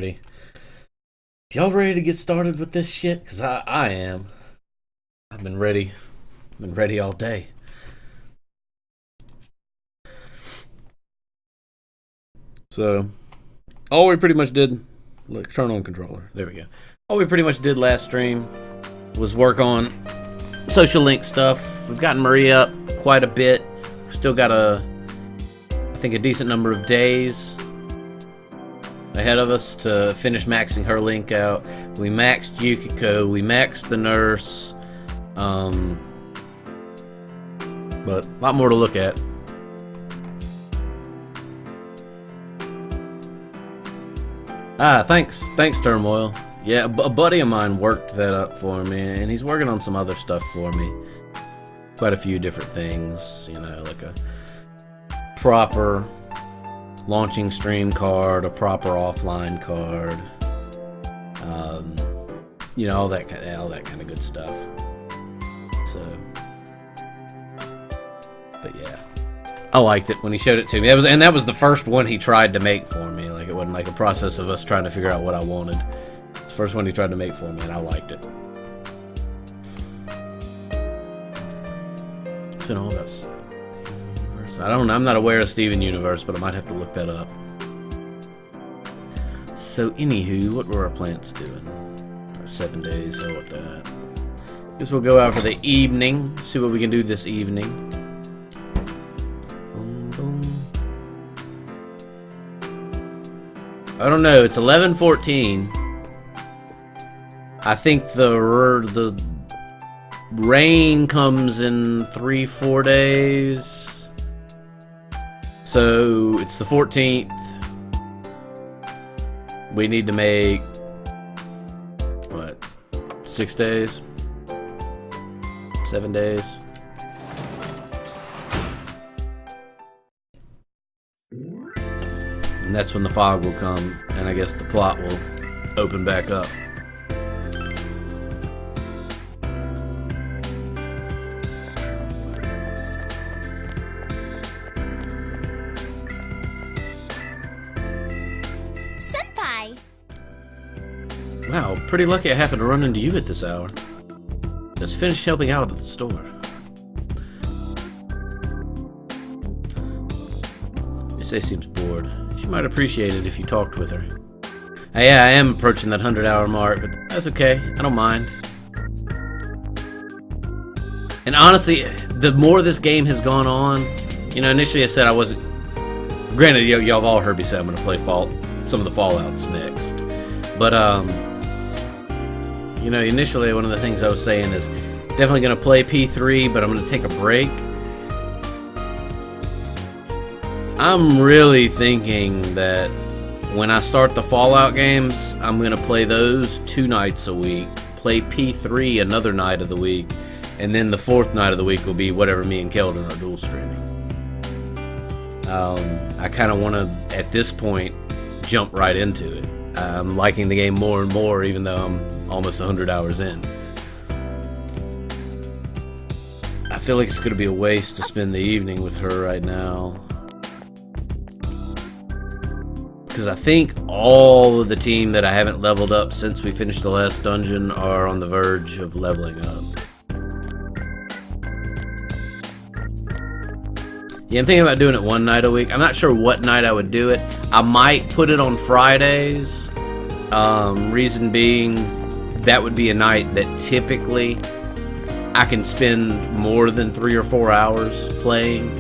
ready. Y'all ready to get started with this shit? Cause I am. I've been ready. Been ready all day. So, all we pretty much did, look, turn on controller. There we go. All we pretty much did last stream was work on social link stuff. We've gotten Maria up quite a bit. We've still got I think a decent number of days ahead of us to finish maxing her link out. We maxed Yukiko. We maxed the nurse. But a lot more to look at. Thanks, Turmoil. Yeah, a buddy of mine worked that up for me, and he's working on some other stuff for me. Quite a few different things, you know, like a proper launching stream card, a proper offline card, you know, all that kind of good stuff. So, but yeah, I liked it when he showed it to me. That was the first one he tried to make for me. Like, it wasn't like a process of us trying to figure out what I wanted. It's the first one he tried to make for me, and I liked it. It's been all about I don't know. I'm not aware of Steven Universe, but I might have to look that up. So, anywho, what were our plants doing? 7 days, hell with that. Guess we'll go out for the evening, see what we can do this evening. Boom, boom. I don't know. It's 11:14. I think the rain comes in 3-4 days. So it's the 14th. We need to make, what, 6 days? 7 days? And that's when the fog will come, and I guess the plot will open back up. Wow, pretty lucky I happened to run into you at this hour. Just finished helping out at the store. Issei seems bored. She might appreciate it if you talked with her. Yeah, I am approaching that 100-hour mark, but that's okay. I don't mind. And honestly, the more this game has gone on, you know, initially I said I wasn't... Granted, y'all have all heard me say I'm going to play some of the Fallouts next. But, you know, initially one of the things I was saying is definitely going to play P3, but I'm going to take a break. I'm really thinking that when I start the Fallout games, I'm going to play those 2 nights a week, play P3 another night of the week, and then the 4th night of the week will be whatever me and Keldon are dual streaming. I kind of want to, at this point, jump right into it. I'm liking the game more and more, even though I'm almost 100 hours in. I feel like it's going to be a waste to spend the evening with her right now. Because I think all of the team that I haven't leveled up since we finished the last dungeon are on the verge of leveling up. Yeah, I'm thinking about doing it 1 night a week. I'm not sure what night I would do it. I might put it on Fridays. Reason being, that would be a night that typically I can spend more than 3 or 4 hours playing.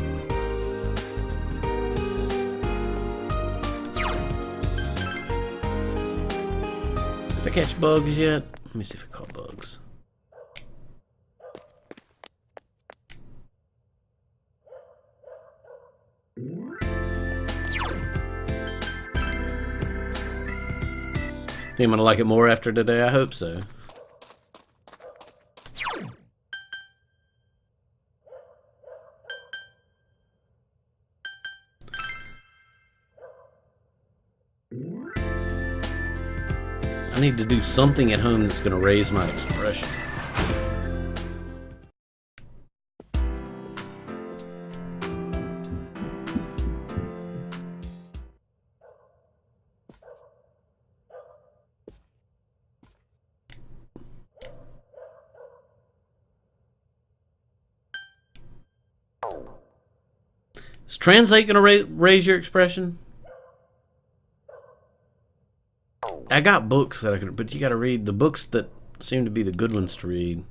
Did I catch bugs yet? Let me see if I caught bugs. Think I'm gonna like it more after today? I hope so. I need to do something at home that's gonna raise my expression. Is translate gonna raise your expression? I got books that I can, but you gotta read the books that seem to be the good ones to read.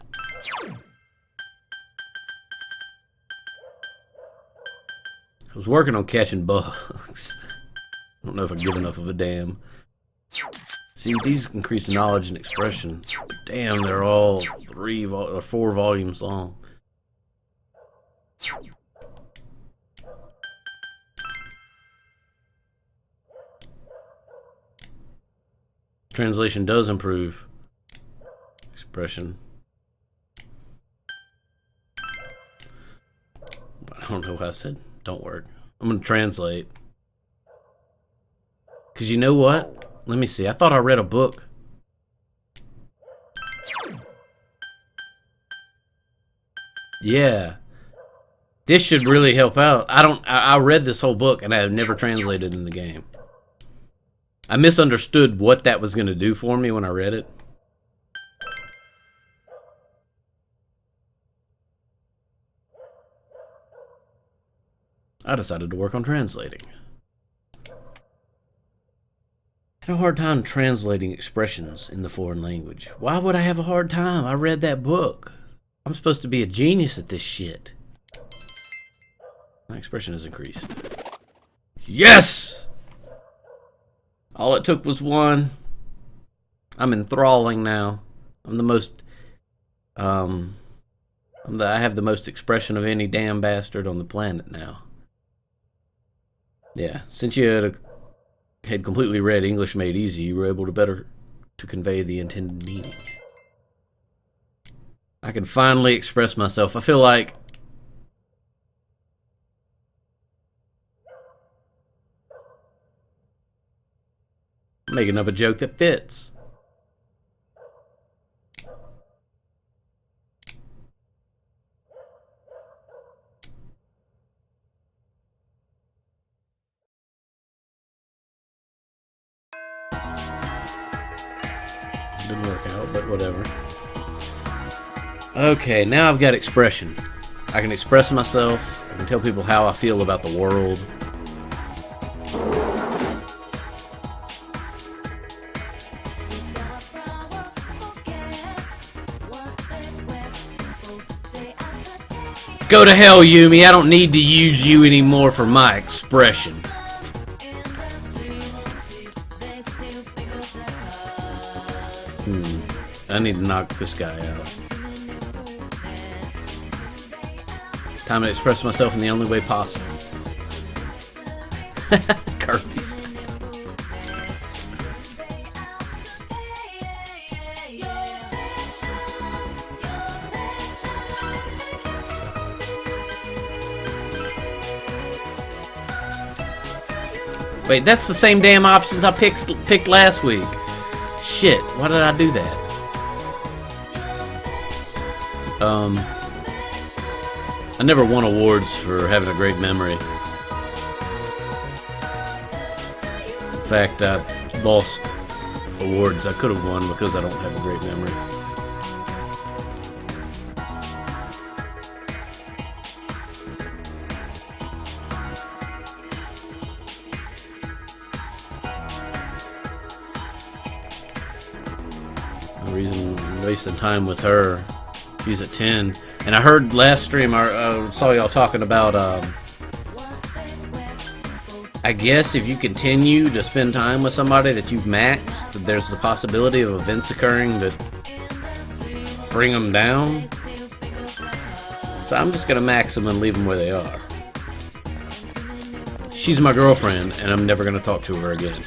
I was working on catching bugs. I don't know if I give enough of a damn. See, these increase knowledge and expression. Damn, they're all 3 or 4 volumes long. Translation does improve expression. I don't know what I said. Don't work. I'm gonna translate. Cause you know what? Let me see. I thought I read a book. Yeah. This should really help out. I read this whole book and I have never translated in the game. I misunderstood what that was gonna do for me when I read it. I decided to work on translating. I had a hard time translating expressions in the foreign language. Why would I have a hard time? I read that book. I'm supposed to be a genius at this shit. My expression has increased. Yes! All it took was 1. I'm enthralling now. I'm the most... I have the most expression of any damn bastard on the planet now. Yeah, since you had completely read English Made Easy, you were able to better convey the intended meaning. I can finally express myself. I feel like I'm making up a joke that fits. Didn't work out, but whatever. Okay, now I've got expression. I can express myself. I can tell people how I feel about the world. Go to hell, Yumi. I don't need to use you anymore for my expression. I need to knock this guy out. Time to express myself in the only way possible. Kirby style. Wait, that's the same damn options I picked last week. Shit, why did I do that? I never won awards for having a great memory. In fact, I lost awards I could have won because I don't have a great memory. No reason wasting time with her. She's at 10. And I heard last stream, I saw y'all talking about, I guess if you continue to spend time with somebody that you've maxed, there's the possibility of events occurring that bring them down. So I'm just going to max them and leave them where they are. She's my girlfriend, and I'm never going to talk to her again.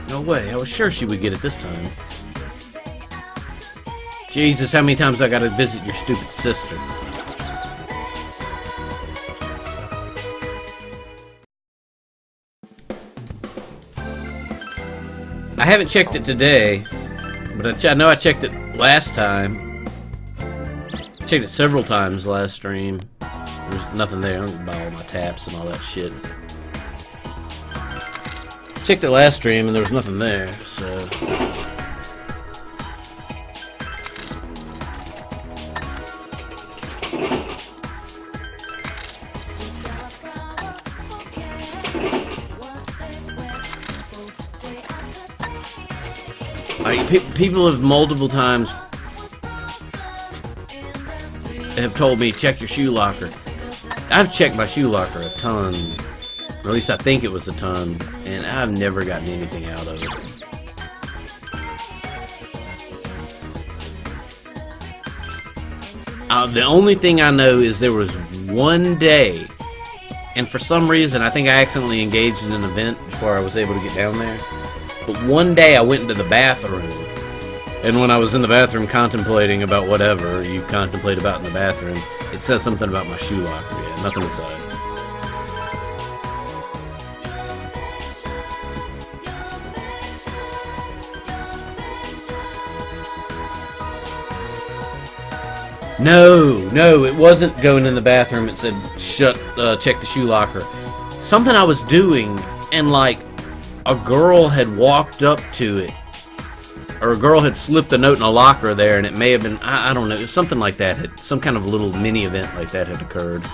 No way, I was sure she would get it this time. Jesus, how many times I gotta visit your stupid sister? I haven't checked it today, but I know I checked it last time. I checked it several times last stream. There's nothing there. I'm gonna buy all my taps and all that shit. Checked it last stream and there was nothing there, so... people have multiple times have told me, check your shoe locker. I've checked my shoe locker a ton, or at least I think it was a ton, and I've never gotten anything out of it. The only thing I know is there was one day, and for some reason I think I accidentally engaged in an event before I was able to get down there, but one day I went into the bathroom, and when I was in the bathroom contemplating about whatever you contemplate about in the bathroom, it says something about my shoe locker. Yeah, nothing aside. No, it wasn't going in the bathroom. It said, check the shoe locker. Something I was doing, and like, a girl had walked up to it, or a girl had slipped a note in a locker there, and it may have been, I don't know, it was something like that. Some kind of little mini event like that had occurred.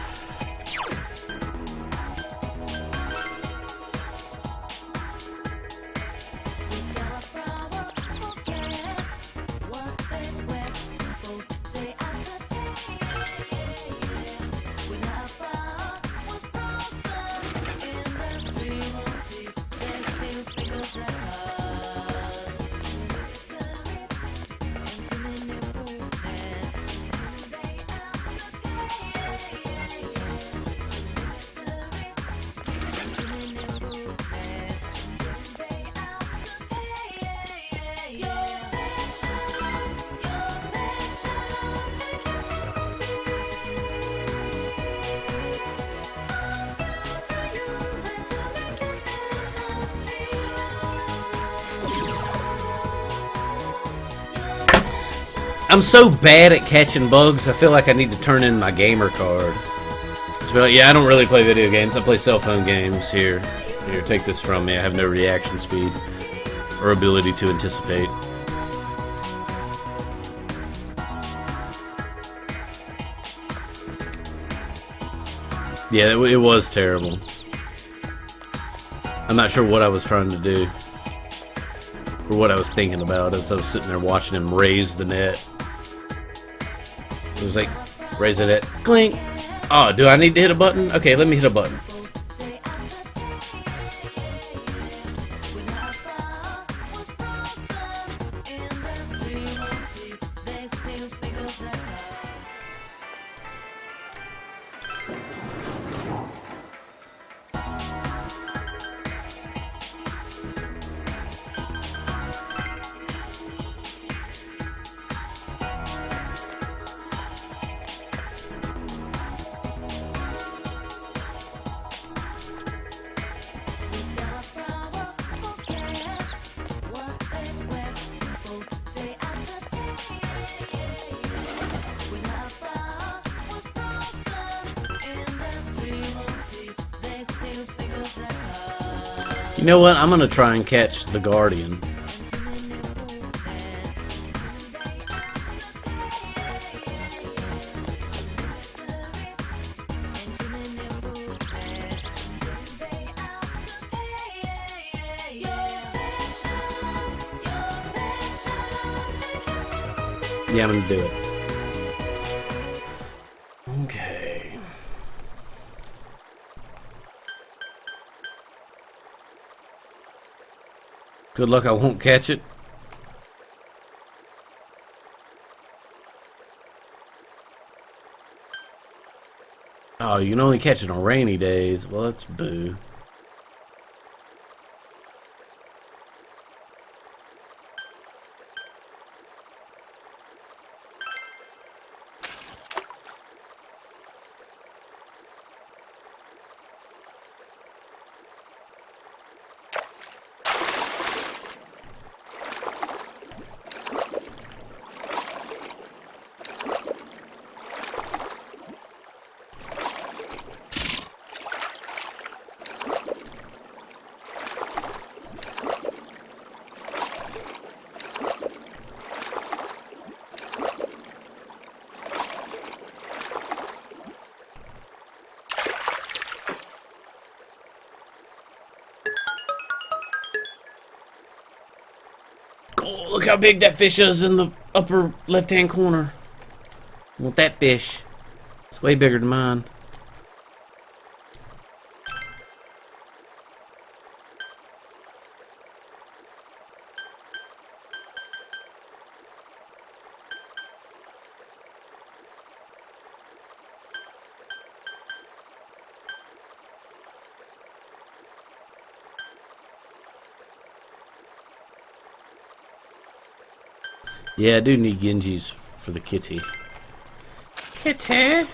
I'm so bad at catching bugs, I feel like I need to turn in my gamer card. So, yeah, I don't really play video games. I play cell phone games. Here, take this from me. I have no reaction speed or ability to anticipate. Yeah, it was terrible. I'm not sure what I was trying to do, or what I was thinking about as I was sitting there watching him raise the net. It was like, raise the net, clink. Oh, do I need to hit a button? Okay, let me hit a button. You know what? I'm gonna try and catch the Guardian. Yeah, I'm gonna do it. Okay. Good luck I won't catch it. Oh, you can only catch it on rainy days. Well, that's boo. Oh, look how big that fish is in the upper left-hand corner. I want that fish. It's way bigger than mine. Yeah, I do need Genjis for the kitty. Kitty?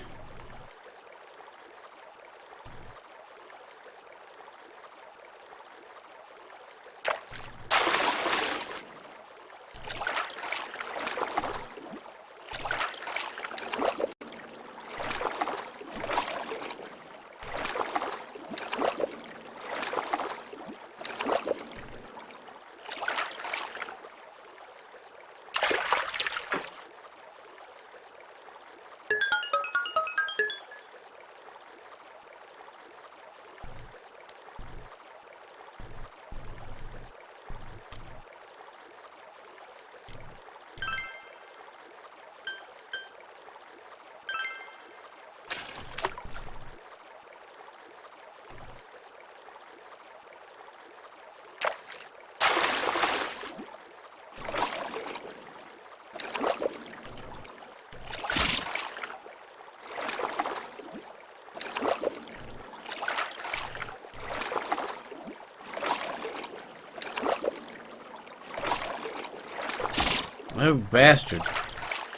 Oh, bastard.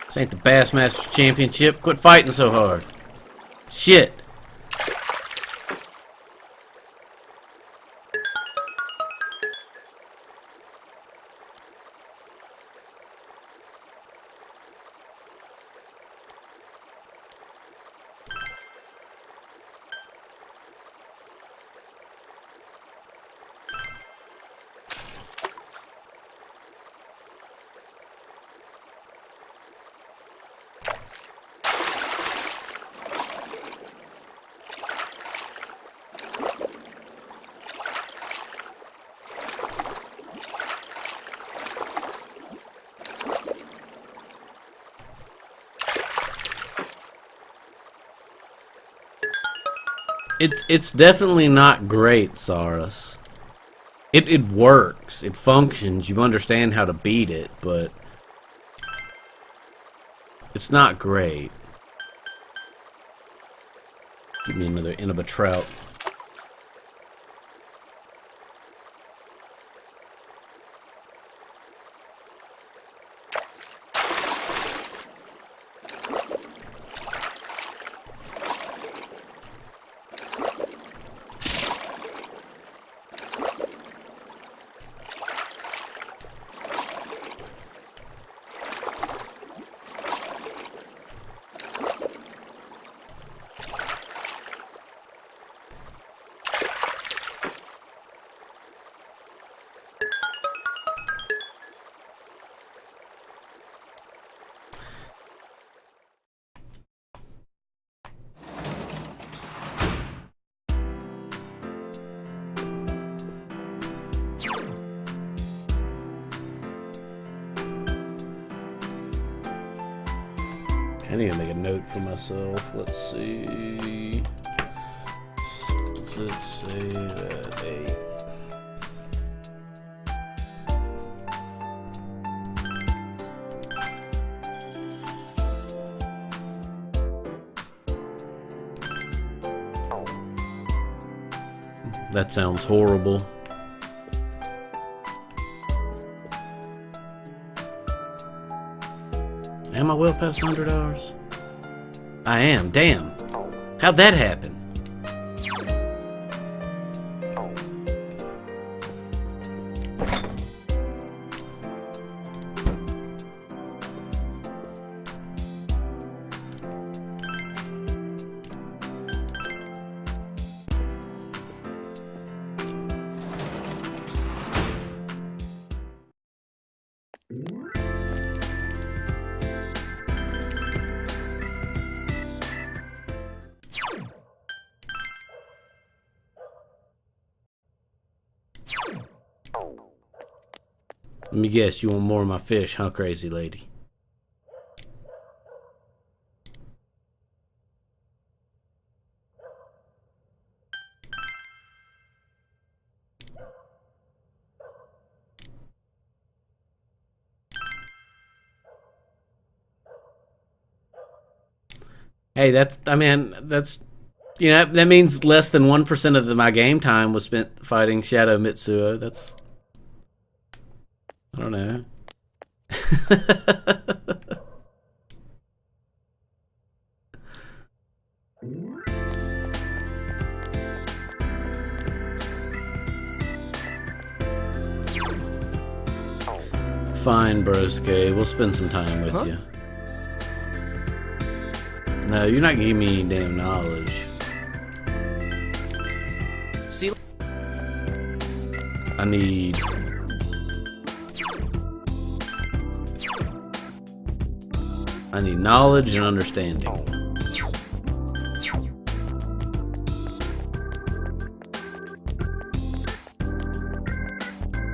This ain't the Bassmasters Championship. Quit fighting so hard. Shit. It's definitely not great, Saurus. It works. It functions. You understand how to beat it, but it's not great. Give me another Inaba trout. I need to make a note for myself. Let's see. Let's say that 8. That sounds horrible. Am I well past 100 hours? I am. Damn. How'd that happen? Let me guess, you want more of my fish, huh, crazy lady? Hey, that's, I mean, that's, you know, that means less than 1% of my game time was spent fighting Shadow Mitsuo. That's, I don't know. Fine, broske. We'll spend some time with you. No, you're not giving me any damn knowledge. See, I need... knowledge and understanding.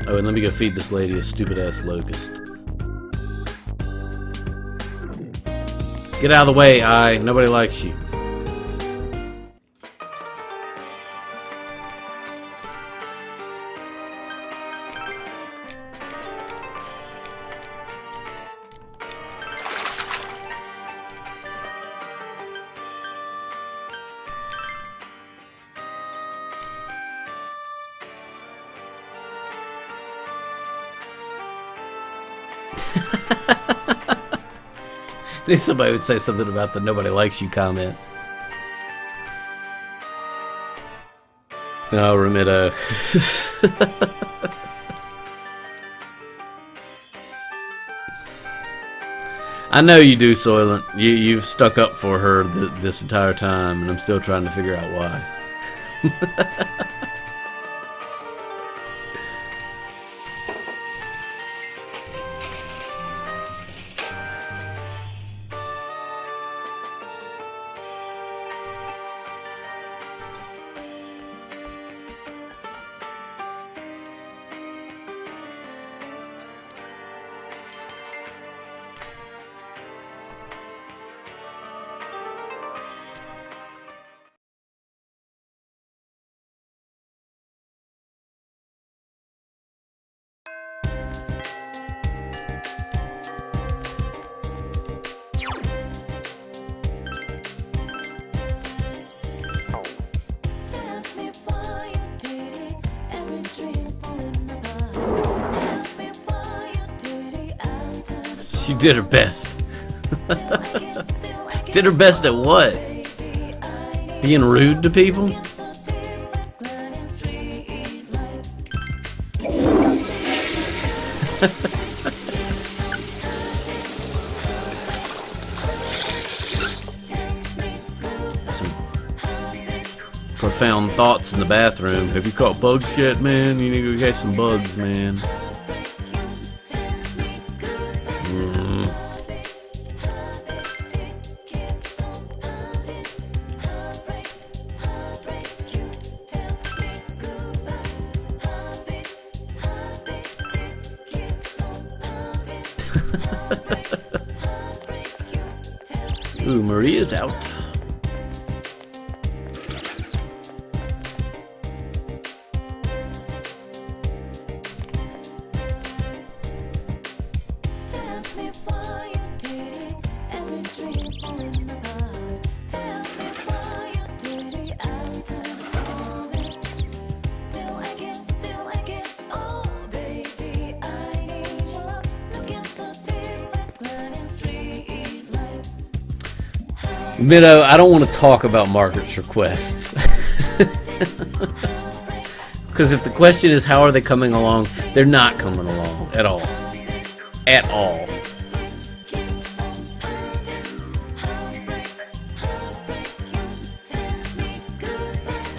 Oh, and let me go feed this lady a stupid-ass locust. Get out of the way, I. Nobody likes you. Somebody would say something about the nobody likes you comment. No, Ramito. I know you do, Soylent. You've stuck up for her this entire time, and I'm still trying to figure out why. She did her best. Did her best at what? Being rude to people? Some profound thoughts in the bathroom. Have you caught bugs yet, man? You need to go catch some bugs, man. Ooh, Maria's out. Mido, I don't want to talk about Margaret's requests. Because if the question is how are they coming along, they're not coming along at all. At all.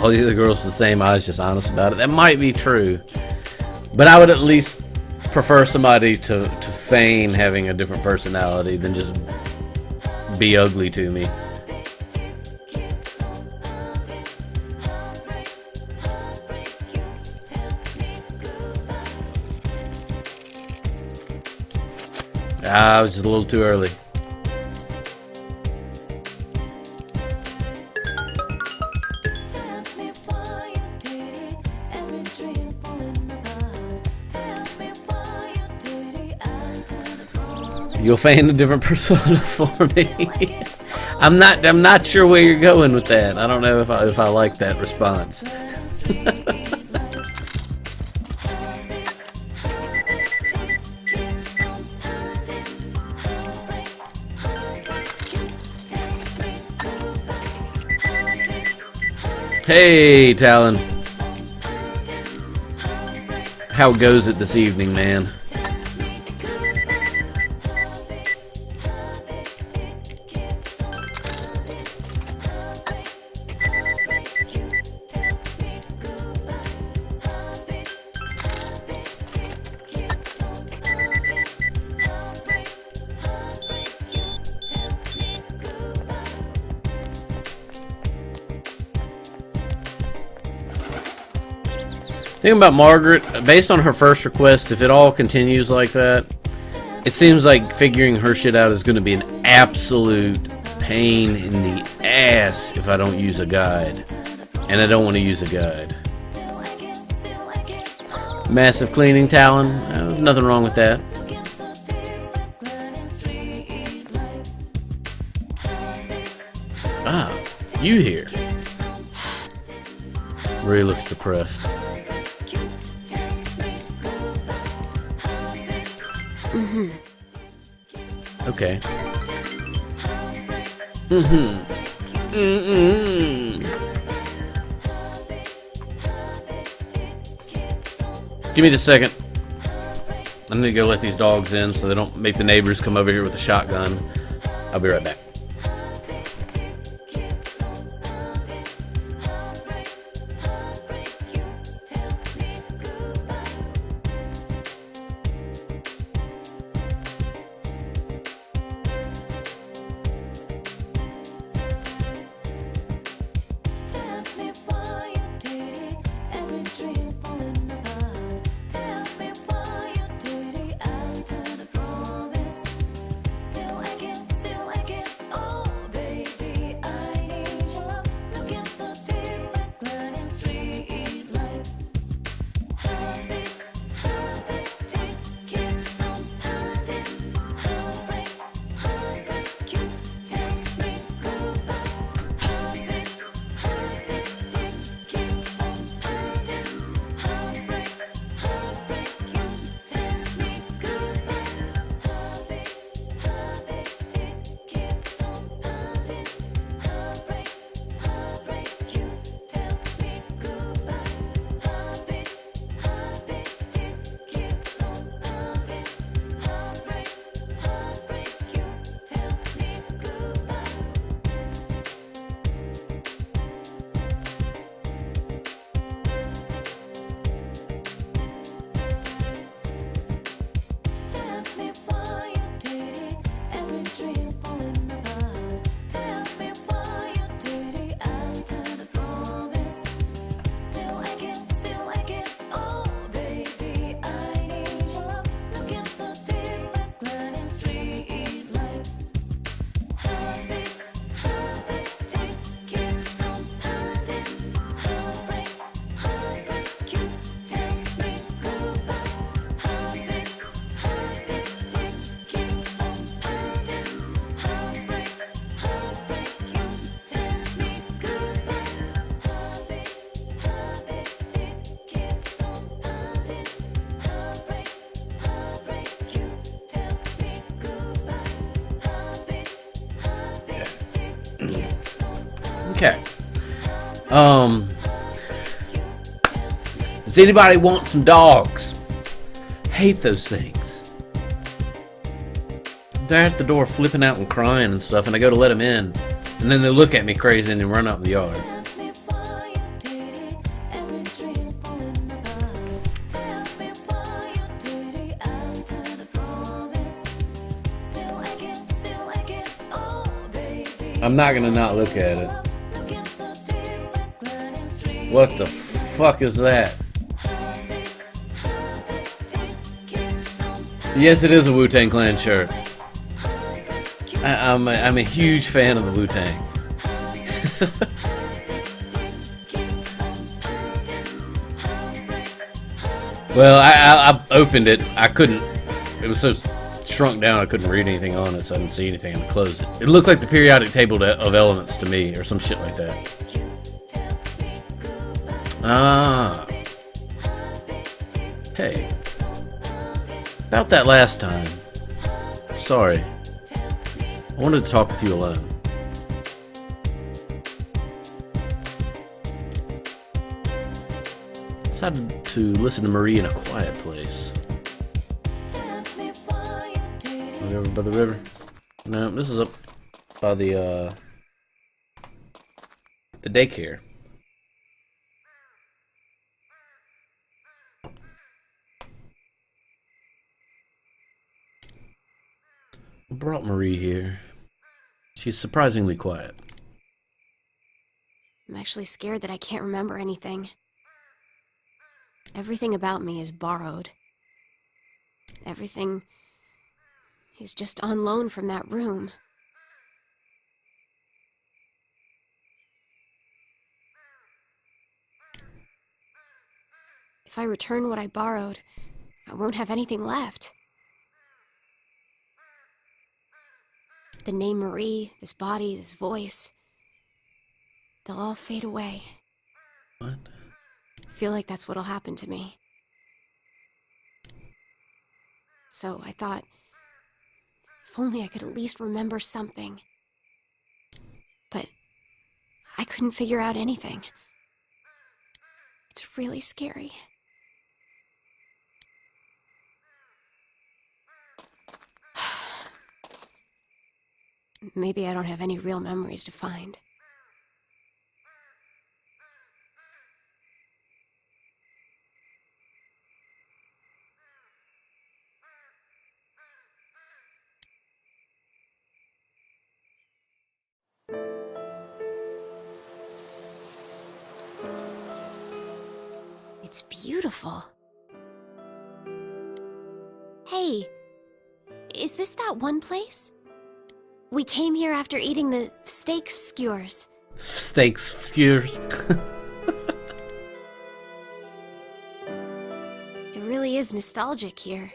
All the other girls the same, I was just honest about it. That might be true. But I would at least prefer somebody to feign having a different personality than just be ugly to me. Ah, I was just a little too early. You'll find a different persona for me. I'm not sure where you're going with that. I don't know if I like that response. Hey, Talon. How goes it this evening, man? Thing about Margaret, based on her first request, if it all continues like that, it seems like figuring her shit out is going to be an absolute pain in the ass if I don't use a guide. And I don't want to use a guide. Massive cleaning, Talon. There's nothing wrong with that. Ah, you here. Ray looks depressed. Okay. Give me just a second. I need to go let these dogs in so they don't make the neighbors come over here with a shotgun. I'll be right back. Okay. Does anybody want some dogs? Hate those things. They're at the door flipping out and crying and stuff, and I go to let them in, and then they look at me crazy and then run out in the yard. I'm not gonna not look at it. What the fuck is that? Yes, it is a Wu-Tang Clan shirt. I'm a huge fan of the Wu-Tang. Well, I opened it. I couldn't. It was so shrunk down I couldn't read anything on it, so I didn't see anything. I closed it. It looked like the periodic table of elements to me, or some shit like that. Ah. Hey. About that last time. Sorry. I wanted to talk with you alone. Decided to listen to Marie in a quiet place. Over by the river? No, this is up by the daycare. I brought Marie here. She's surprisingly quiet. I'm actually scared that I can't remember anything. Everything about me is borrowed. Everything is just on loan from that room. If I return what I borrowed, I won't have anything left. The name Marie, this body, this voice, they'll all fade away. What? I feel like that's what'll happen to me. So I thought, if only I could at least remember something. But I couldn't figure out anything. It's really scary. Maybe I don't have any real memories to find. It's beautiful. Hey, is this that one place? We came here after eating the steak skewers. Steak skewers. It really is nostalgic here.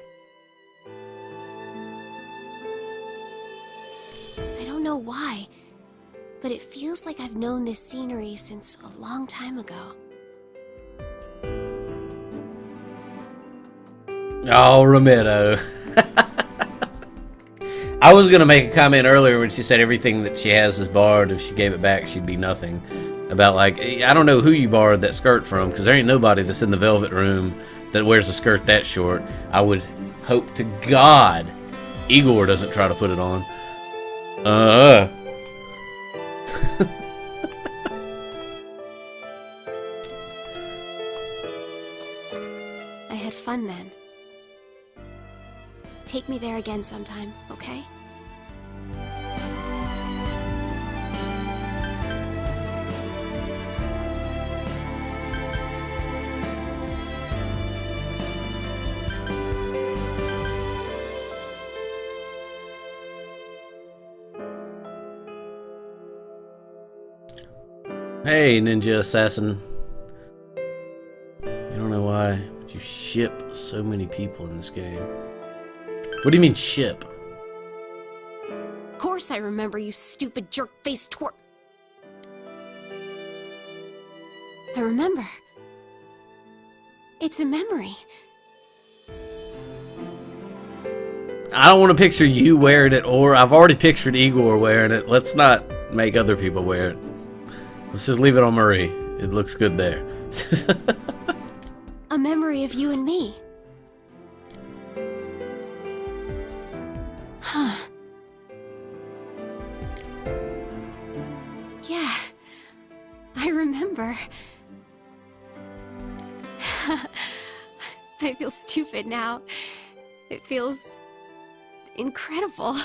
I don't know why, but it feels like I've known this scenery since a long time ago. Oh, Romero. I was going to make a comment earlier when she said everything that she has is borrowed. If she gave it back, she'd be nothing. About, like, I don't know who you borrowed that skirt from, because there ain't nobody that's in the velvet room that wears a skirt that short. I would hope to God Igor doesn't try to put it on. I had fun then. Take me there again sometime, okay? Hey, ninja assassin. I don't know why, but you ship so many people in this game. What do you mean, ship? Of course I remember, you stupid jerk-faced twerp. I remember. It's a memory. I don't want to picture you wearing it, or I've already pictured Igor wearing it. Let's not make other people wear it. Let's just leave it on Marie. It looks good there. A memory of you and me. Huh. Yeah, I remember. I feel stupid now. It feels incredible.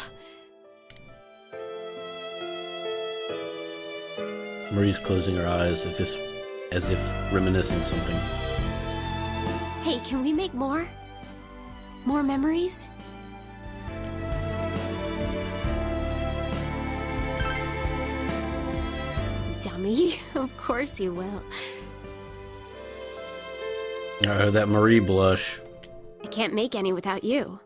Marie's closing her eyes as if reminiscing something. Hey, can we make more? More memories? Mommy. Of course you will. Oh, that Marie blush. I can't make any without you.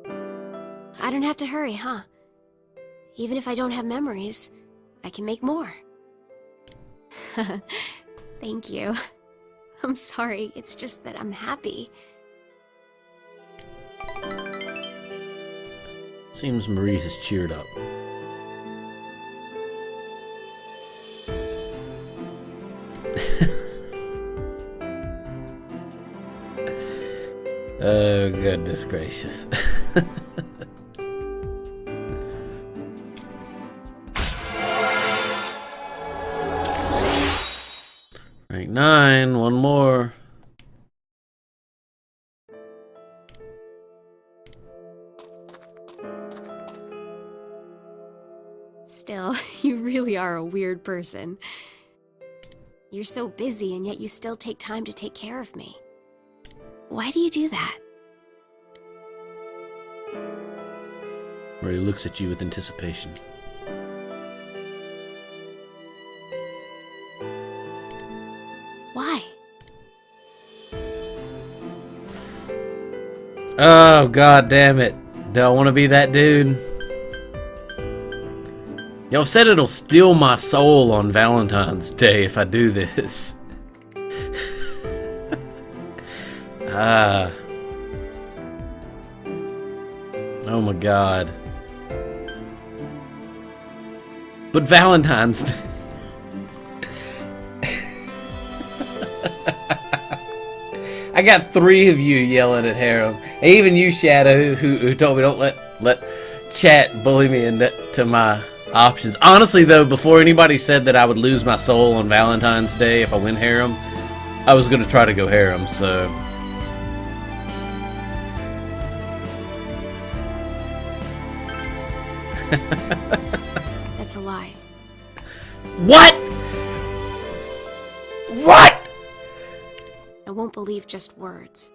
I don't have to hurry, huh? Even if I don't have memories, I can make more. Thank you. I'm sorry, it's just that I'm happy. Seems Marie has cheered up. Oh, goodness gracious. Rank 9, one more. Still, you really are a weird person. You're so busy and yet you still take time to take care of me. Why do you do that? Marie looks at you with anticipation. Why? Oh, god damn it. Do I want to be that dude? Y'all said it'll steal my soul on Valentine's Day if I do this. Oh my god. But Valentine's Day. I got 3 of you yelling at Harem. And even you, Shadow, who told me don't let chat bully me into my options. Honestly, though, before anybody said that I would lose my soul on Valentine's Day if I win Harem, I was going to try to go Harem, so... That's a lie. What? What? I won't believe just words.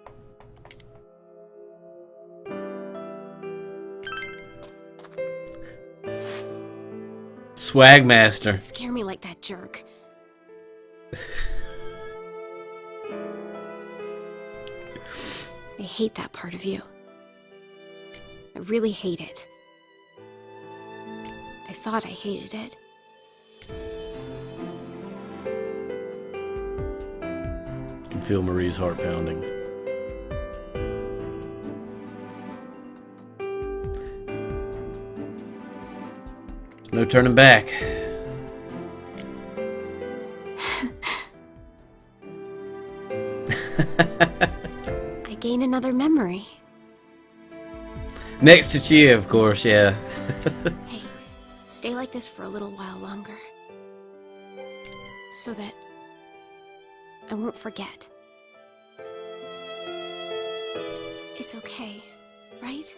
Swagmaster. Scare me like that jerk. I hate that part of you. I really hate it. I thought I hated it. You can feel Marie's heart pounding. No turning back. I gain another memory. Next to Chia, of course, yeah. Hey, stay like this for a little while longer. So that I won't forget. It's okay, right?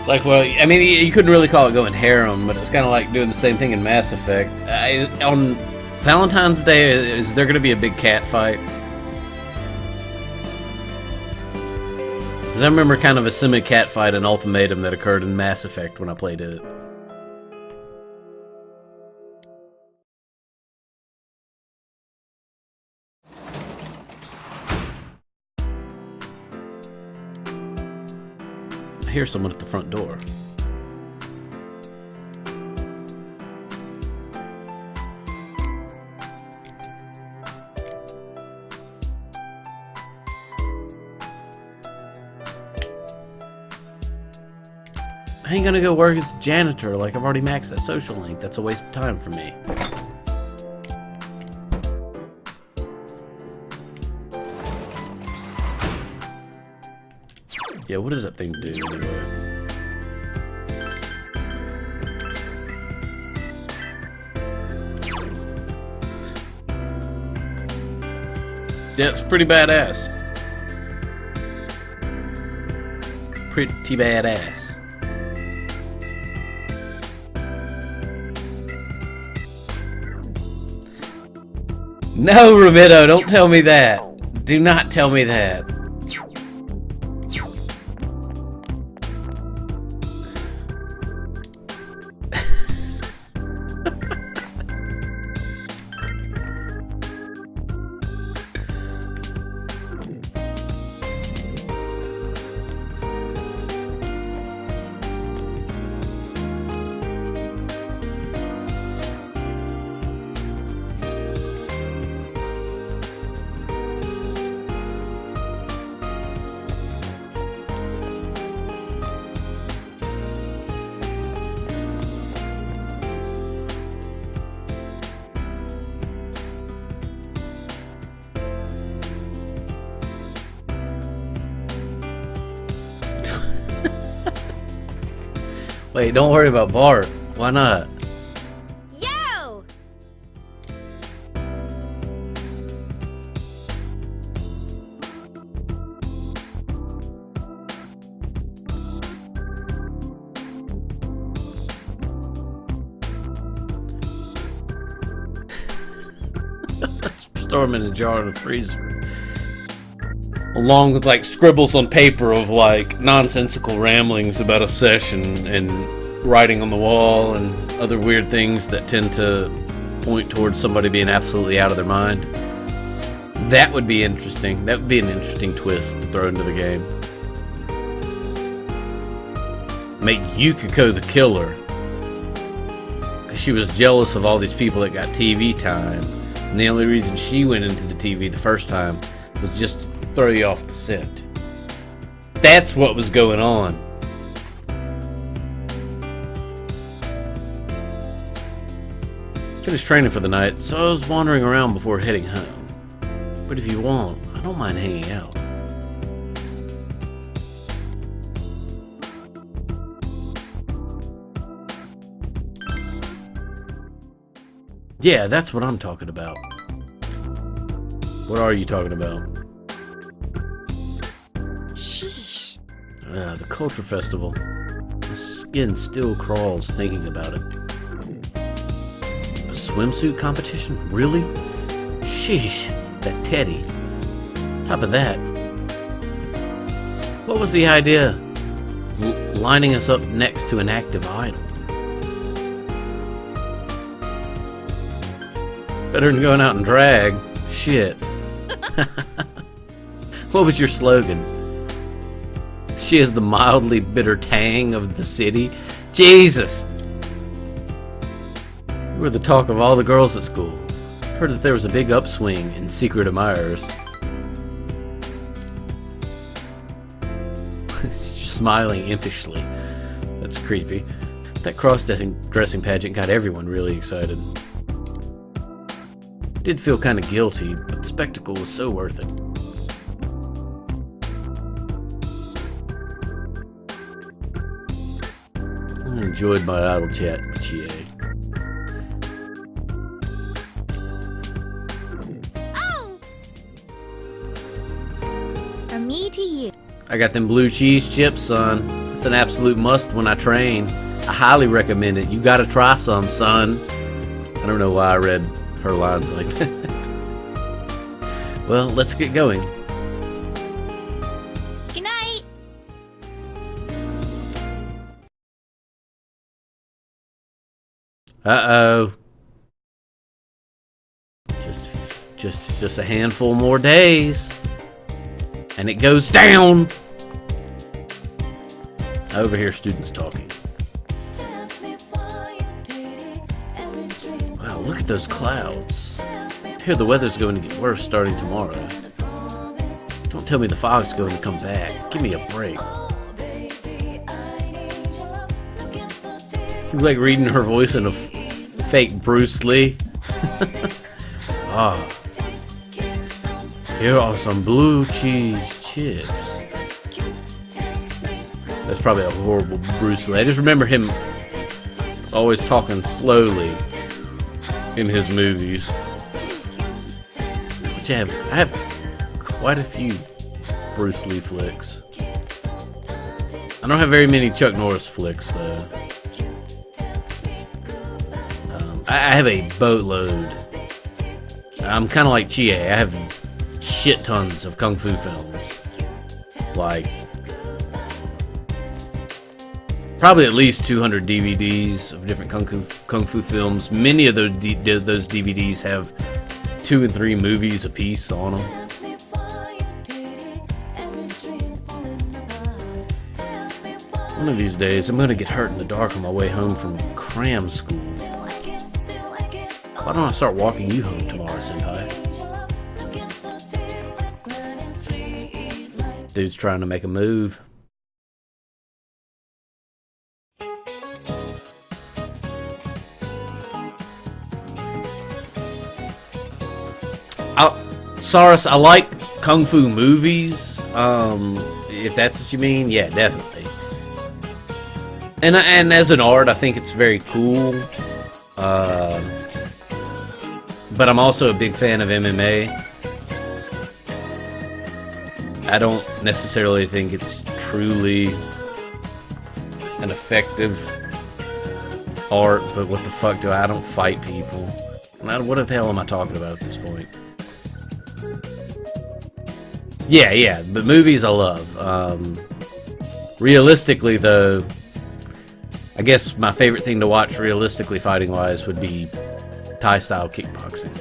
Like, well, I mean, you couldn't really call it going harem, but it was kind of like doing the same thing in Mass Effect. On Valentine's Day, is there going to be a big cat fight? Because I remember kind of a semi-cat fight in Ultimatum that occurred in Mass Effect when I played it. I hear someone at the front door. I ain't gonna go work as a janitor like I've already maxed that social link. That's a waste of time for me. Yeah, what does that thing do anyway? Yeah, it's pretty badass. Pretty badass. No, Ramito, don't tell me that. Do not tell me that. Wait, don't worry about Bart. Why not? Yo! Store them in a jar in the freezer. Along with like scribbles on paper of like nonsensical ramblings about obsession and writing on the wall and other weird things that tend to point towards somebody being absolutely out of their mind. That would be interesting. That would be an interesting twist to throw into the game. Make Yukiko the killer. Because she was jealous of all these people that got TV time. And the only reason she went into the TV the first time was just to throw you off the scent. That's what was going on. Finished training for the night, so I was wandering around before heading home. But if you want, I don't mind hanging out. Yeah, that's what I'm talking about. What are you talking about? Sheesh. The Culture Festival. My skin still crawls thinking about it. A swimsuit competition? Really? Sheesh, that Teddy. Top of that, what was the idea of lining us up next to an active idol? Better than going out and drag. Shit. What was your slogan? She is the mildly bitter tang of the city. Jesus! You were the talk of all the girls at school. Heard that there was a big upswing in secret admirers. Smiling impishly. That's creepy. That cross-dressing pageant got everyone really excited. Did feel kind of guilty, but the spectacle was so worth it. I enjoyed my idle chat with GA. Oh! From me to you. I got them blue cheese chips, son. It's an absolute must when I train. I highly recommend it. You gotta try some, son. I don't know why I read her lines like that. Well, let's get going. Good night. Uh-oh. Just a handful more days. And it goes down. I overhear students talking. Wow, look at those clouds. I hear the weather's going to get worse starting tomorrow. Don't tell me the fog's going to come back. Give me a break. You like reading her voice in a fake Bruce Lee? Ah. Here are some blue cheese chips. That's probably a horrible Bruce Lee. I just remember him always talking slowly in his movies. Which I have quite a few Bruce Lee flicks. I don't have very many Chuck Norris flicks though. I have a boatload. I'm kind of like Chie. I have shit tons of kung fu films. Like probably at least 200 DVDs of different kung fu films. Many of those DVDs have 2 and 3 movies apiece on them. One of these days, I'm gonna get hurt in the dark on my way home from cram school. Why don't I start walking you home tomorrow, Senpai? Dude's trying to make a move. Saurus, I like kung fu movies. If that's what you mean, yeah, definitely. And as an art, I think it's very cool. But I'm also a big fan of MMA. I don't necessarily think it's truly an effective art, but what the fuck do I don't fight people. What the hell am I talking about at this point? Yeah, but movies I love. Realistically, though, I guess my favorite thing to watch realistically fighting-wise would be Thai-style kickboxing.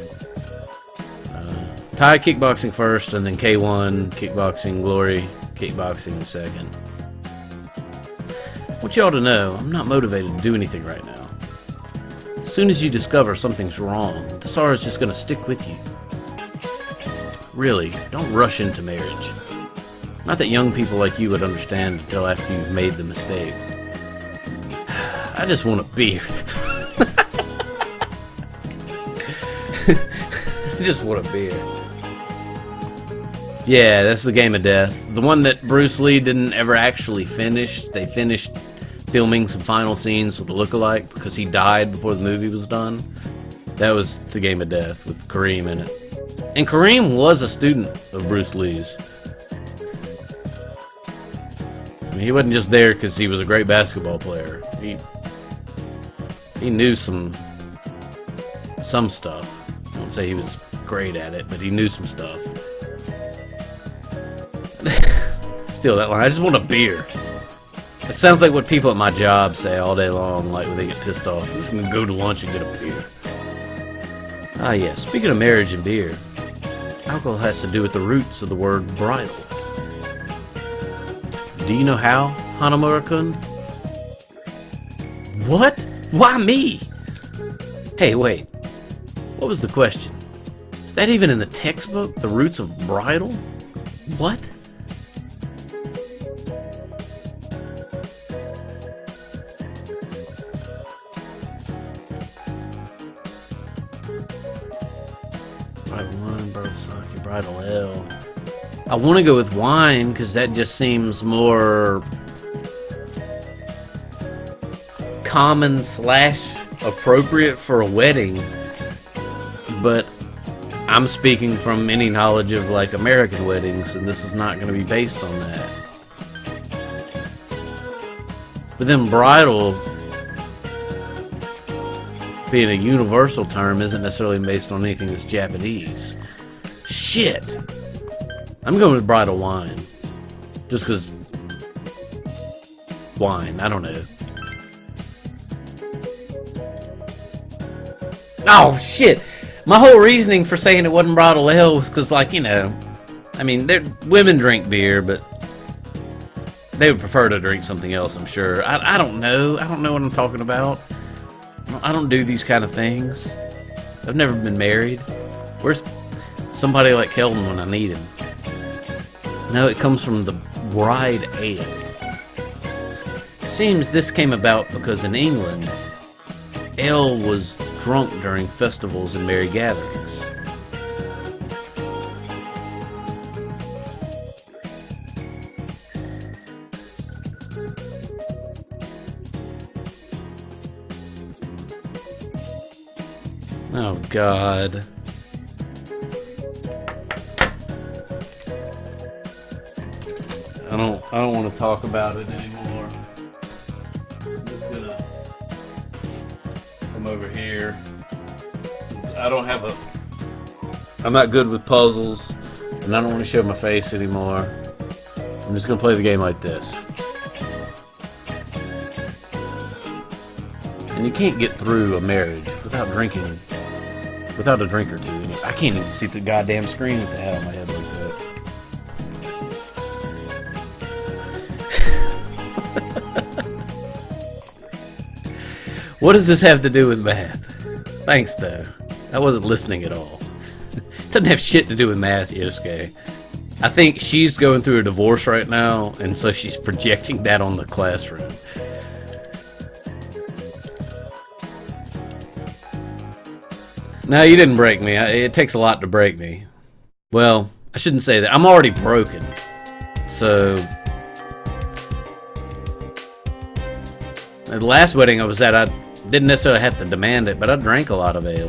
Thai kickboxing first, and then K1, kickboxing, glory, kickboxing second. I want y'all to know, I'm not motivated to do anything right now. As soon as you discover something's wrong, the sorrow is just going to stick with you. Really, don't rush into marriage. Not that young people like you would understand until after you've made the mistake. I just want a beer. I just want a beer. Yeah, that's the Game of Death. The one that Bruce Lee didn't ever actually finish. They finished filming some final scenes with the lookalike because he died before the movie was done. That was the Game of Death with Kareem in it. And Kareem was a student of Bruce Lee's. I mean, he wasn't just there because he was a great basketball player. He knew some stuff. I won't say he was great at it, but he knew some stuff. Still, that line, I just want a beer. It sounds like what people at my job say all day long, like when they get pissed off. I'm just going to go to lunch and get a beer. Ah, yeah, speaking of marriage and beer, alcohol has to do with the roots of the word bridal. Do you know how, Hanamura-kun? What? Why me? Hey, wait. What was the question? Is that even in the textbook? The roots of bridal? What? Bridal wine, bridal sake, bridal ale. I want to go with wine because that just seems more common / appropriate for a wedding. But I'm speaking from any knowledge of like American weddings, and this is not going to be based on that. But then bridal, being a universal term, isn't necessarily based on anything that's Japanese. Shit! I'm going with bridal wine. Just because wine, I don't know. Oh, shit! My whole reasoning for saying it wasn't bridal ale was because, like, you know, I mean, women drink beer, but they would prefer to drink something else, I'm sure. I don't know. I don't know what I'm talking about. I don't do these kind of things. I've never been married. Where's somebody like Kelton when I need him? No, it comes from the bride ale. It seems this came about because in England, ale was drunk during festivals and merry gatherings. Oh, God. I don't want to talk about it anymore. I'm just gonna come over here. I'm not good with puzzles, and I don't want to show my face anymore. I'm just gonna play the game like this. And you can't get through a marriage without drinking, without a drink or two. I can't even see the goddamn screen with the hat on my head like that. What does this have to do with math? Thanks, though. I wasn't listening at all. Doesn't have shit to do with math, Yosuke. I think she's going through a divorce right now, and so she's projecting that on the classroom. No, you didn't break me. It takes a lot to break me. Well, I shouldn't say that. I'm already broken. So At the last wedding I was at, I didn't necessarily have to demand it, but I drank a lot of ale.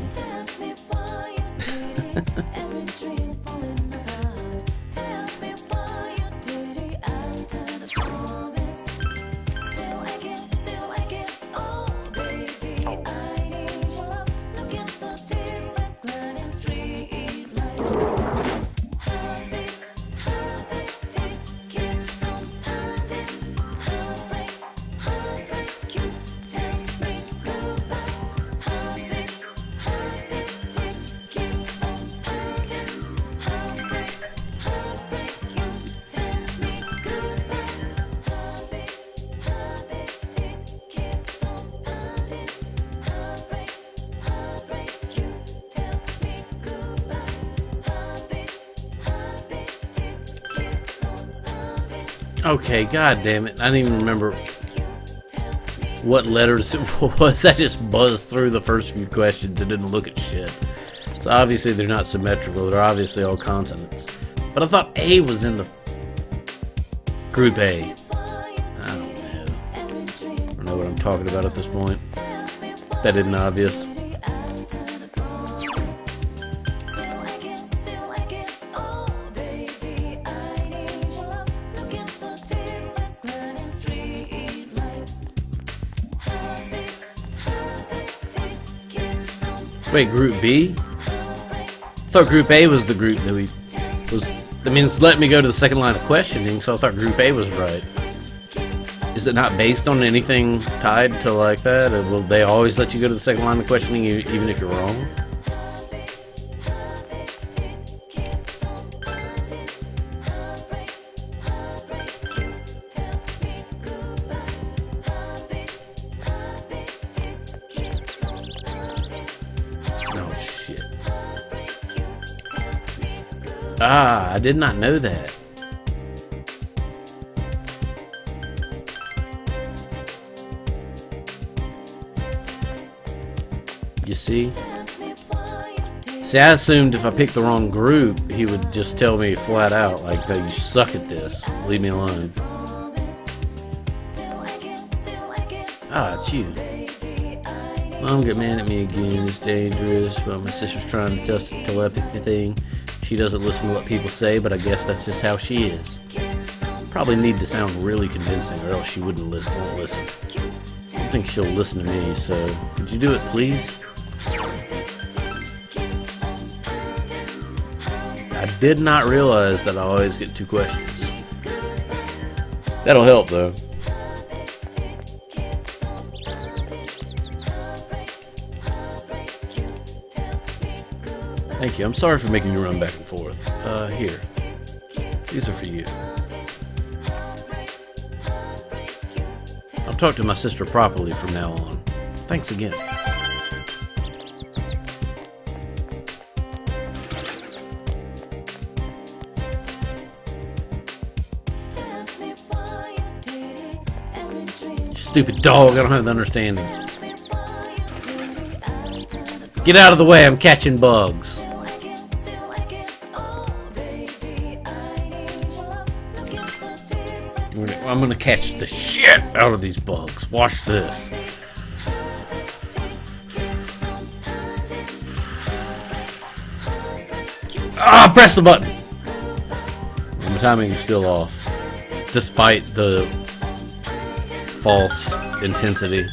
Okay, god damn it. I didn't even remember what letters it was. I just buzzed through the first few questions and didn't look at shit. So obviously they're not symmetrical. They're obviously all consonants. But I thought A was in the group A. I don't know what I'm talking about at this point. That isn't obvious. Wait, Group B? I thought Group A was the group that we was. I mean, it's letting me go to the second line of questioning, so I thought Group A was right. Is it not based on anything tied to like that? Or will they always let you go to the second line of questioning even if you're wrong? Ah, I did not know that. You see? See, I assumed if I picked the wrong group, he would just tell me flat out, like, no, you suck at this. Leave me alone. Ah, it's you. Mom got mad at me again. It's dangerous. But my sister's trying to test the telepathy thing. She doesn't listen to what people say, but I guess that's just how she is. Probably need to sound really convincing, or else she won't listen. I don't think she'll listen to me, so could you do it, please? I did not realize that I always get 2 questions. That'll help, though. Thank you. I'm sorry for making you run back and forth. Here. These are for you. I'll talk to my sister properly from now on. Thanks again. Stupid dog, I don't have the understanding. Get out of the way, I'm catching bugs. I'm gonna catch the shit out of these bugs. Watch this. Ah, press the button. My timing is still off, despite the false intensity.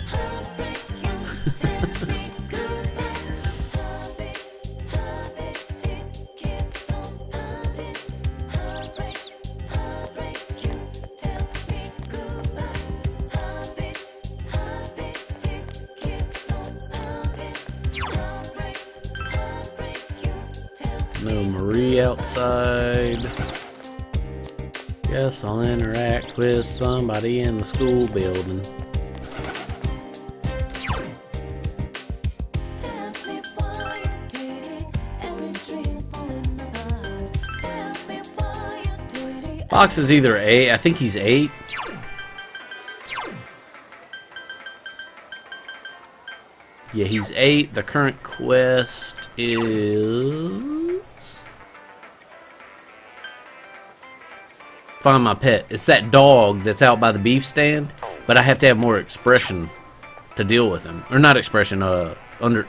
No Marie outside. Guess I'll interact with somebody in the school building. Box is either 8. I think he's 8. Yeah, he's 8. The current quest is... Find my pet. It's that dog that's out by the beef stand, but I have to have more expression to deal with him. Or not expression, under...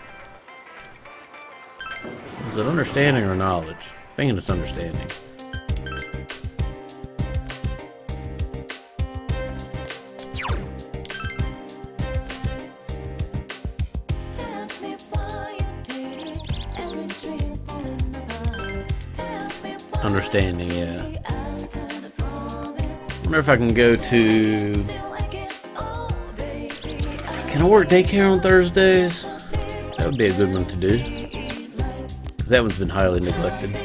Is it understanding or knowledge? I think it's understanding. Understanding, yeah. Wonder if I can go to... Can I work daycare on Thursdays? That would be a good one to do. Because that one's been highly neglected.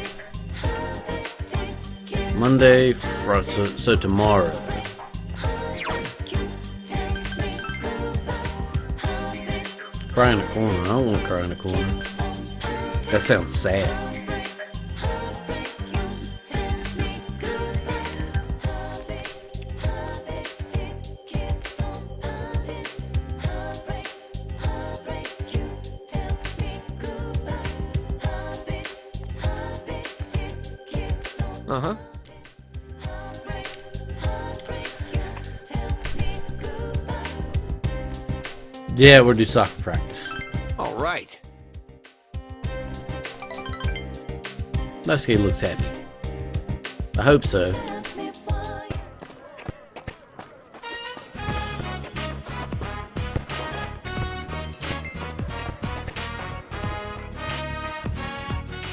Monday, so tomorrow. Cry in a corner. I don't want to cry in a corner. That sounds sad. Uh-huh. Yeah, we'll do soccer practice. All right. Namatame looks happy. I hope so.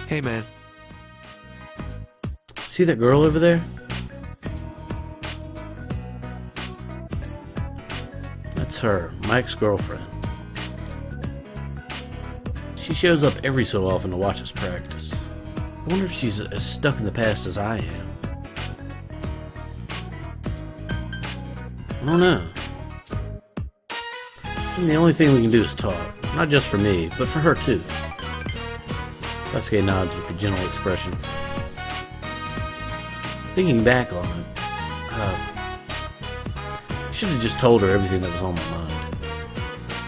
Hey, man. See that girl over there? That's her, my ex-girlfriend. She shows up every so often to watch us practice. I wonder if she's as stuck in the past as I am. I don't know. And the only thing we can do is talk. Not just for me, but for her too. Sasuke nods with a gentle expression. Thinking back on it, I should have just told her everything that was on my mind.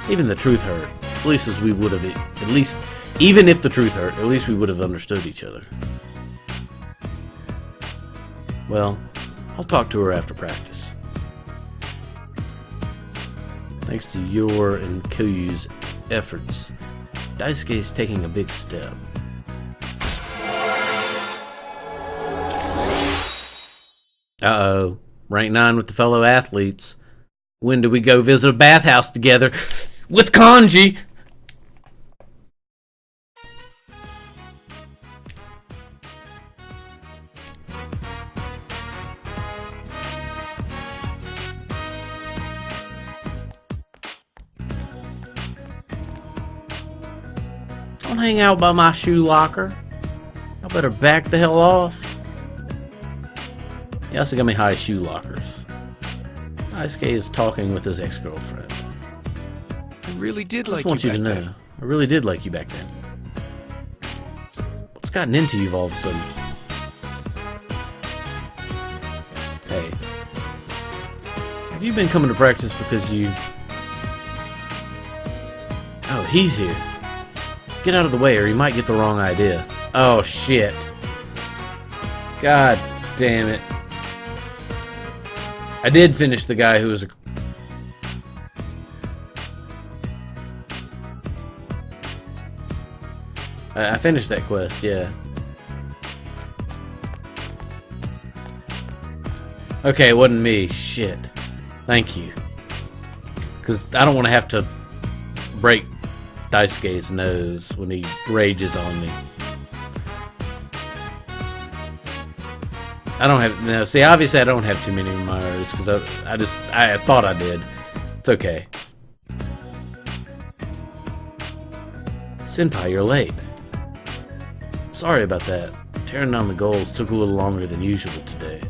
Even the truth hurt. At least as we would have, even if the truth hurt, at least we would have understood each other. Well, I'll talk to her after practice. Thanks to your and Koyu's efforts, Daisuke is taking a big step. Uh-oh. Rank 9 with the fellow athletes. When do we go visit a bathhouse together? With Kanji! Don't hang out by my shoe locker. I better back the hell off. He also got me high shoe lockers. Daisuke is talking with his ex-girlfriend. I really did I like just want you to know, then. I really did like you back then. What's gotten into you all of a sudden? Hey. Have you been coming to practice because you... Oh, he's here. Get out of the way or you might get the wrong idea. Oh, shit. God damn it. I did finish the guy who was a... I finished that quest, yeah. Okay, it wasn't me. Shit. Thank you. Because I don't want to have to break Daisuke's nose when he rages on me. I don't have... No, see, obviously I don't have too many reminders because I thought I did. It's okay. Senpai, you're late. Sorry about that. Tearing down the goals took a little longer than usual today.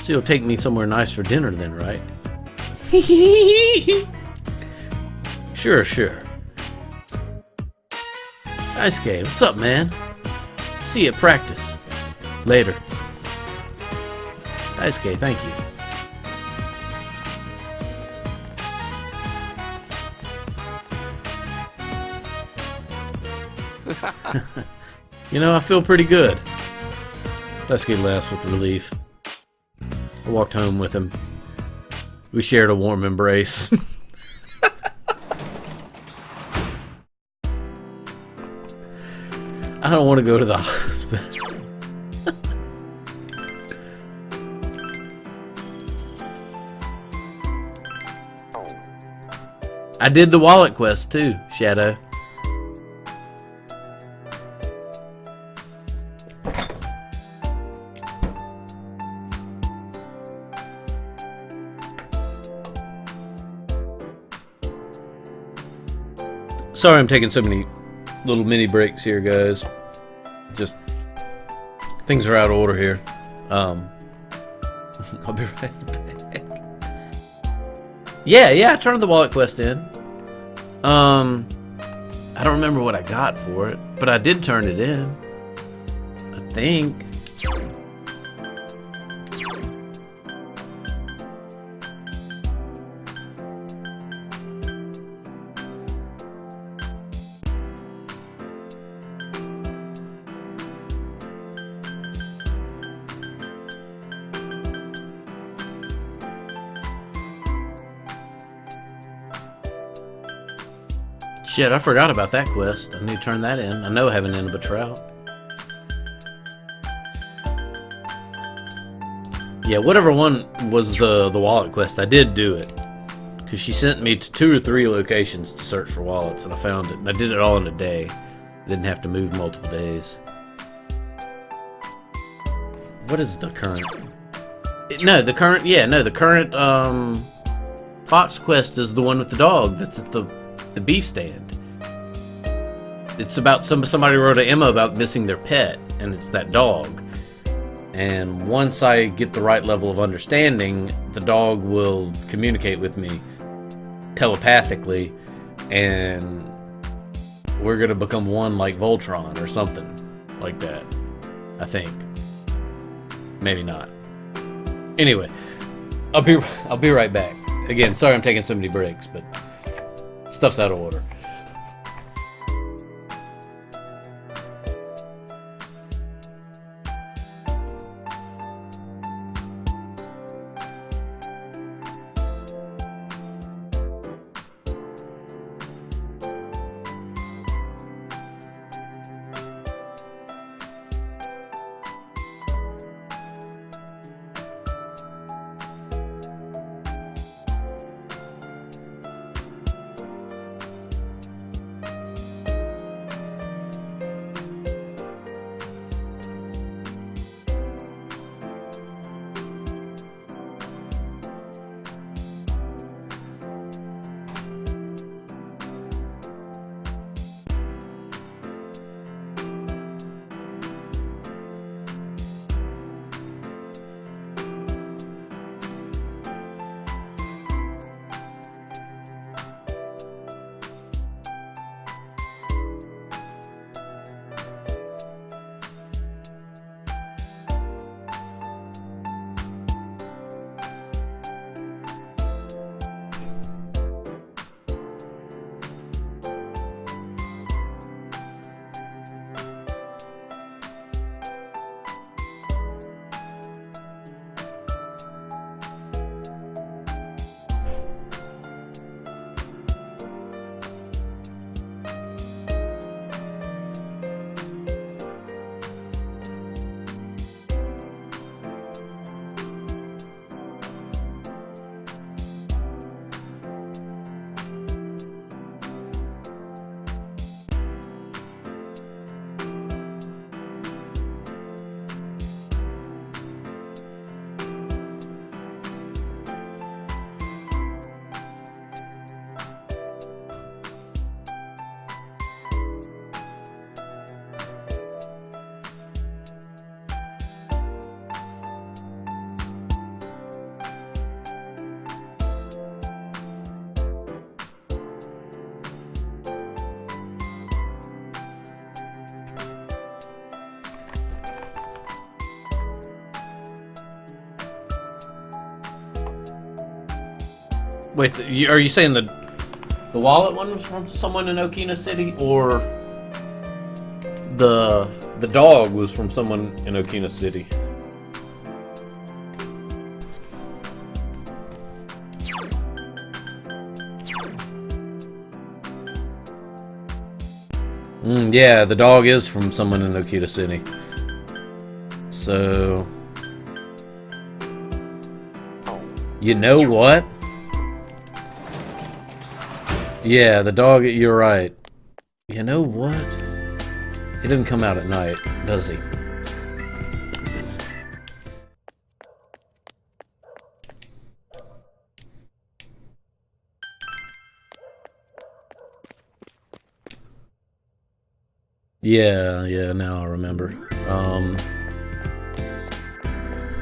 So you'll take me somewhere nice for dinner then, right? Sure. Daisuke, what's up, man? See you at practice. Later. Daisuke, thank you. You know, I feel pretty good. Daisuke laughs with relief. I walked home with him. We shared a warm embrace. I don't want to go to the hospital. I did the wallet quest too, Shadow. Sorry I'm taking so many little mini breaks here, guys. Just things are out of order here. I'll be right back. Yeah, I turned the wallet quest in. I don't remember what I got for it, but I did turn it in. I think. Shit, I forgot about that quest. I need to turn that in. I know I haven't ended a trout. Yeah, whatever one was the wallet quest, I did do it. Because she sent me to 2 or 3 locations to search for wallets, and I found it. And I did it all in a day. I didn't have to move multiple days. What is the current? The current Fox quest is the one with the dog that's at the beef stand. It's about somebody wrote an memo about missing their pet, and it's that dog. And once I get the right level of understanding, the dog will communicate with me telepathically, and we're gonna become one like Voltron or something like that. I think. Maybe not. Anyway, I'll be right back. Again, sorry I'm taking so many breaks, but stuff's out of order. Wait, are you saying the wallet one was from someone in Okina City, or the dog was from someone in Okina City? Yeah, the dog is from someone in Okita City. So... You know what? Yeah, the dog, you're right. You know what? He doesn't come out at night, does he? Yeah, now I remember.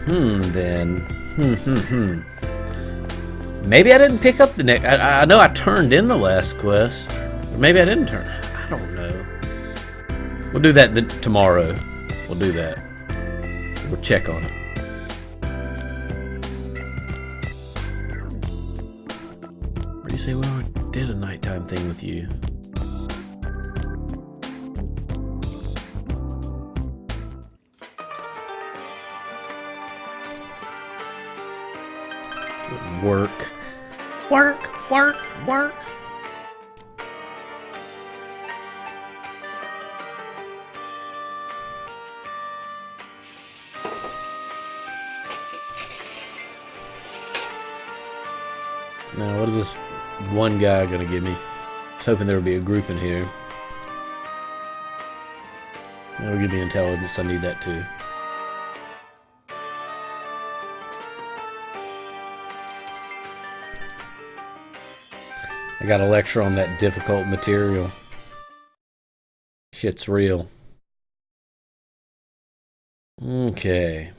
Then. Maybe I didn't pick up the next. I know I turned in the last quest. Or maybe I didn't turn. I don't know. We'll do that tomorrow. We'll do that. We'll check on it. Where do you say we already did a nighttime thing with you? Work. Work. Now, what is this one guy gonna give me? I was hoping there would be a group in here. That'll give me intelligence. I need that too. I got a lecture on that difficult material. Shit's real. Okay.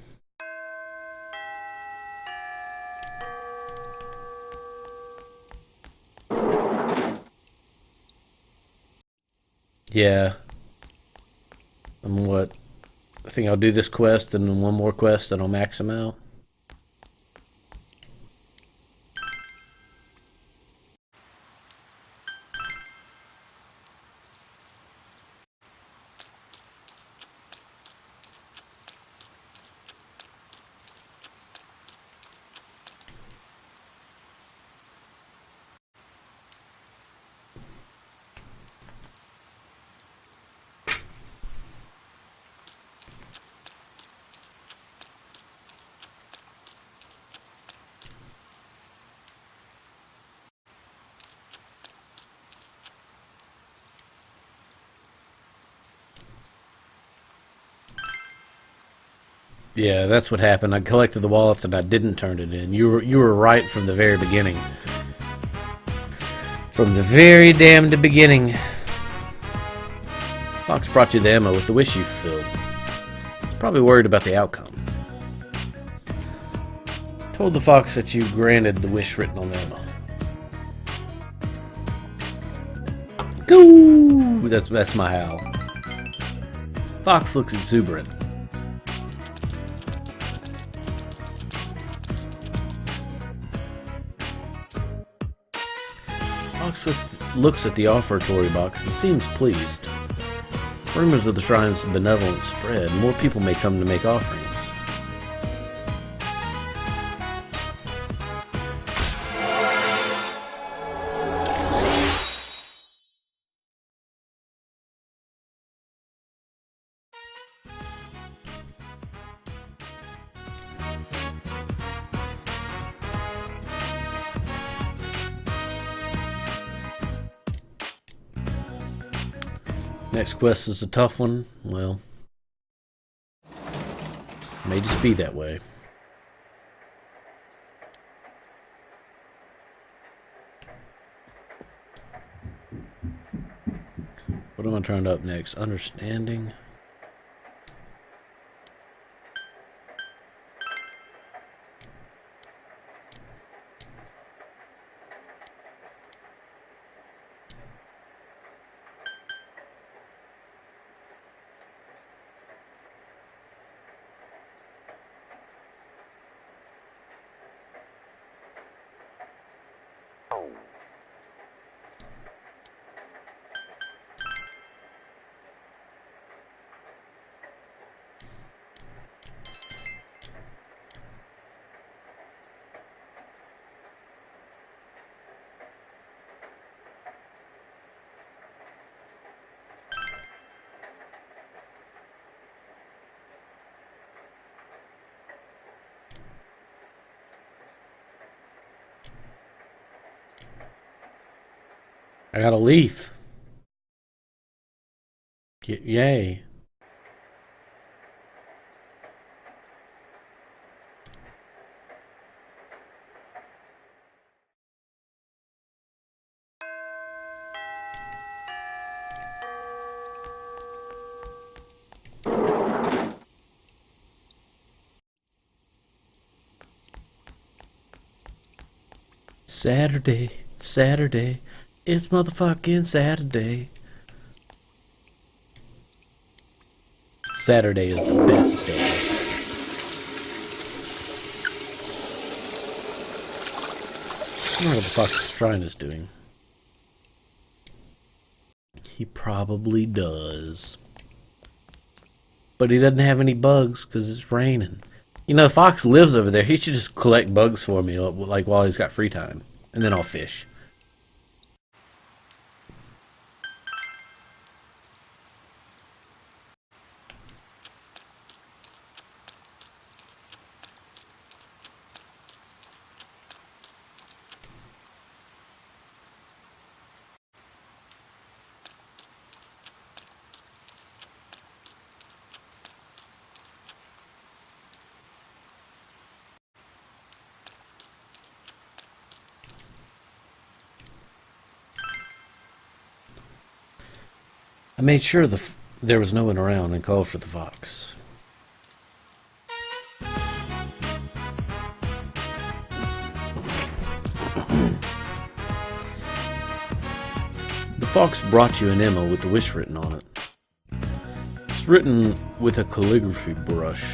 Yeah. And what? I think I'll do this quest and then one more quest and I'll max them out. Yeah, that's what happened. I collected the wallets and I didn't turn it in. You were right from the very beginning. From the very damned beginning. Fox brought you the ammo with the wish you fulfilled. He's probably worried about the outcome. Told the fox that you granted the wish written on the ammo. Go! That's my howl. Fox looks exuberant. Fox looks at the offertory box and seems pleased. Rumors of the shrine's benevolence spread. More people may come to make offerings. Next quest is a tough one. Well, may just be that way. What am I trying to up next? Understanding. I got a leaf. Yay. Saturday, Saturday, it's motherfucking Saturday. Saturday is the best day. I don't know what the fuck the shrine is doing. He probably does. But he doesn't have any bugs because it's raining. You know, Fox lives over there. He should just collect bugs for me, like while he's got free time. And then I'll fish. I made sure there was no one around and called for the fox. The fox brought you an Emma with the wish written on it. It's written with a calligraphy brush.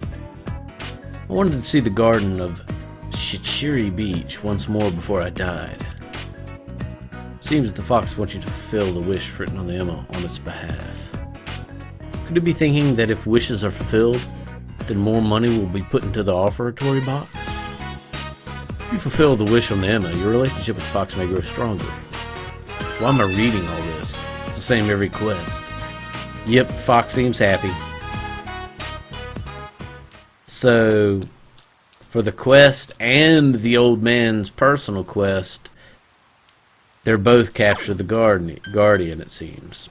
I wanted to see the garden of Shichiri Beach once more before I died. Seems that the fox wants you to fulfill the wish written on the Emma on its behalf. Could it be thinking that if wishes are fulfilled, then more money will be put into the offertory box? If you fulfill the wish on the Emma, your relationship with the fox may grow stronger. Why am I reading all this? It's the same every quest. Yep, fox seems happy. So, for the quest and the old man's personal quest, they're both capture the guardian, it seems.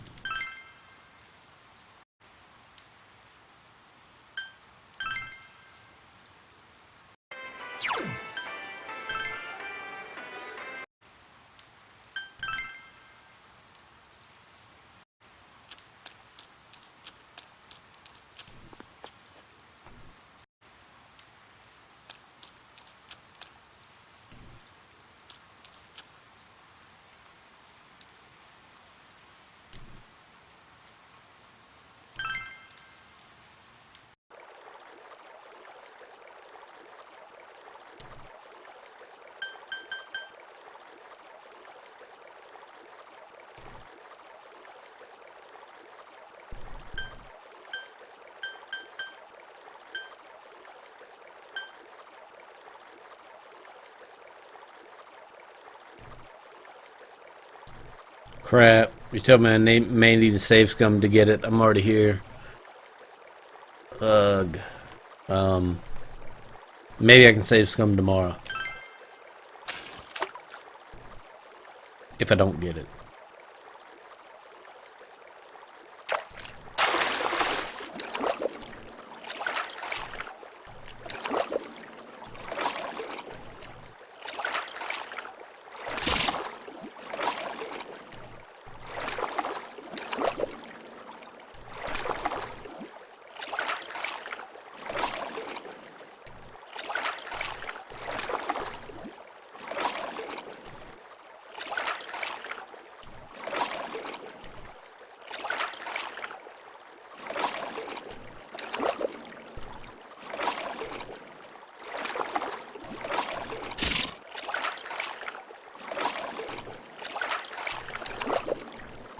Crap. You told me I may need a save scum to get it. I'm already here. Ugh. Maybe I can save scum tomorrow. If I don't get it.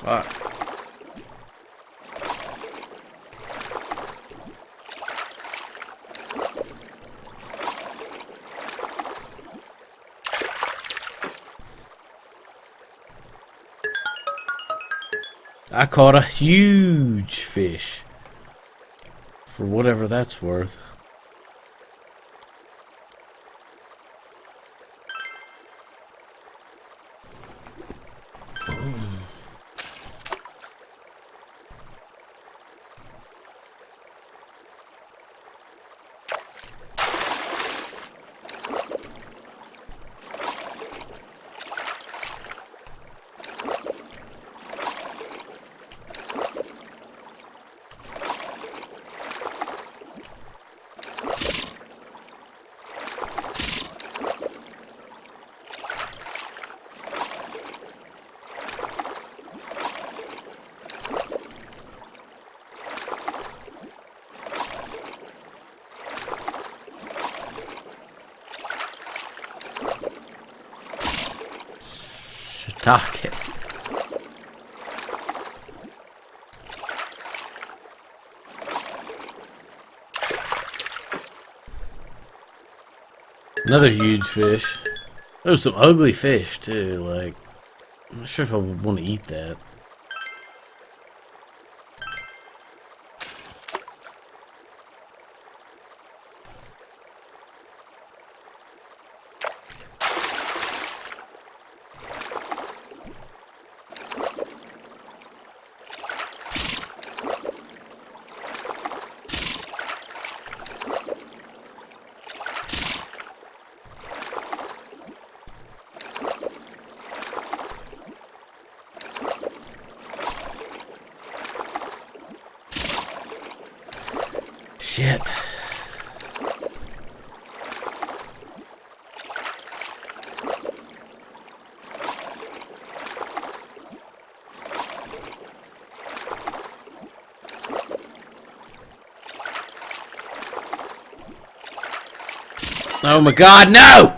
Fuck. I caught a huge fish. For whatever that's worth. Shiitake. Another huge fish. There's some ugly fish too. Like, I'm not sure if I would want to eat that. Shit. Oh my god, no!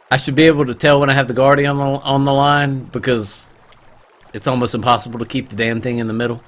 I should be able to tell when I have the Guardian on the line because it's almost impossible to keep the damn thing in the middle.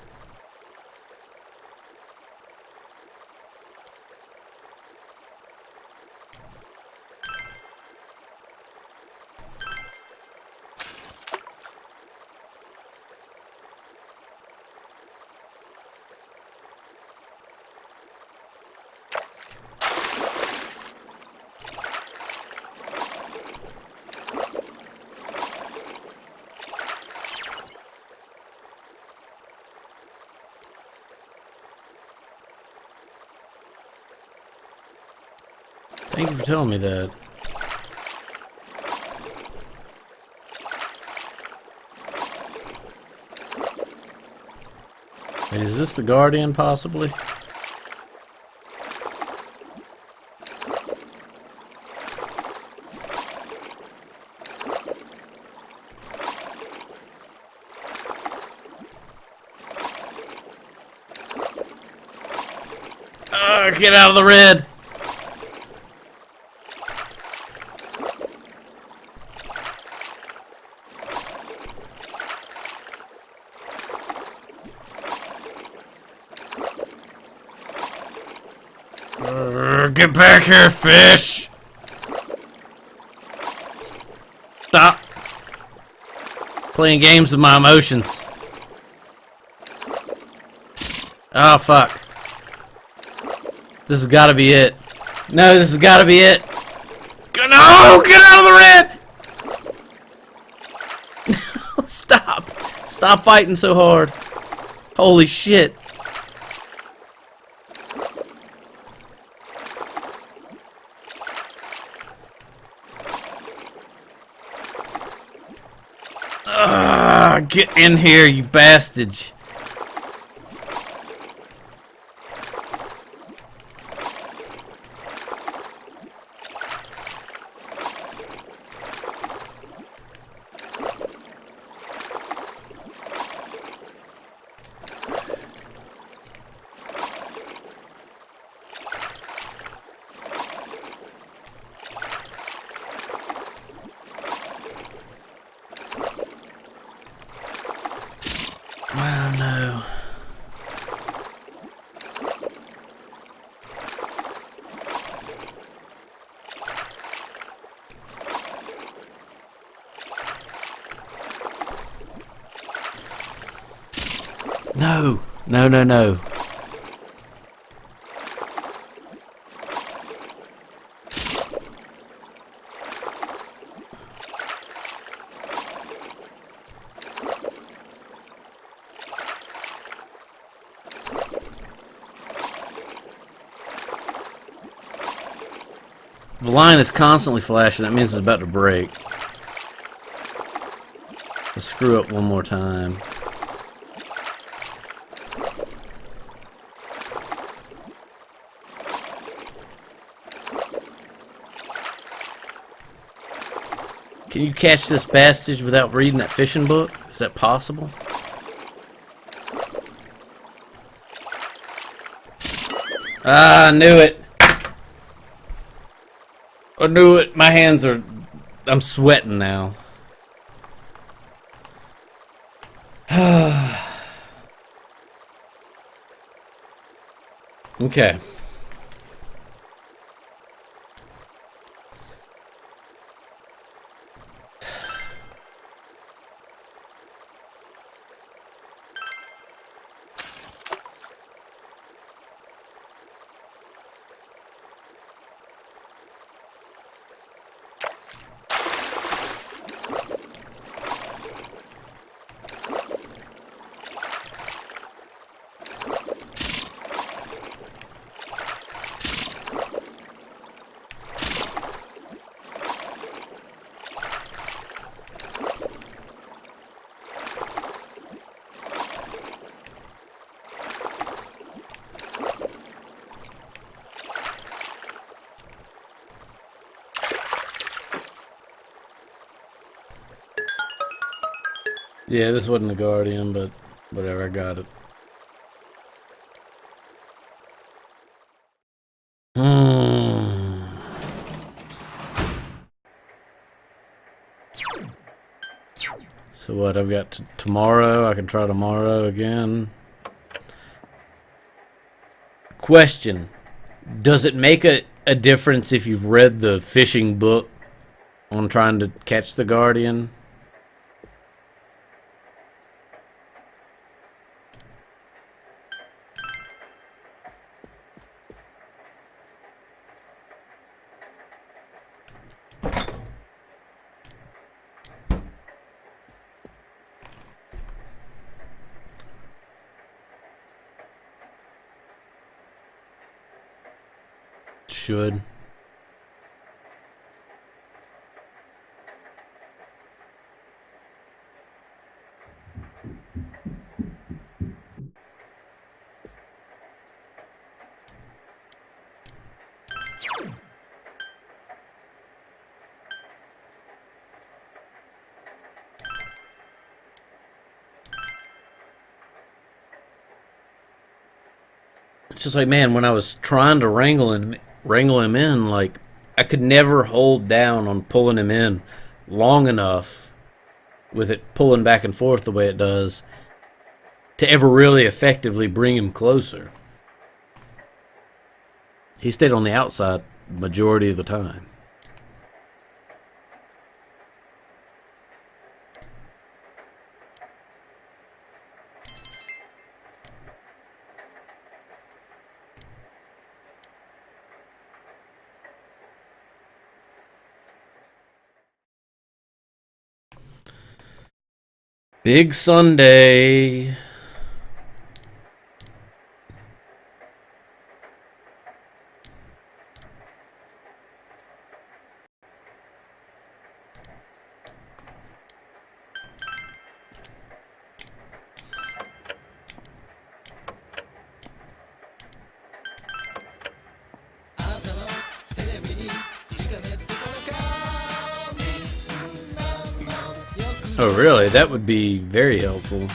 Thank you for telling me that. Wait, is this the Guardian, possibly? Get out of the red! Get back here, fish! Stop playing games with my emotions. Oh, fuck. This has got to be it. No, this has got to be it. No! Get out of the red! Stop. Stop fighting so hard. Holy shit. Get in here, you bastard. Wow, no. No, no, no, no. The line is constantly flashing. That means it's about to break. Let's screw up one more time. Can you catch this bastard without reading that fishing book? Is that possible? Ah, I knew it. I knew it. My hands are... I'm sweating now. Okay. Yeah, this wasn't the Guardian, but whatever, I got it. So what, I've got tomorrow, I can try tomorrow again. Question, does it make a difference if you've read the fishing book on trying to catch the Guardian? Should. It's just like, man, when I was trying to wrangle him in, like, I could never hold down on pulling him in long enough with it pulling back and forth the way it does to ever really effectively bring him closer. He stayed on the outside majority of the time. Big Sunday. Oh, really? That would be very helpful.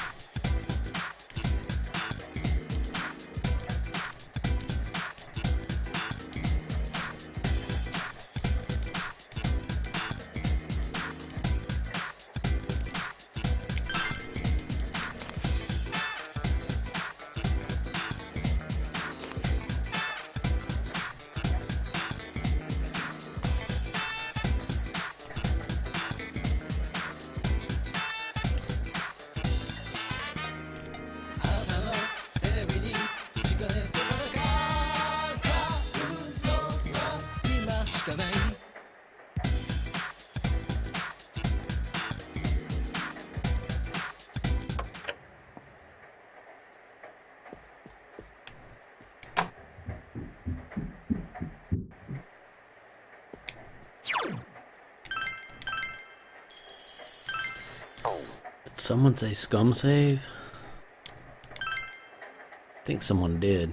Someone say scum save? I think someone did.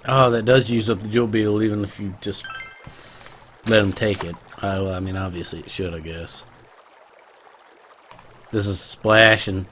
Oh, that does use up the jewel beetle even if you just let him take it. Well, I mean, obviously it should, I guess. This is Splash and...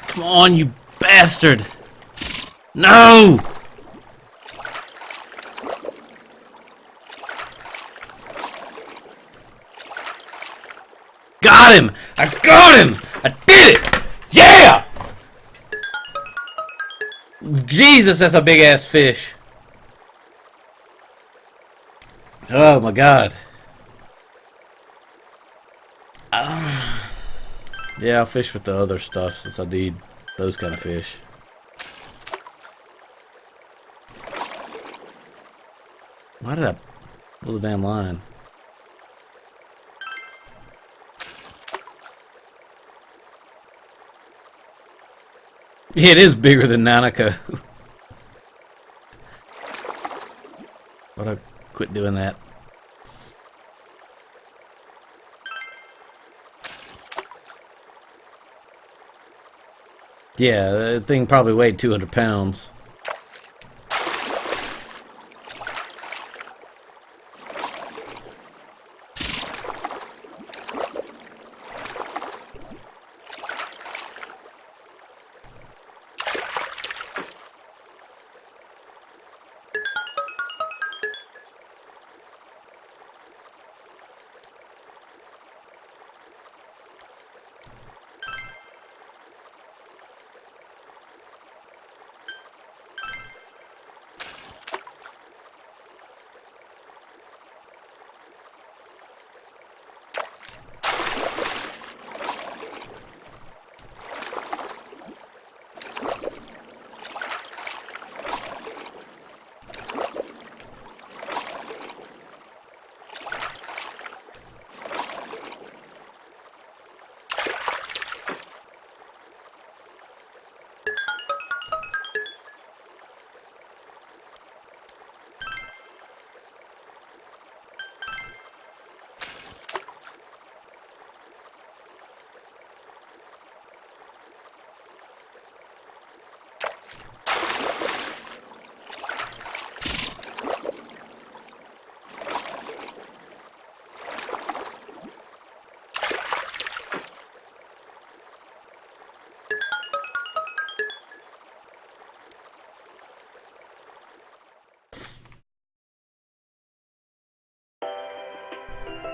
Come on, you bastard! No! Got him! I got him! I did it! Yeah! Jesus, that's a big ass fish. Oh my god. Yeah, I'll fish with the other stuff since I need those kind of fish. Why did I pull the damn line? Yeah, it is bigger than Nanako. But I quit doing that. Yeah, that thing probably weighed 200 pounds.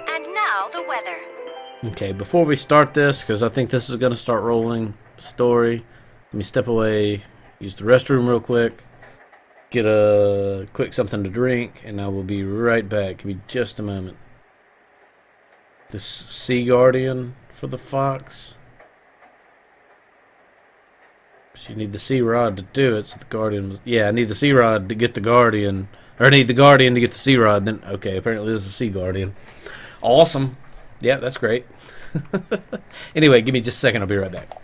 And now the weather. Okay, before we start this, because I think this is going to start rolling story, let me step away, use the restroom real quick, get a quick something to drink, and I will be right back. Give me just a moment. This Sea Guardian for the fox. So you need the Sea Rod to do it, so the Guardian was... Yeah, I need the Sea Rod to get the Guardian Or need the Guardian to get the Sea Rod. Then okay, apparently there's a Sea Guardian. Awesome. Yeah, that's great. Anyway, give me just a second. I'll be right back.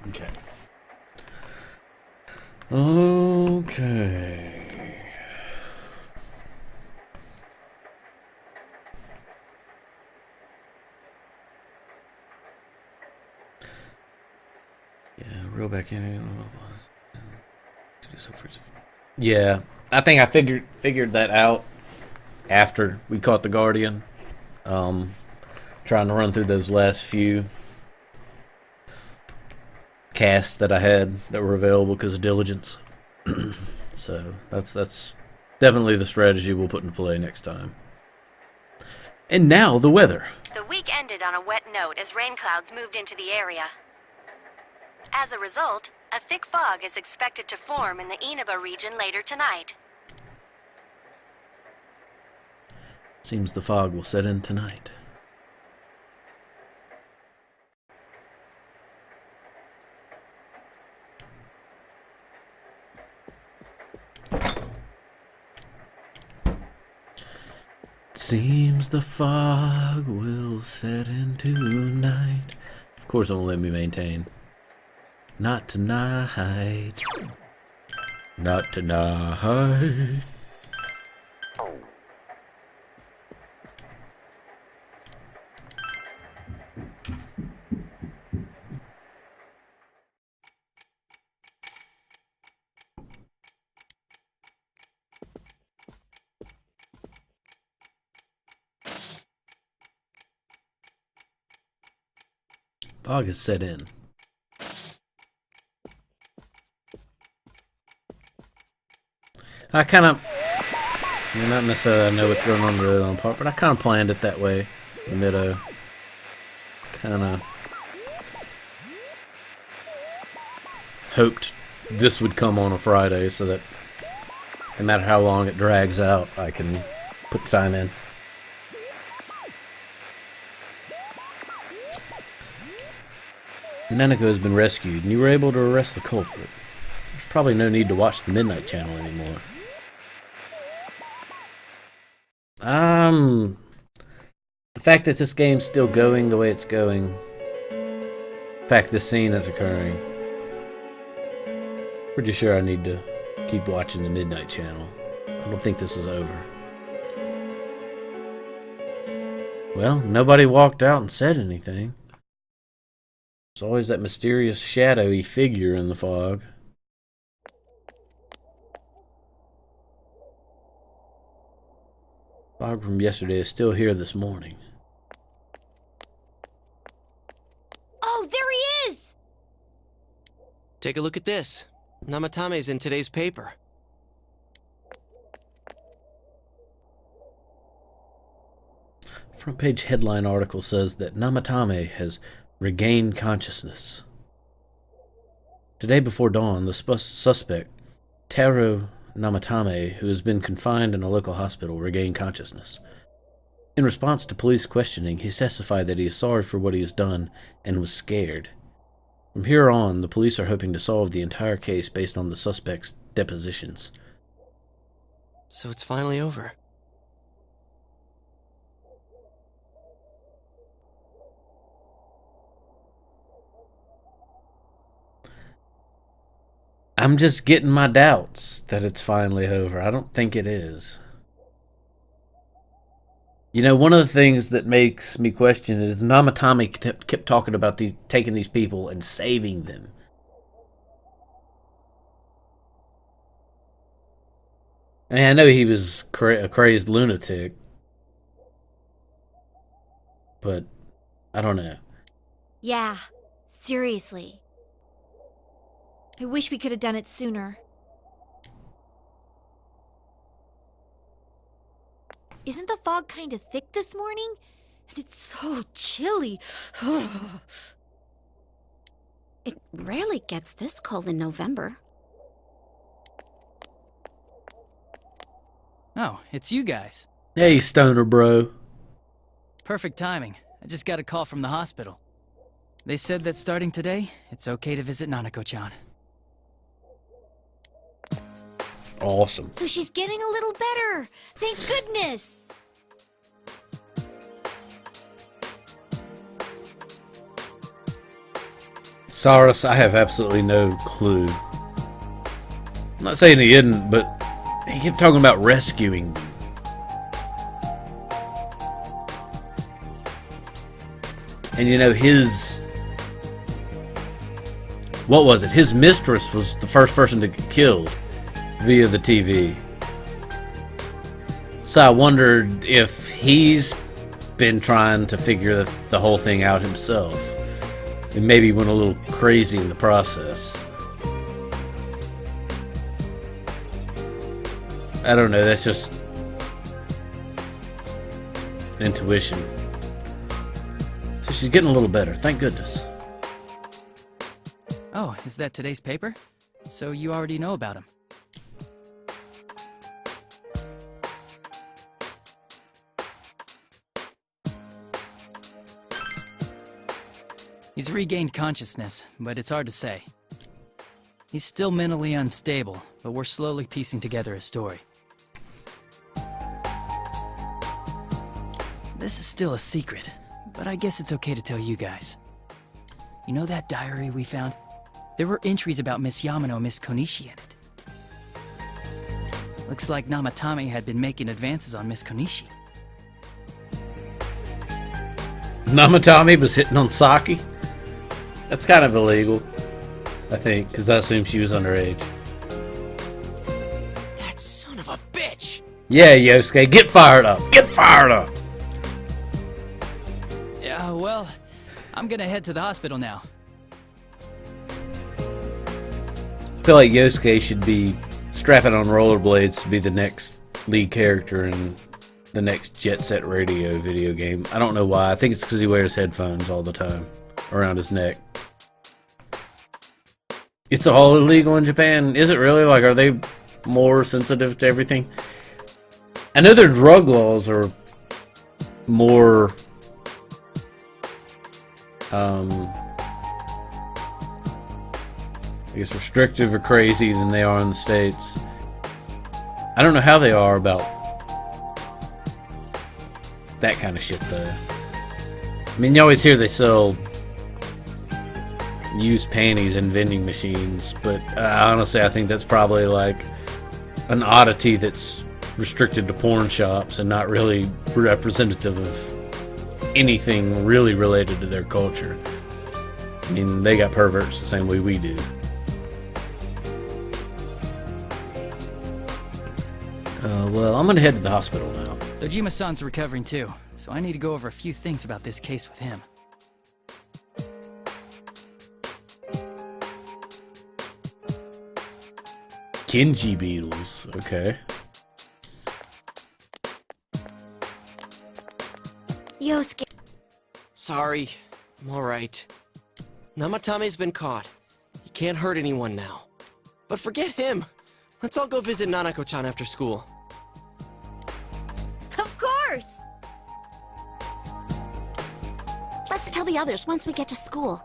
Okay. Okay. Yeah, reel back in. Yeah, I think I figured that out after we caught the Guardian. Trying to run through those last few casts that I had that were available because of diligence. So that's definitely the strategy we'll put into play next time. And now the weather. The week ended on a wet note as rain clouds moved into the area. As a result, a thick fog is expected to form in the Inaba region later tonight. Seems the fog will set in tonight. Seems the fog will set in tonight. Of course, it won't let me maintain. Not tonight. Not tonight. Fog has set in. I kind of, not necessarily know what's going on really on part, but I kind of planned it that way. Middo, kind of hoped this would come on a Friday so that no matter how long it drags out, I can put the time in. Nanako has been rescued, and you were able to arrest the culprit. There's probably no need to watch the Midnight Channel anymore. The fact that this game's still going the way it's going, the fact this scene is occurring, pretty sure I need to keep watching the Midnight Channel. I don't think this is over. Well, nobody walked out and said anything. There's always that mysterious shadowy figure in the fog. Fog from yesterday is still here this morning. Oh, there he is! Take a look at this. Namatame's in today's paper. Front page headline article says that Namatame has regained consciousness. Today before dawn, the suspect, Taro Namatame, who has been confined in a local hospital, regained consciousness. In response to police questioning, he testified that he is sorry for what he has done and was scared. From here on, the police are hoping to solve the entire case based on the suspect's depositions. So it's finally over. I'm just getting my doubts that it's finally over. I don't think it is. You know, one of the things that makes me question it is Namatame kept talking about taking these people and saving them. I mean, I know he was a crazed lunatic, but I don't know. Yeah, seriously. I wish we could have done it sooner. Isn't the fog kind of thick this morning? And it's so chilly. It rarely gets this cold in November. Oh, it's you guys. Hey, stoner bro. Perfect timing. I just got a call from the hospital. They said that starting today, it's okay to visit Nanako-chan. Awesome. So she's getting a little better. Thank goodness. Cyrus, I have absolutely no clue. I'm not saying he didn't, but he kept talking about rescuing them. And you know, what was it? His mistress was the first person to get killed via the TV. So I wondered if he's been trying to figure the whole thing out himself. And maybe went a little crazy in the process. I don't know, that's just intuition. So she's getting a little better, thank goodness. Oh, is that today's paper? So you already know about him. He's regained consciousness, but it's hard to say. He's still mentally unstable, but we're slowly piecing together his story. This is still a secret, but I guess it's okay to tell you guys. You know that diary we found? There were entries about Miss Yamano and Miss Konishi in it. Looks like Namatame had been making advances on Miss Konishi. Namatame was hitting on Saki? That's kind of illegal, I think, because I assume she was underage. That son of a bitch! Yeah, Yosuke, get fired up! Get fired up! Yeah, well, I'm gonna head to the hospital now. I feel like Yosuke should be strapping on rollerblades to be the next lead character in the next Jet Set Radio video game. I don't know why. I think it's because he wears headphones all the time around his neck. It's all illegal in Japan. Is it really? Like, are they more sensitive to everything? I know their drug laws are more I guess restrictive or crazy than they are in the States. I don't know how they are about that kind of shit though. I mean, you always hear they sell used panties in vending machines, but honestly I think that's probably like an oddity that's restricted to porn shops and not really representative of anything really related to their culture. I mean, they got perverts the same way we do. Well, I'm gonna head to the hospital now. Dojima-san's recovering too, so I need to go over a few things about this case with him. Kenji beetles. Okay. Yosuke. Sorry. I'm alright. Namatame's been caught. He can't hurt anyone now. But forget him. Let's all go visit Nanako-chan after school. Of course! Let's tell the others once we get to school.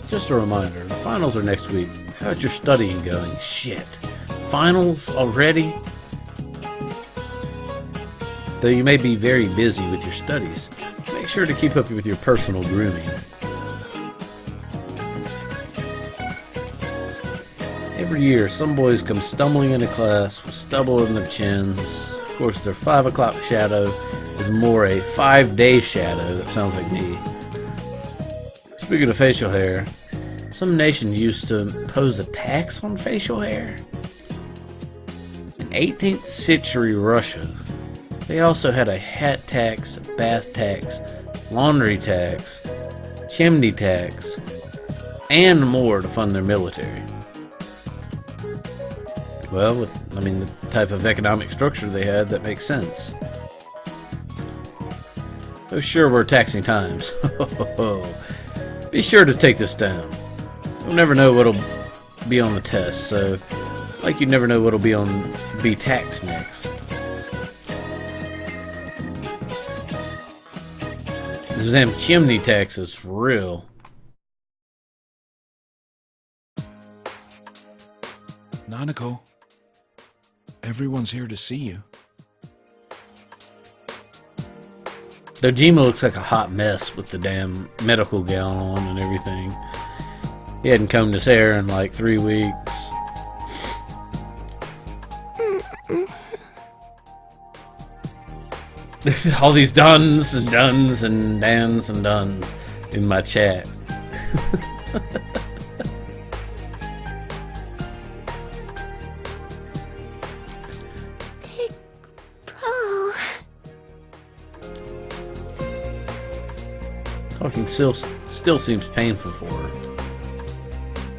Just a reminder, the finals are next week. How's your studying going? Shit. Finals already? Though you may be very busy with your studies, make sure to keep up with your personal grooming. Every year, some boys come stumbling into class with stubble in their chins. Of course, their 5 o'clock shadow is more a 5-day shadow. That sounds like me. Speaking of facial hair, some nations used to impose a tax on facial hair. In 18th century Russia, they also had a hat tax, bath tax, laundry tax, chimney tax, and more to fund their military. Well, the type of economic structure they had, that makes sense. Oh, sure were taxing times. Be sure to take this down. You'll never know what'll be on the test, so like you never know what'll be taxed next. Those damn chimney taxes, for real. Nanako, everyone's here to see you. Dojima looks like a hot mess with the damn medical gown on and everything. He hadn't combed his hair in like 3 weeks. All these duns and duns and dans and duns in my chat. Big bro. Talking still seems painful for her.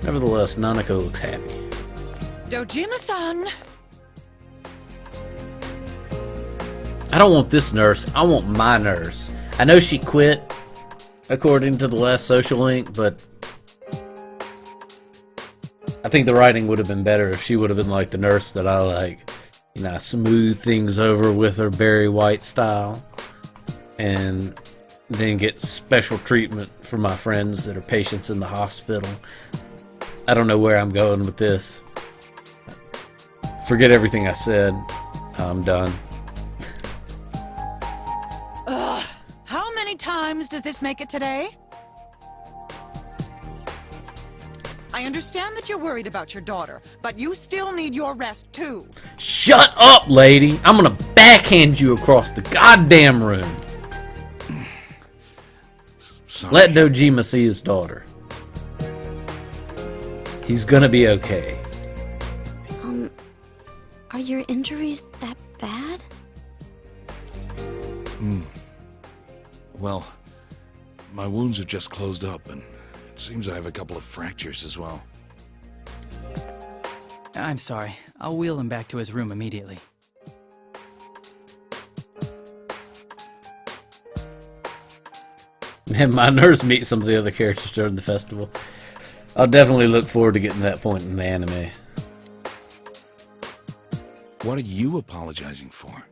Nevertheless, Nanako looks happy. Dojima-san! I don't want this nurse. I want my nurse. I know she quit, according to the last social link, but I think the writing would have been better if she would have been like the nurse that I like. You know, smooth things over with her Barry White style, and then get special treatment for my friends that are patients in the hospital. I don't know where I'm going with this. Forget everything I said. I'm done. How many times does this make it today? I understand that you're worried about your daughter, but you still need your rest too. Shut up, lady! I'm gonna backhand you across the goddamn room. Sorry. Let Dojima see his daughter. He's gonna be okay. Are your injuries that bad? Well, my wounds have just closed up, and it seems I have a couple of fractures as well. I'm sorry. I'll wheel him back to his room immediately. And my nurse meets some of the other characters during the festival. I'll definitely look forward to getting to that point in the anime. What are you apologizing for?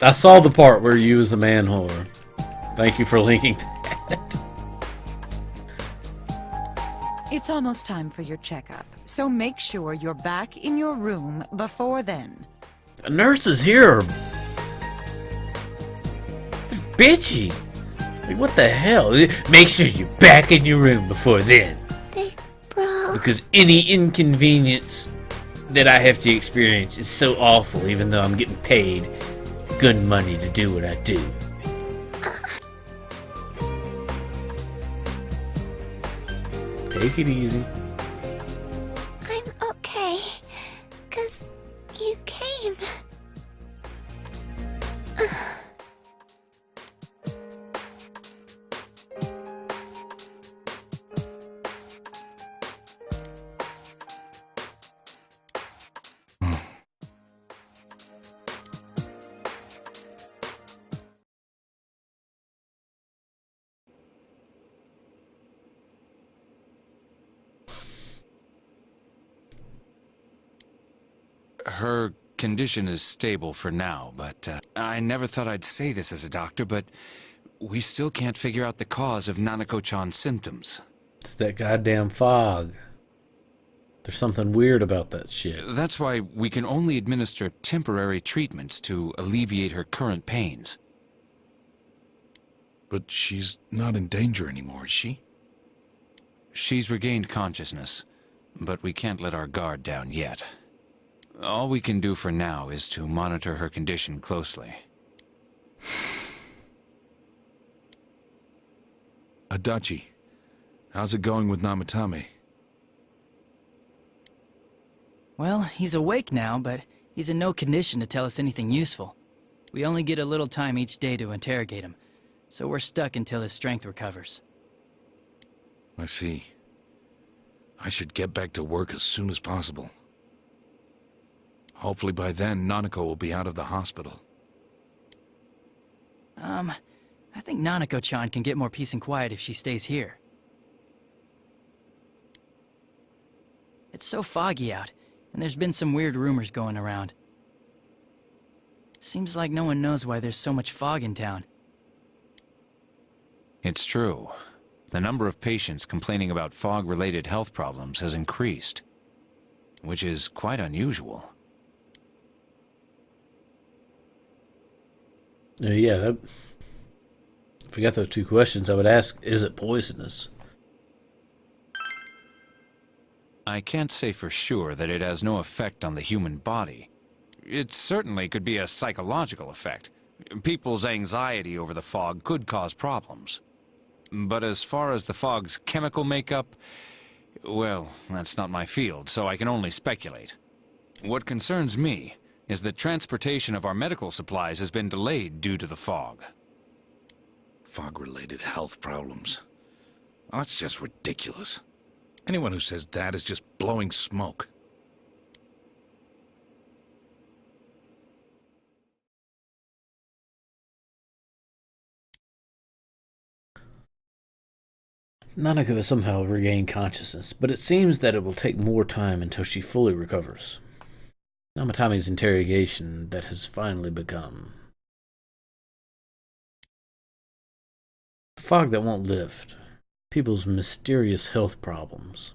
I saw the part where you was a man whore. Thank you for linking that. It's almost time for your checkup, so make sure you're back in your room before then. The nurses here are bitchy. Like, what the hell? Make sure you're back in your room before then. Big bro. Because any inconvenience that I have to experience is so awful, even though I'm getting paid good money to do what I do. Take it easy. I'm okay. 'Cause Her condition is stable for now, but I never thought I'd say this as a doctor, but we still can't figure out the cause of Nanako-chan's symptoms. It's that goddamn fog. There's something weird about that shit. That's why we can only administer temporary treatments to alleviate her current pains. But she's not in danger anymore, is she? She's regained consciousness, but we can't let our guard down yet. All we can do for now is to monitor her condition closely. Adachi, how's it going with Namatame? Well, he's awake now, but he's in no condition to tell us anything useful. We only get a little time each day to interrogate him, so we're stuck until his strength recovers. I see. I should get back to work as soon as possible. Hopefully by then, Nanako will be out of the hospital. I think Nanako-chan can get more peace and quiet if she stays here. It's so foggy out, and there's been some weird rumors going around. Seems like no one knows why there's so much fog in town. It's true. The number of patients complaining about fog-related health problems has increased, which is quite unusual. Yeah, if I got those two questions, I would ask, is it poisonous? I can't say for sure that it has no effect on the human body. It certainly could be a psychological effect. People's anxiety over the fog could cause problems. But as far as the fog's chemical makeup, well, that's not my field, so I can only speculate. What concerns me is that transportation of our medical supplies has been delayed due to the fog. Fog-related health problems. Oh, that's just ridiculous. Anyone who says that is just blowing smoke. Nanako has somehow regained consciousness, but it seems that it will take more time until she fully recovers. Namatame's interrogation that has finally begun. The fog that won't lift. People's mysterious health problems.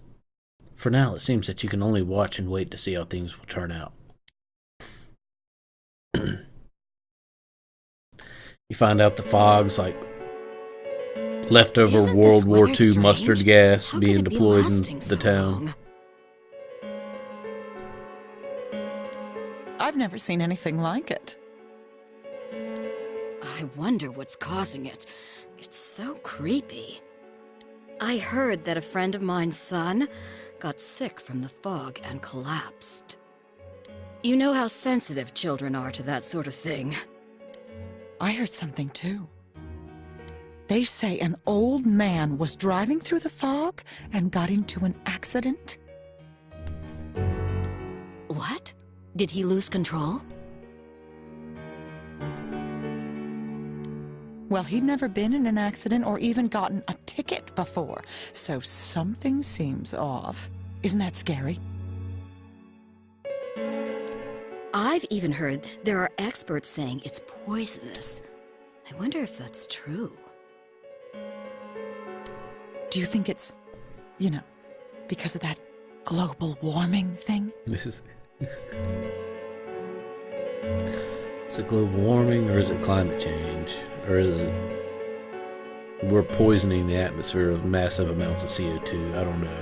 For now, it seems that you can only watch and wait to see how things will turn out. You find out the fog's like leftover Isn't World this War weather II strange? mustard gas How being could it be deployed in lasting the so town. long? I've never seen anything like it. I wonder what's causing it. It's so creepy. I heard that a friend of mine's son got sick from the fog and collapsed. You know how sensitive children are to that sort of thing. I heard something too. They say an old man was driving through the fog and got into an accident. What? Did he lose control? Well, he'd never been in an accident or even gotten a ticket before, so something seems off. Isn't that scary? I've even heard there are experts saying it's poisonous. I wonder if that's true. Do you think it's, because of that global warming thing? This is. Is it global warming or is it climate change? Or is it we're poisoning the atmosphere with massive amounts of CO2? I don't know.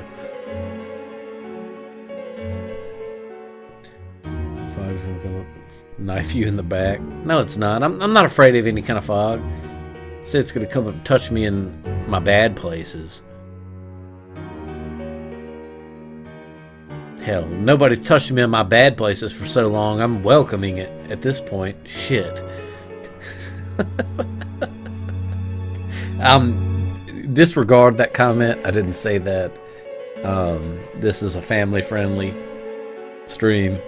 Fog's gonna come up, knife you in the back. No, it's not. I'm not afraid of any kind of fog. Say it's gonna come up and touch me in my bad places. Hell, nobody's touched me in my bad places for so long. I'm welcoming it at this point. Shit. Disregard that comment. I didn't say that. This is a family-friendly stream.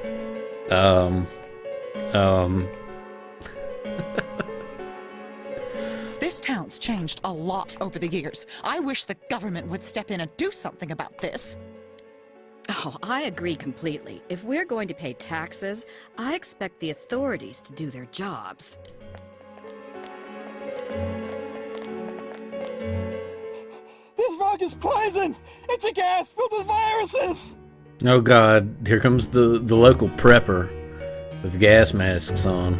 This town's changed a lot over the years. I wish the government would step in and do something about this. Oh, I agree completely. If we're going to pay taxes, I expect the authorities to do their jobs. This fog is poison! It's a gas filled with viruses! Oh god, here comes the local prepper with gas masks on.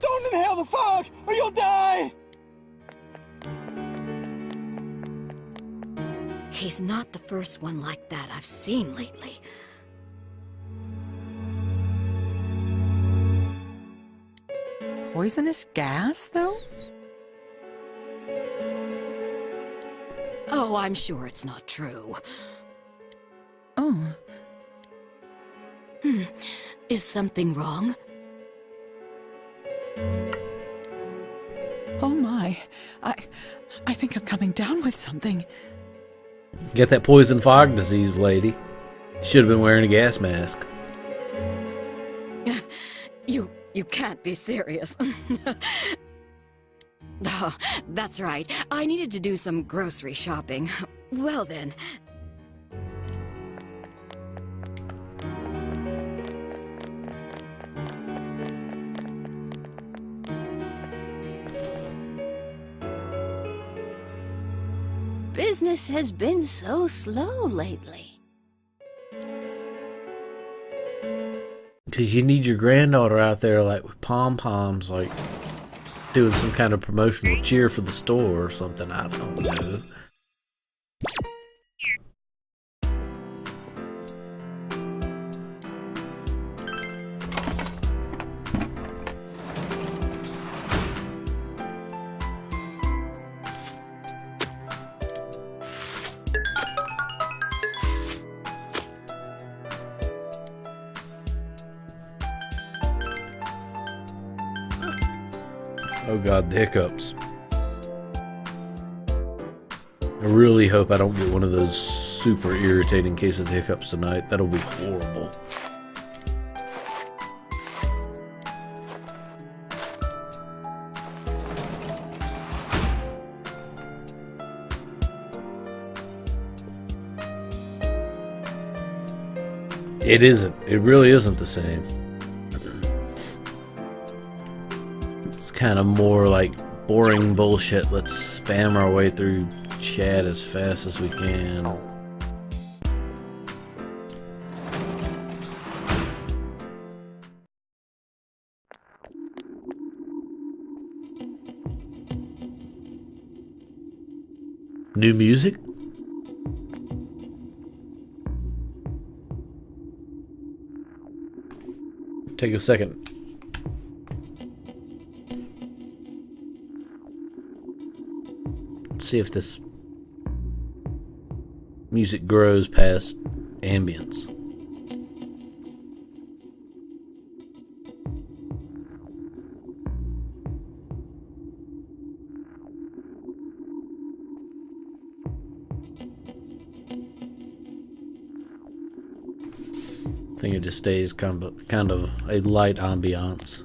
Don't inhale the fog, or you'll die! He's not the first one like that I've seen lately. Poisonous gas, though? Oh, I'm sure it's not true. Oh. Is something wrong? Oh my. I think I'm coming down with something. Get that poison fog disease, lady. Should have been wearing a gas mask. You can't be serious. Oh, that's right. I needed to do some grocery shopping. Well then. Business has been so slow lately. Because you need your granddaughter out there, like, with pom-poms, like, doing some kind of promotional cheer for the store or something. I don't know. Oh god, the hiccups. I really hope I don't get one of those super irritating cases of hiccups tonight. That'll be horrible. It isn't. It really isn't the same. It's kind of more like boring bullshit. Let's spam our way through chat as fast as we can. New music? Take a second. Let's see if this music grows past ambience. I think it just stays kind of a light ambiance.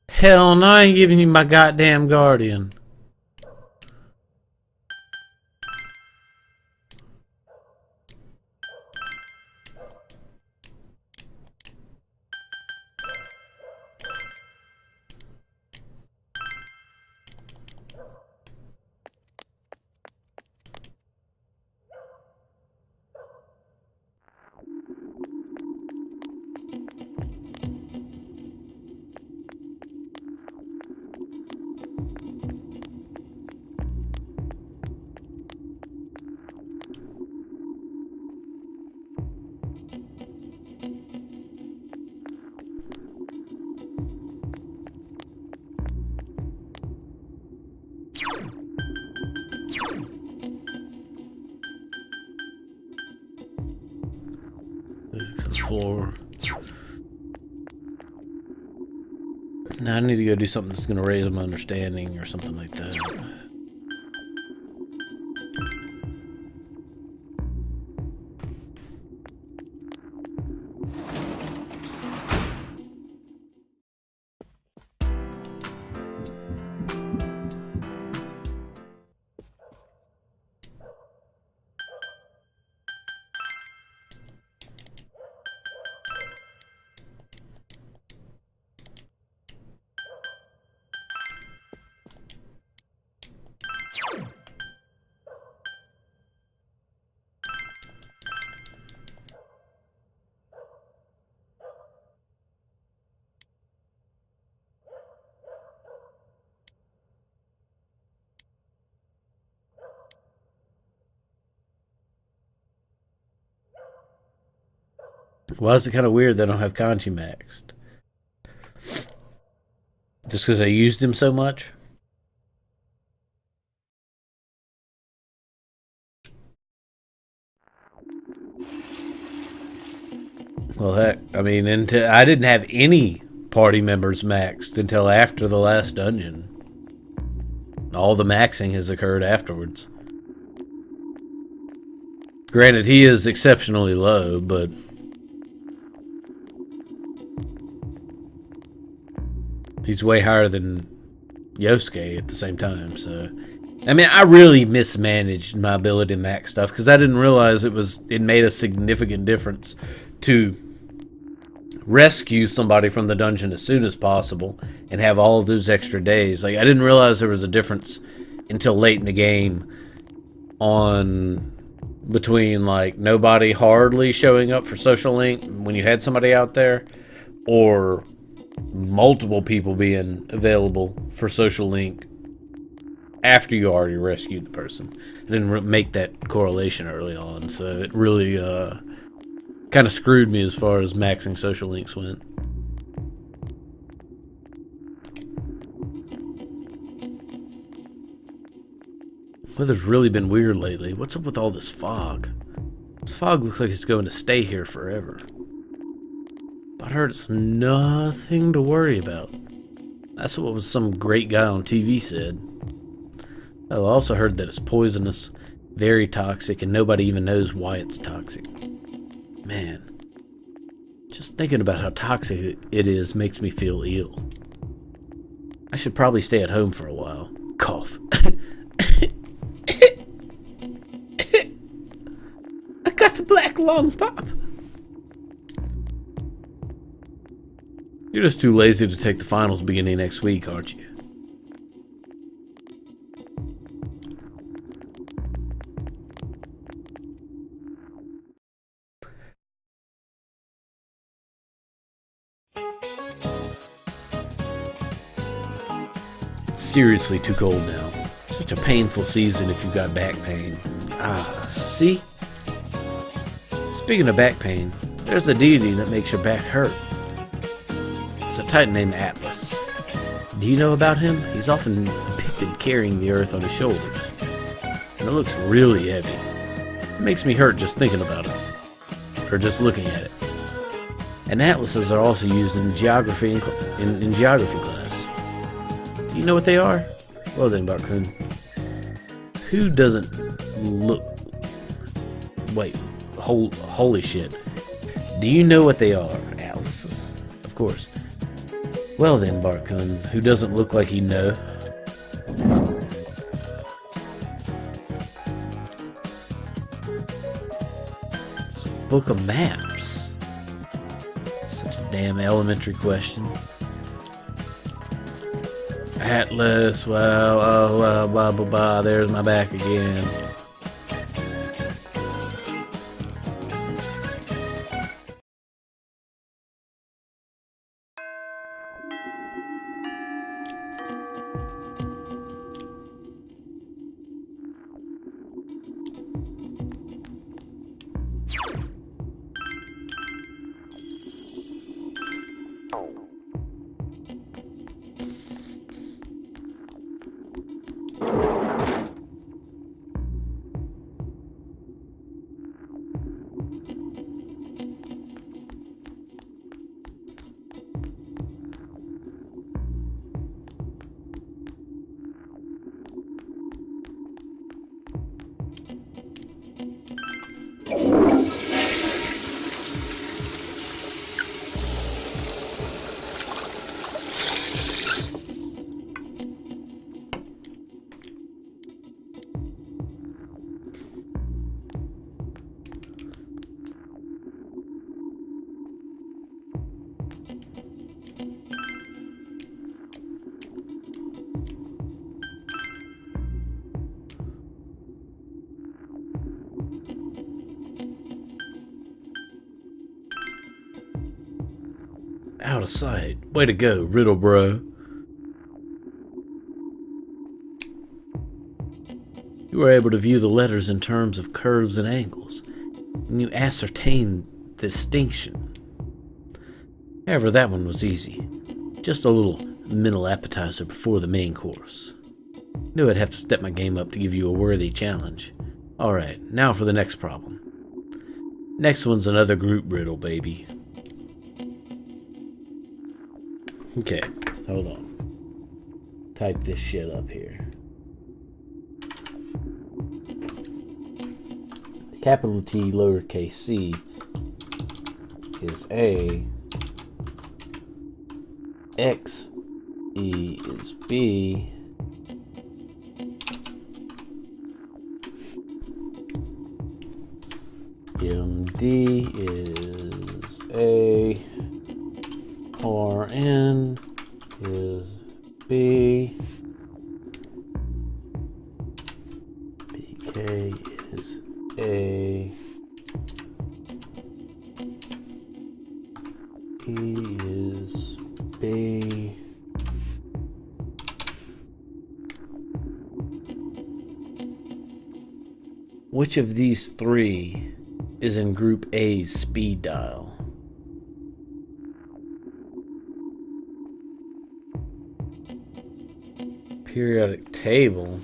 Hell no, I ain't giving you my goddamn guardian. Floor. Now I need to go do something that's going to raise my understanding or something like that. Why is it kind of weird they don't have Kanji maxed? Just because I used him so much? Well, heck, I mean, I didn't have any party members maxed until after the last dungeon. All the maxing has occurred afterwards. Granted, he is exceptionally low, but he's way higher than Yosuke at the same time, so... I mean, I really mismanaged my ability to max stuff, because I didn't realize it made a significant difference to rescue somebody from the dungeon as soon as possible and have all of those extra days. Like, I didn't realize there was a difference until late in the game on between, like, nobody hardly showing up for Social Link when you had somebody out there, or multiple people being available for Social Link after you already rescued the person. I didn't make that correlation early on, so it really kind of screwed me as far as maxing Social Links went. Weather's really been weird lately. What's up with all this fog? This fog looks like it's going to stay here forever. But I heard it's nothing to worry about. That's what some great guy on TV said. Oh, I also heard that it's poisonous, very toxic, and nobody even knows why it's toxic. Man, just thinking about how toxic it is makes me feel ill. I should probably stay at home for a while. Cough. I got the black lung pop. You're just too lazy to take the finals beginning next week, aren't you? Seriously too cold now. Such a painful season if you've got back pain. See? Speaking of back pain, there's a deity that makes your back hurt. It's a titan named Atlas. Do you know about him? He's often depicted carrying the earth on his shoulders. And it looks really heavy. It makes me hurt just thinking about it. Or just looking at it. And atlases are also used in geography in geography class. You know what they are? Well then, Barkun. Who doesn't look... Wait. Holy shit. Do you know what they are? Atlases? Of course. Well then, Barkun. Who doesn't look like he know? Book of Maps. Such a damn elementary question. Atlas, well, oh, well, blah, blah, blah, there's my back again. Out of sight. Way to go, Riddle Bro. You were able to view the letters in terms of curves and angles, and you ascertained distinction. However, that one was easy. Just a little mental appetizer before the main course. Knew I'd have to step my game up to give you a worthy challenge. Alright, now for the next problem. Next one's another group riddle, baby. Okay, hold on. Type this shit up here. Capital T, lowercase c is A. X, E is B. MD is A. RN is B. BK is A. E is B. Which of these three is in Group A's speed dial? Periodic table.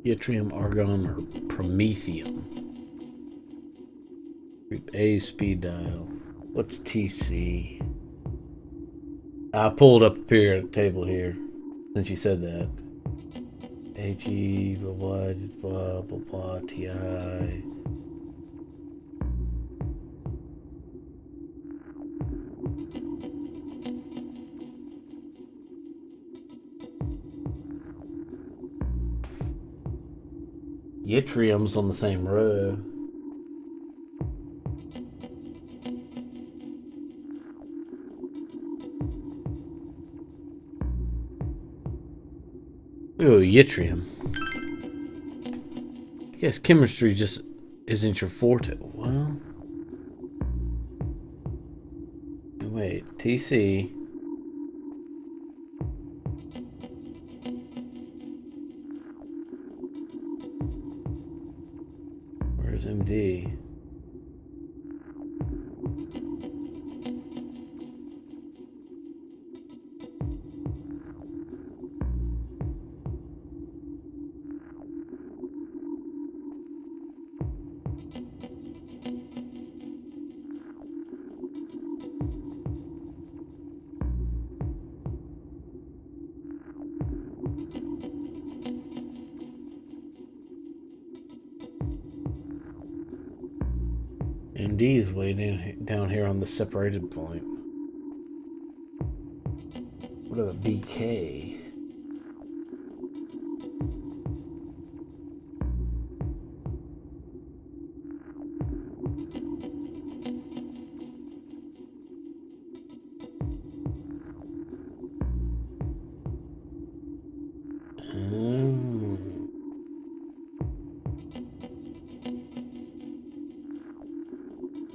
Yttrium, argon, or promethium? Group A speed dial. What's TC? I pulled up a periodic table here since you said that. HE, blah, blah, blah, blah, blah, TI. Yttrium's on the same row. Ooh, yttrium. I guess chemistry just isn't your forte. Well, wait, TC. Where's MD? MD is way down here on the separated point. What about BK?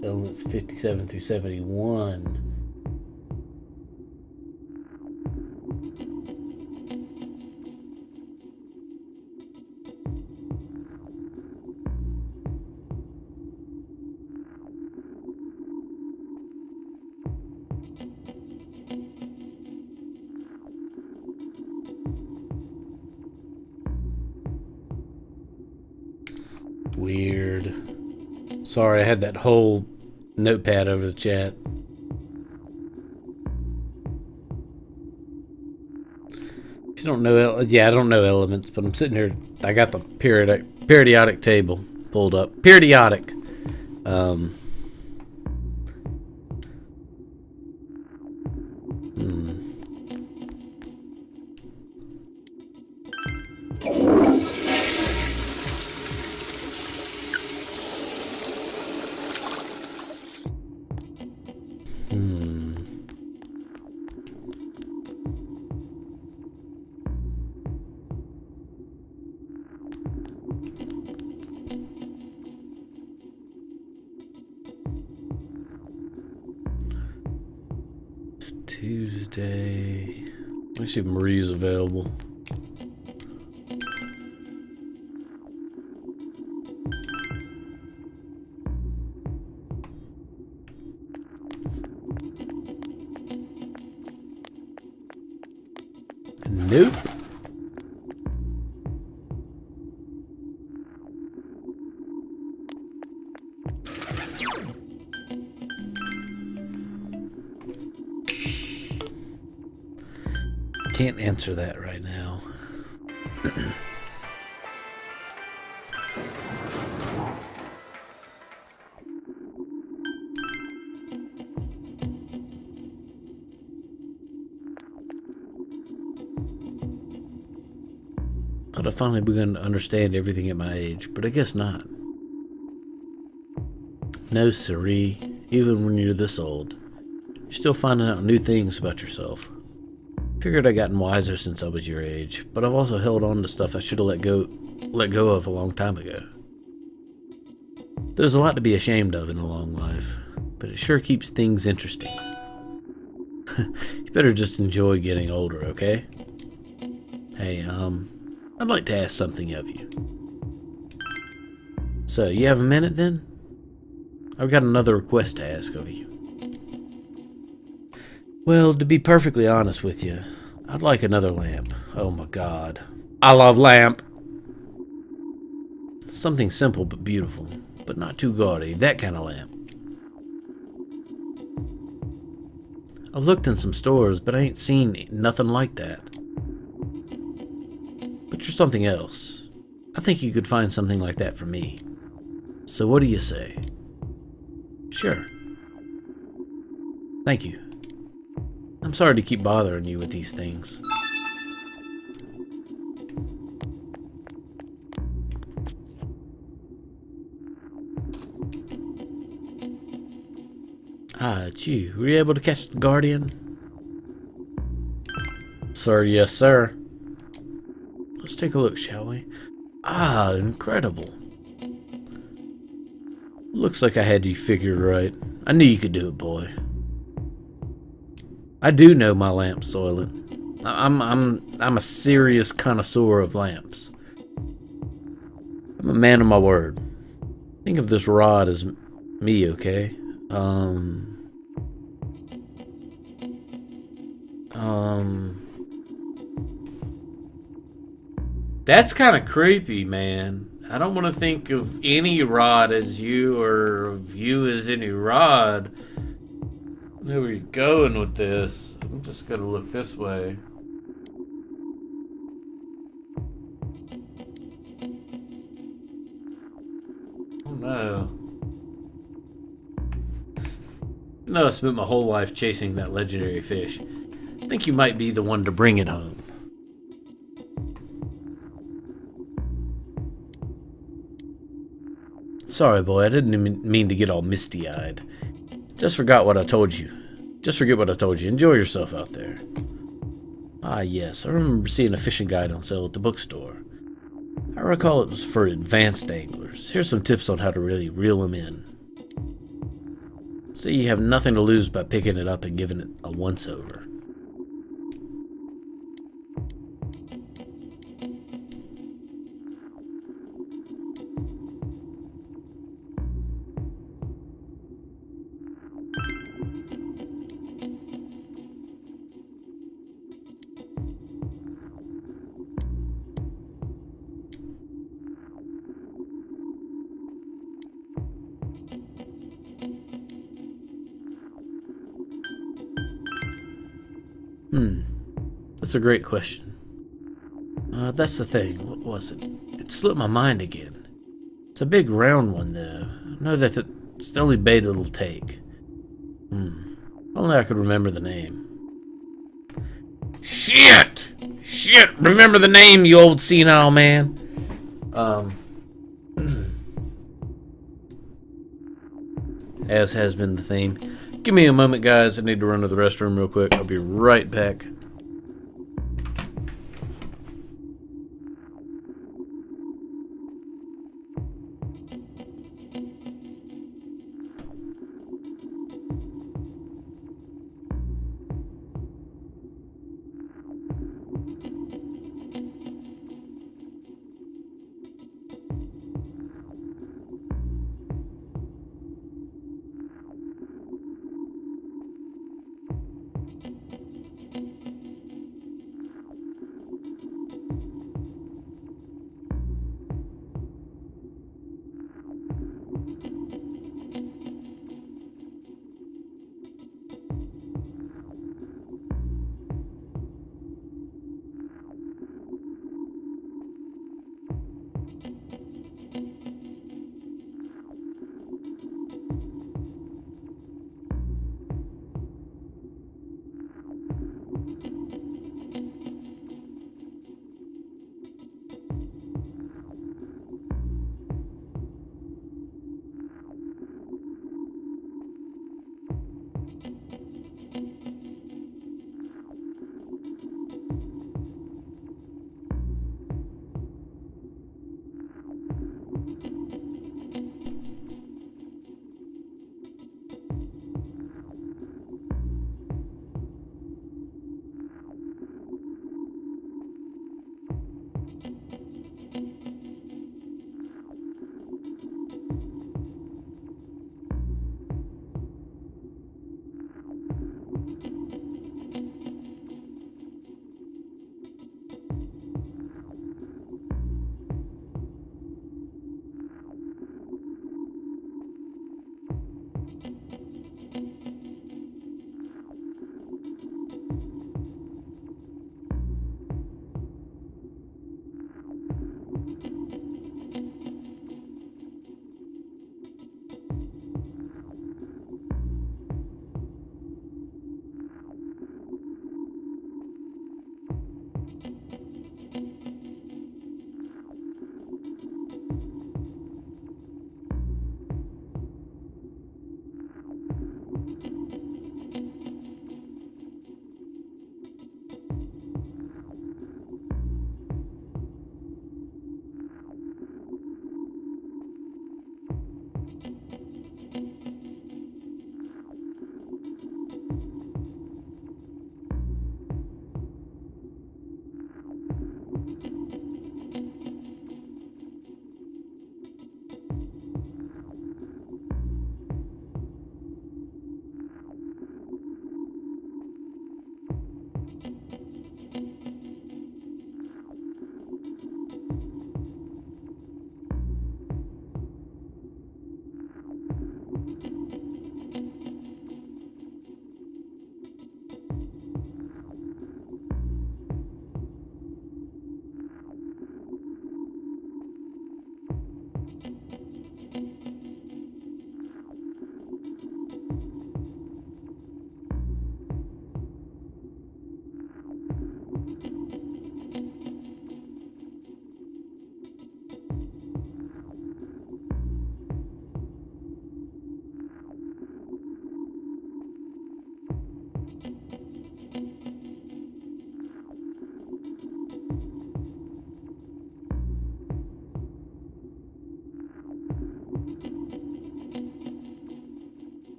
Elements 57 through 71. Weird. Sorry, I had that whole notepad over the chat. If you don't know, yeah, I don't know elements, but I'm sitting here. I got the periodic table pulled up. Periodic. Tuesday. Let me see if Marie's available. Nope. Can't answer that right now. Thought I'd finally begun to understand everything at my age, but I guess not. No, siree. Even when you're this old, you're still finding out new things about yourself. Figured I'd gotten wiser since I was your age, but I've also held on to stuff I should have let go of a long time ago. There's a lot to be ashamed of in a long life, but it sure keeps things interesting. You better just enjoy getting older, okay? Hey, I'd like to ask something of you. So, you have a minute then? I've got another request to ask of you. Well, to be perfectly honest with you, I'd like another lamp. Oh my god. I love lamp! Something simple but beautiful, but not too gaudy. That kind of lamp. I've looked in some stores, but I ain't seen nothing like that. But you're something else. I think you could find something like that for me. So what do you say? Sure. Thank you. I'm sorry to keep bothering you with these things. Ah, it's you. Were you able to catch the Guardian? Sir, yes, sir. Let's take a look, shall we? Ah, incredible. Looks like I had you figured right. I knew you could do it, boy. I do know my lamps, Soylent. I'm a serious connoisseur of lamps. I'm a man of my word. Think of this rod as me, okay? That's kind of creepy, man. I don't want to think of any rod as you or of you as any rod. Where are you going with this? I'm just gonna look this way. Oh no. No, I spent my whole life chasing that legendary fish. I think you might be the one to bring it home. Sorry, boy, I didn't mean to get all misty-eyed. Just forgot what I told you. Just forget what I told you. Enjoy yourself out there. Ah, yes, I remember seeing a fishing guide on sale at the bookstore. I recall it was for advanced anglers. Here's some tips on how to really reel them in. So you have nothing to lose by picking it up and giving it a once-over. That's a great question. That's the thing. What was it? It slipped my mind again. It's a big round one, though. I know that it's the only bait it'll take. Only I could remember the name. Shit! Shit! Remember the name, you old senile man. As has been the theme. Give me a moment, guys. I need to run to the restroom real quick. I'll be right back.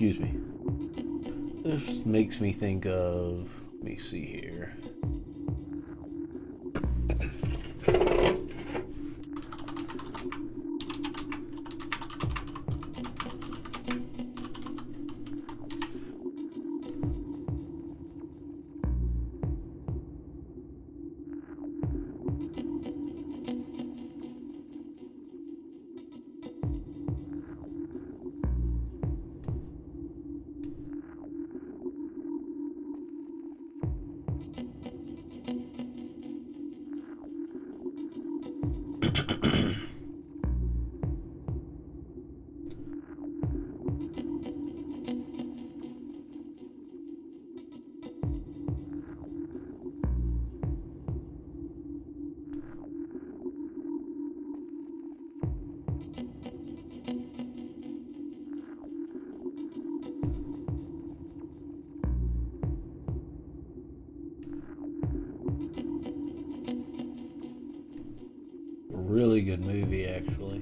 Excuse me. This makes me think of... Let me see here. Really good movie, actually.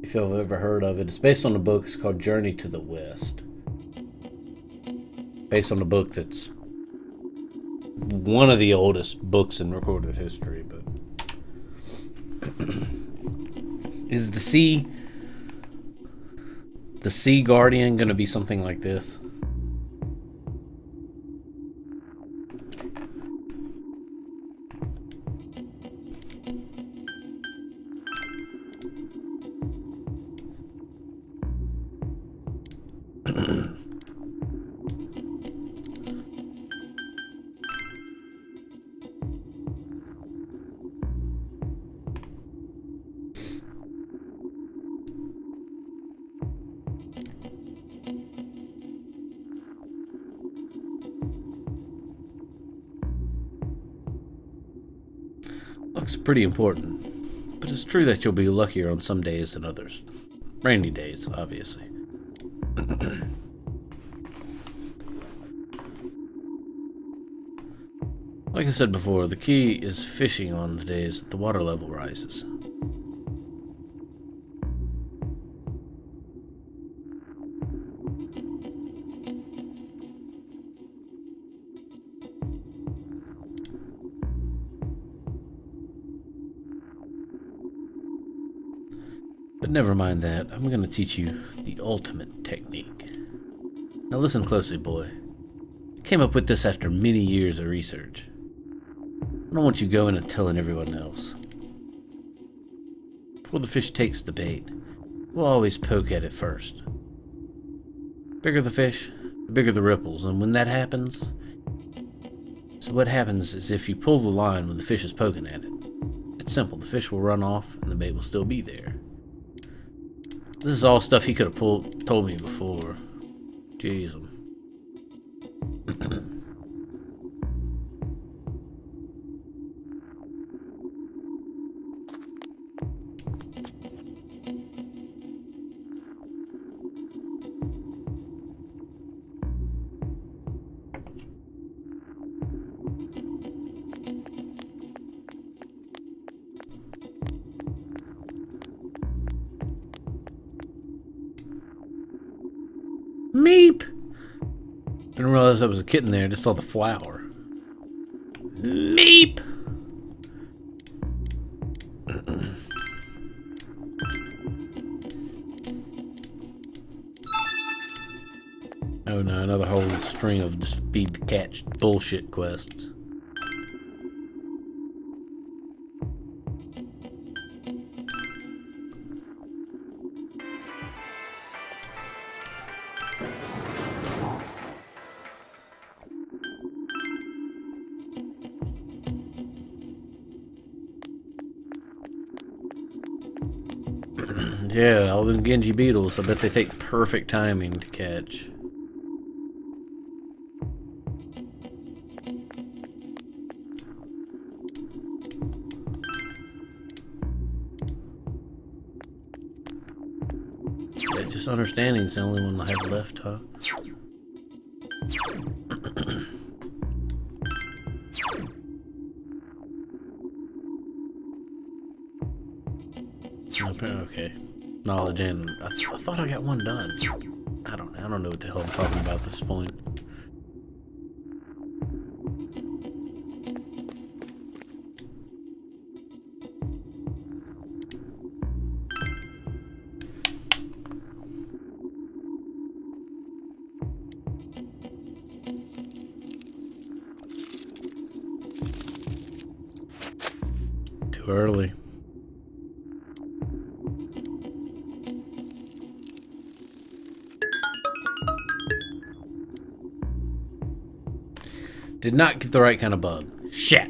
If you've ever heard of it, it's based on a book. It's called Journey to the West. Based on a book that's one of the oldest books in recorded history. But is the Sea Guardian going to be something like this? Luck's pretty important, but it's true that you'll be luckier on some days than others. Rainy days, obviously. Like I said before, the key is fishing on the days that the water level rises. But never mind that, I'm going to teach you the ultimate technique. Now listen closely, boy. I came up with this after many years of research. I don't want you going and telling everyone else. Before the fish takes the bait, we'll always poke at it first. Bigger the fish, the bigger the ripples, and when that happens... So what happens is if you pull the line when the fish is poking at it, it's simple, the fish will run off and the bait will still be there. This is all stuff he could have told me before. Jeez. Meep! Didn't realize there was a kitten there, just saw the flower. Meep! Oh no, another whole string of just feed the cat bullshit quests. Yeah, all them Genji beetles, I bet they take perfect timing to catch. Yeah, just understanding's the only one I have left, huh? Okay. knowledge and I thought I got one done. I don't know what the hell I'm talking about at this point. Too early. Did not get the right kind of bug. Shit.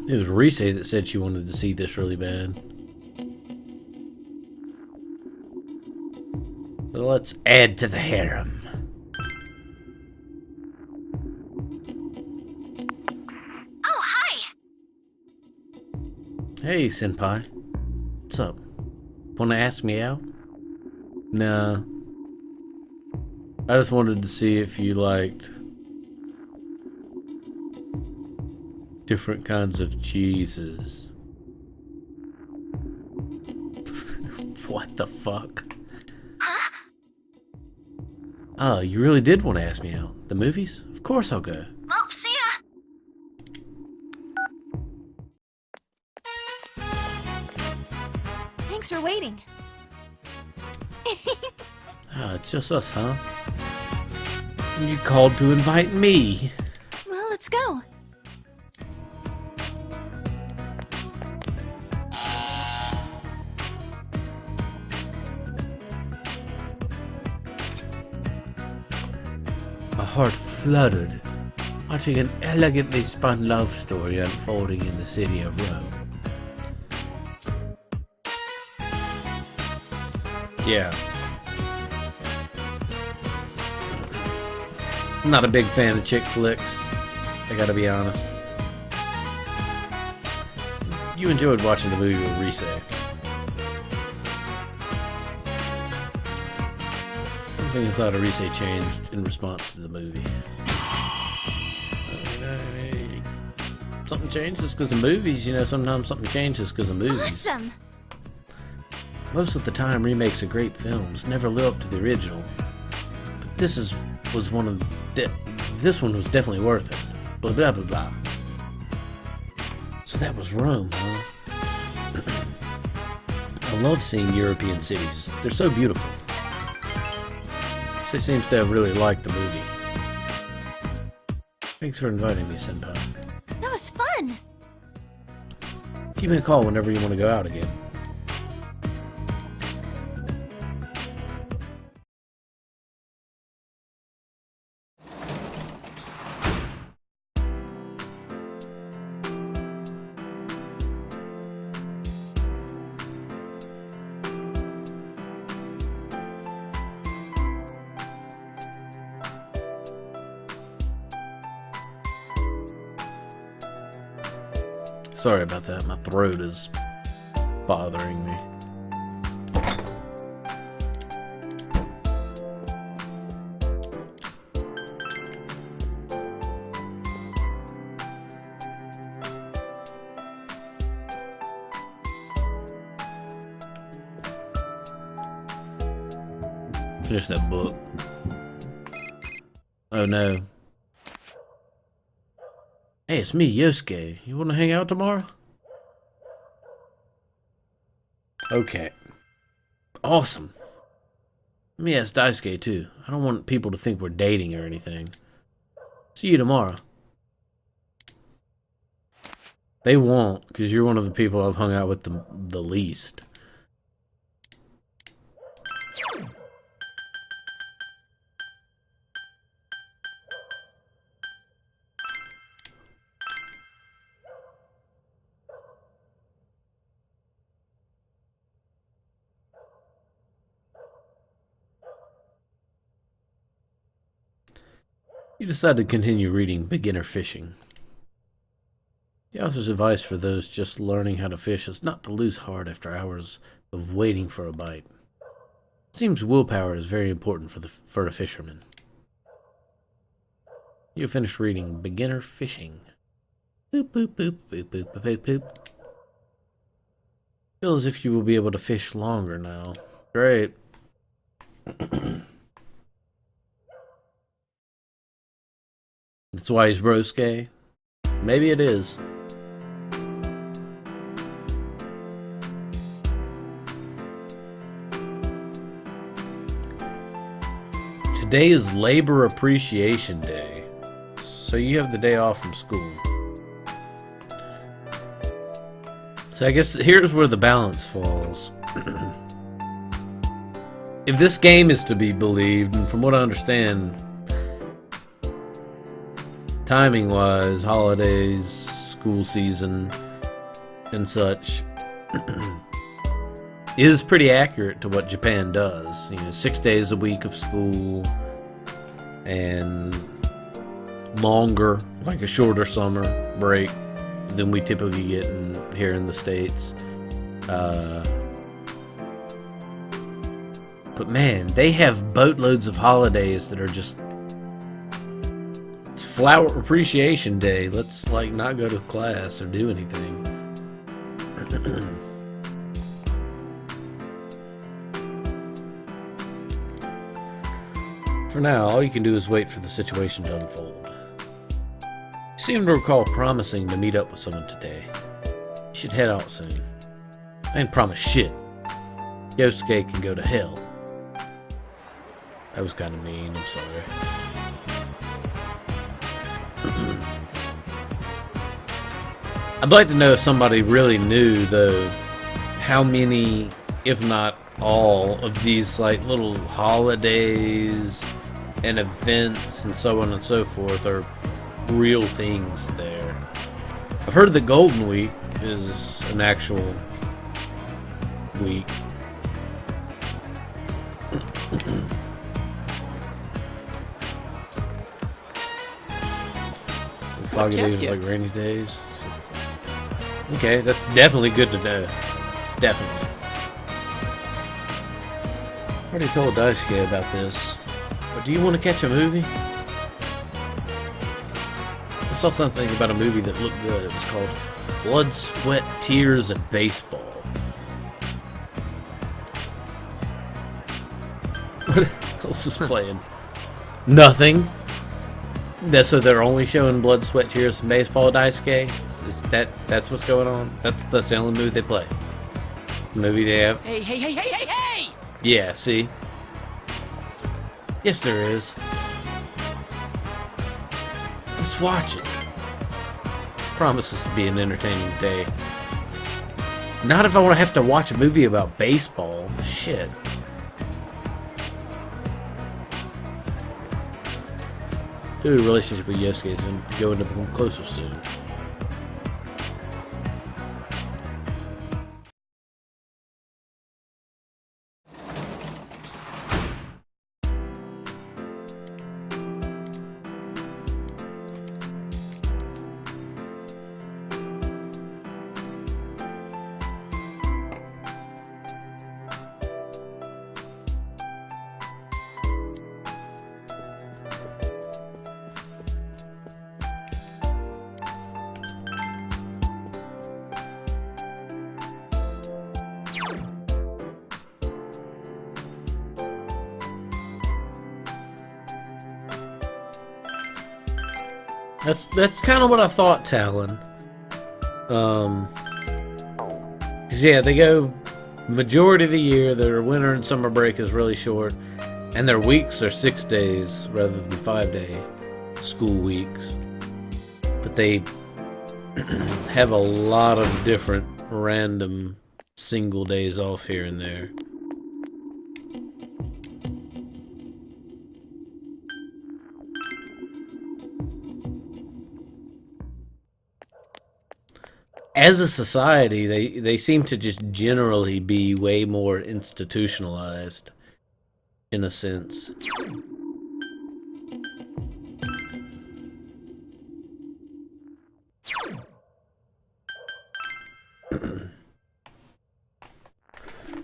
It was Rise that said she wanted to see this really bad. So let's add to the harem. Oh, hi! Hey, senpai. What's up? Wanna ask me out? Nah. I just wanted to see if you liked different kinds of cheeses. What the fuck? Huh? Oh, you really did want to ask me out. The movies? Of course I'll go. Well, see ya! Thanks for waiting. Ah, it's just us, huh? And you called to invite me. Well, let's go. My heart fluttered, watching an elegantly spun love story unfolding in the city of Rome. Yeah. I'm not a big fan of chick flicks. I gotta be honest. You enjoyed watching the movie with Rise. Something inside of Rise changed in response to the movie. Something changes because of movies, you know, sometimes something changes because of movies. Awesome! Most of the time, remakes of great films never live up to the original. But this one was definitely worth it. Blah blah blah blah. So that was Rome, huh? I love seeing European cities. They're so beautiful. She seems to have really liked the movie. Thanks for inviting me, senpai. That was fun! Give me a call whenever you want to go out again. Sorry about that, my throat is bothering me. Finish that book. Oh no. Hey, it's me, Yosuke. You want to hang out tomorrow? Okay. Awesome. Let me ask Daisuke too. I don't want people to think we're dating or anything. See you tomorrow. They won't, because you're one of the people I've hung out with the least. You decide to continue reading Beginner Fishing. The author's advice for those just learning how to fish is not to lose heart after hours of waiting for a bite. It seems willpower is very important for a fisherman. You finished reading Beginner Fishing. Boop, boop, boop, boop, boop, boop, boop, boop. Feel as if you will be able to fish longer now. Great. That's why he's broske. Maybe it is. Today is Labor Appreciation Day, so you have the day off from school. So I guess here's where the balance falls. If this game is to be believed, and from what I understand, timing-wise, holidays, school season, and such, is pretty accurate to what Japan does. 6 days a week of school, and longer, like a shorter summer break than we typically get here in the States. But man, they have boatloads of holidays that are just... It's Flower Appreciation Day. Let's not go to class or do anything. For now, all you can do is wait for the situation to unfold. You seem to recall promising to meet up with someone today. You should head out soon. I ain't promised shit. Yosuke can go to hell. That was kind of mean, I'm sorry. I'd like to know if somebody really knew, though, how many, if not all, of these little holidays and events and so on and so forth are real things there. I've heard that Golden Week is an actual week. Foggy days are like rainy days. Okay, that's definitely good to know. Definitely. I already told Daisuke about this. But do you want to catch a movie? I saw something about a movie that looked good. It was called Blood, Sweat, Tears, and Baseball. What else is playing? Nothing. So they're only showing Blood, Sweat, Tears, and Baseball at Daisuke? That's what's going on? That's the only movie they play. The movie they have? Hey! Yeah, see? Yes, there is. Let's watch it. Promises to be an entertaining day. Not if I want to have to watch a movie about baseball. Shit. The relationship with Yosuke is going to become closer soon. That's kind of what I thought, Talon. 'Cause yeah, they go majority of the year. Their winter and summer break is really short, and their weeks are 6 days rather than 5-day school weeks. But they have a lot of different random single days off here and there. As a society, they seem to just generally be way more institutionalized, in a sense.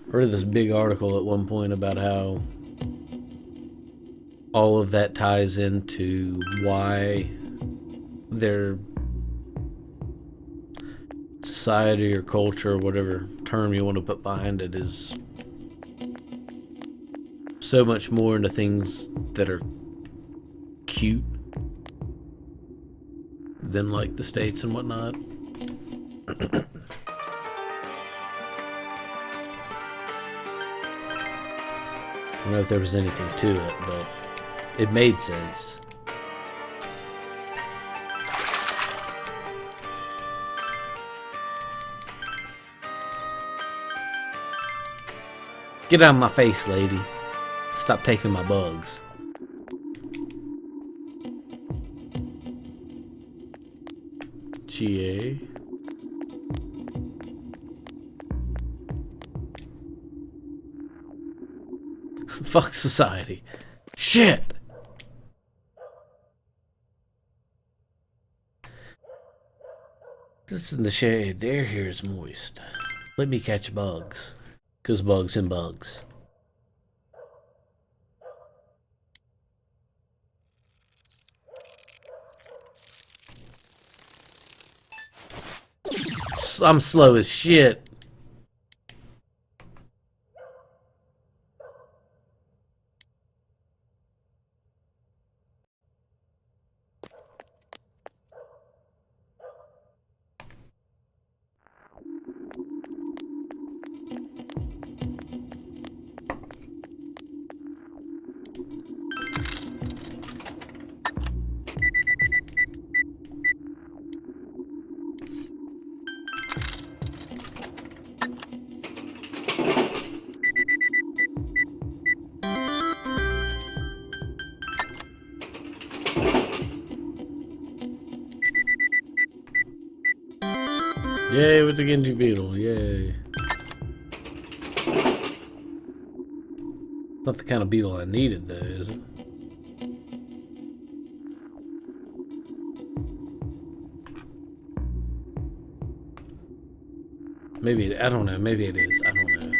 Read this big article at one point about how all of that ties into why their society or culture, or whatever term you want to put behind it, is so much more into things that are cute than like the States and whatnot. I don't know if there was anything to it, but it made sense. Get out of my face, lady. Stop taking my bugs. GA. Fuck society. Shit! This is in the shade. The air here is moist. Let me catch bugs. 'Cause bugs and bugs. I'm slow as shit. Yay with the Genji Beetle, yay. Not the kind of beetle I needed though, is it? Maybe, I don't know, maybe it is, I don't know.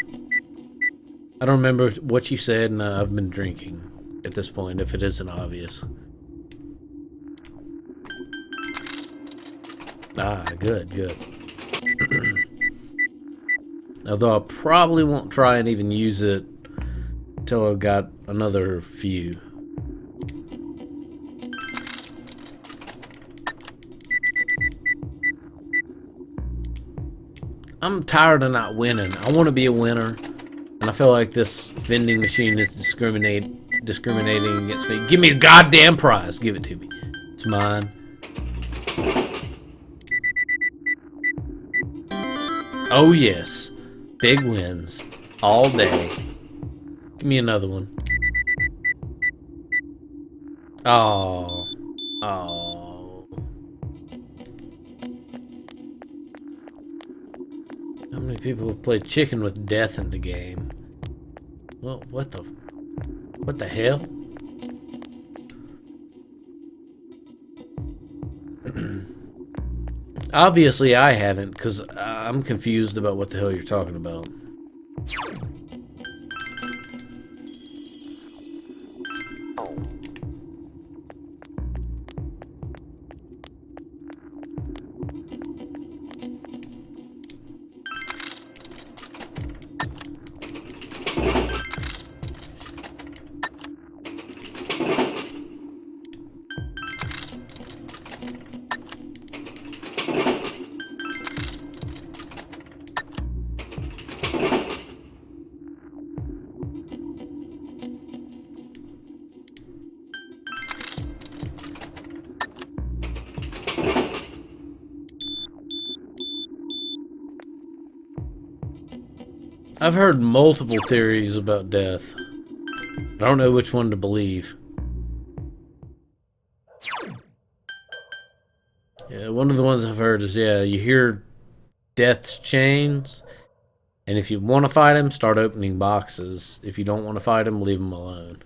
I don't remember what you said, and I've been drinking at this point, if it isn't obvious. Ah, good, good. Although I probably won't try and even use it until I've got another few. I'm tired of not winning. I want to be a winner, and I feel like this vending machine is discriminating against me. Give me the goddamn prize. Give it to me. It's mine. Oh yes, big wins all day. Give me another one. Oh, oh. How many people have played chicken with death in the game? Well, what the hell? Obviously I haven't, because I'm confused about what the hell you're talking about. I've heard multiple theories about death. I don't know which one to believe. Yeah, one of the ones I've heard is, yeah, you hear death's chains, and if you want to fight him, start opening boxes. If you don't want to fight him, leave him alone.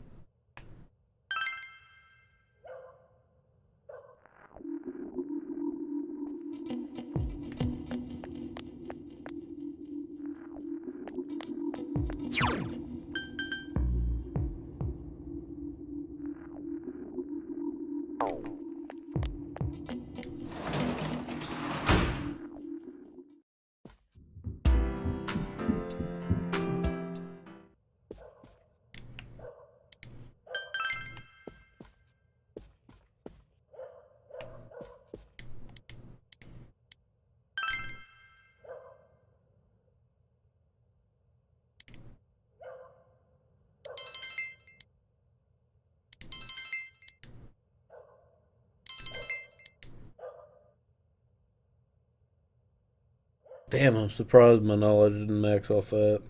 Damn, I'm surprised my knowledge didn't max off that.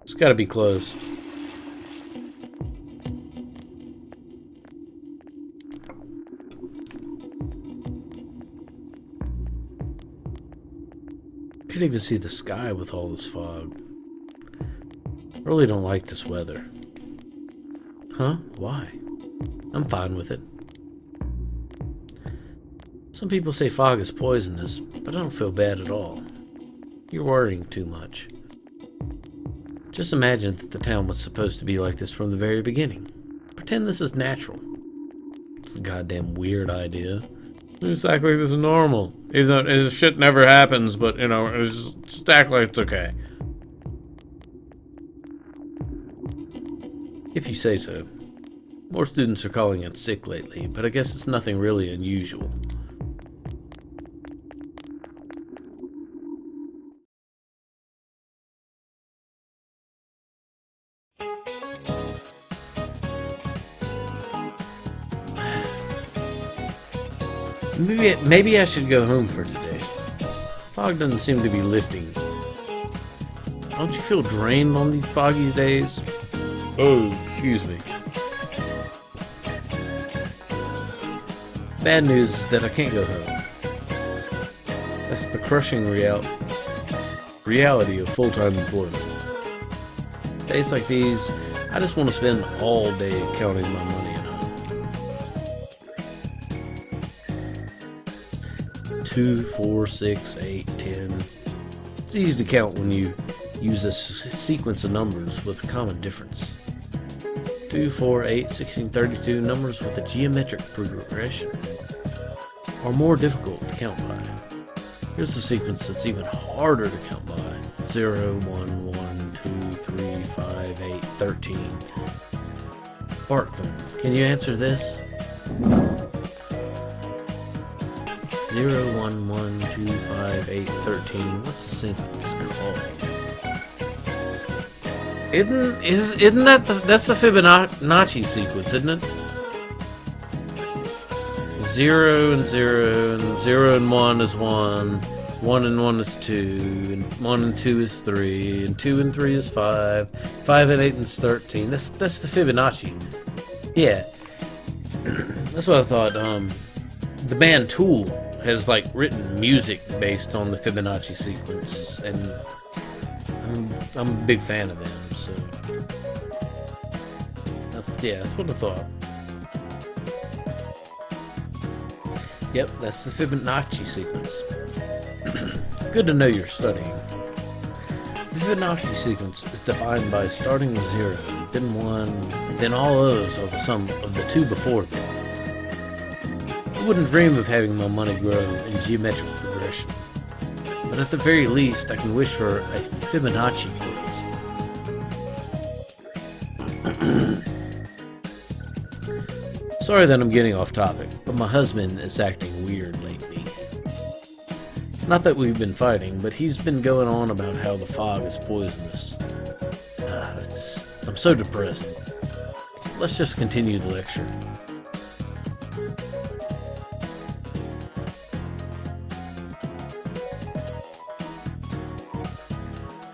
It's gotta be close. Can't even see the sky with all this fog. I really don't like this weather. Huh? Why? I'm fine with it. Some people say fog is poisonous, but I don't feel bad at all. You're worrying too much. Just imagine that the town was supposed to be like this from the very beginning. Pretend this is natural. It's a goddamn weird idea. It's act like this is normal. Even though this shit never happens, but, you know, it's just act like it's okay. If you say so. More students are calling in sick lately, but I guess it's nothing really unusual. Maybe I should go home for today. Fog doesn't seem to be lifting. Don't you feel drained on these foggy days? Oh, excuse me. Bad news is that I can't go home. That's the crushing reality of full-time employment. Days like these, I just want to spend all day counting my money at home. 2, 4, 6, 8, 10. It's easy to count when you use a sequence of numbers with a common difference. 2, 4, 8, 16, 32 numbers with a geometric progression are more difficult to count by. Here's the sequence that's even harder to count by. 0, 1, 1, 2, 3, 5, 8, 13. Bartman, can you answer this? 0, 1, 1, 2, 5, 8, 13. What's the sequence called? Isn't that that's the Fibonacci sequence, isn't it? 0 and 0, and 0 and 1 is 1, 1 and 1 is 2, and 1 and 2 is 3, and 2 and 3 is 5, 5 and 8 is 13. That's the Fibonacci. Yeah. That's what I thought. The band Tool has like written music based on the Fibonacci sequence, and I'm a big fan of them, so that's what I thought. Yep, that's the Fibonacci sequence. Good to know you're studying. The Fibonacci sequence is defined by starting with 0, then 1, then all others are the sum of the two before them. I wouldn't dream of having my money grow in geometric progression, but at the very least I can wish for a Fibonacci growth. Sorry that I'm getting off topic, but my husband is acting weird lately. Not that we've been fighting, but he's been going on about how the fog is poisonous. I'm so depressed. Let's just continue the lecture.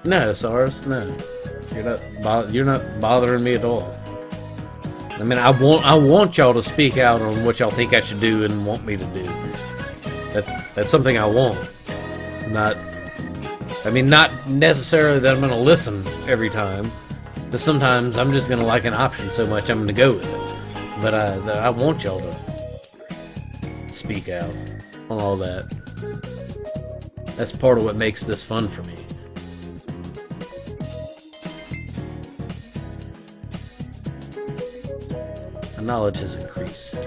No, Cyrus, no. You're not bothering me at all. I mean, I want y'all to speak out on what y'all think I should do and want me to do. That's something I want. Not necessarily that I'm going to listen every time. But sometimes I'm just going to like an option so much I'm going to go with it. But I want y'all to speak out on all that. That's part of what makes this fun for me. I knowledge has increased.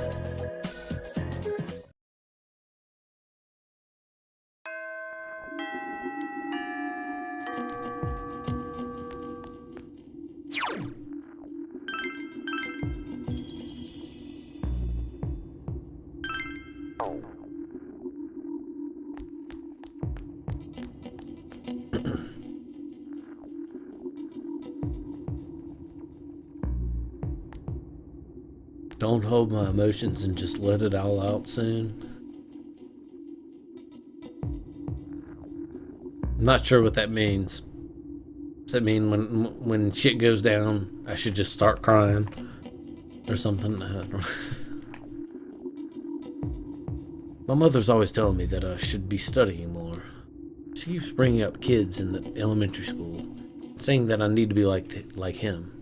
Don't hold my emotions and just let it all out soon. I'm not sure what that means. Does that mean when shit goes down, I should just start crying or something? My mother's always telling me that I should be studying more. She keeps bringing up kids in the elementary school, saying that I need to be like him.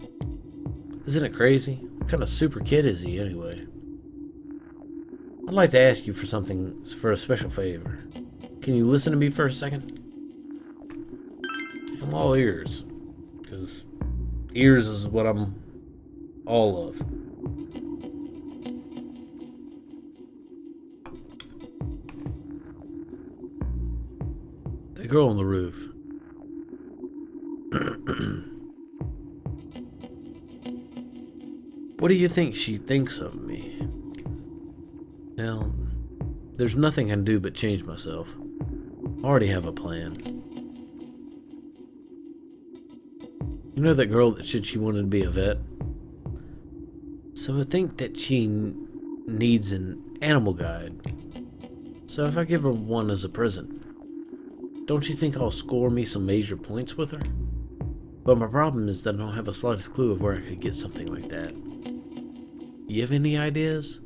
Isn't it crazy? What kind of super kid is he anyway? I'd like to ask you for a special favor. Can you listen to me for a second? I'm all ears, because ears is what I'm all of. The girl on the roof. What do you think she thinks of me? Now, there's nothing I can do but change myself. I already have a plan. You know that girl that said she wanted to be a vet? So I think that she needs an animal guide. So if I give her one as a present, don't you think I'll score me some major points with her? But my problem is that I don't have the slightest clue of where I could get something like that. You have any ideas?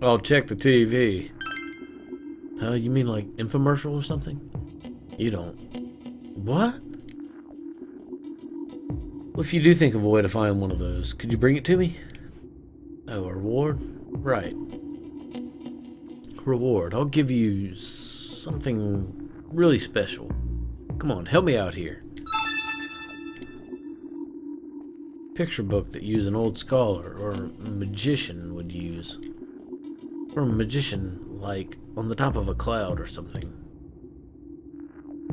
I'll check the TV. You mean like infomercial or something? You don't. What? Well, if you do think of a way to find one of those, could you bring it to me? Oh, a reward? Right. Reward. I'll give you something really special. Come on, help me out here. Picture book that you, an old scholar or magician, would use. Or a magician, like, on the top of a cloud or something.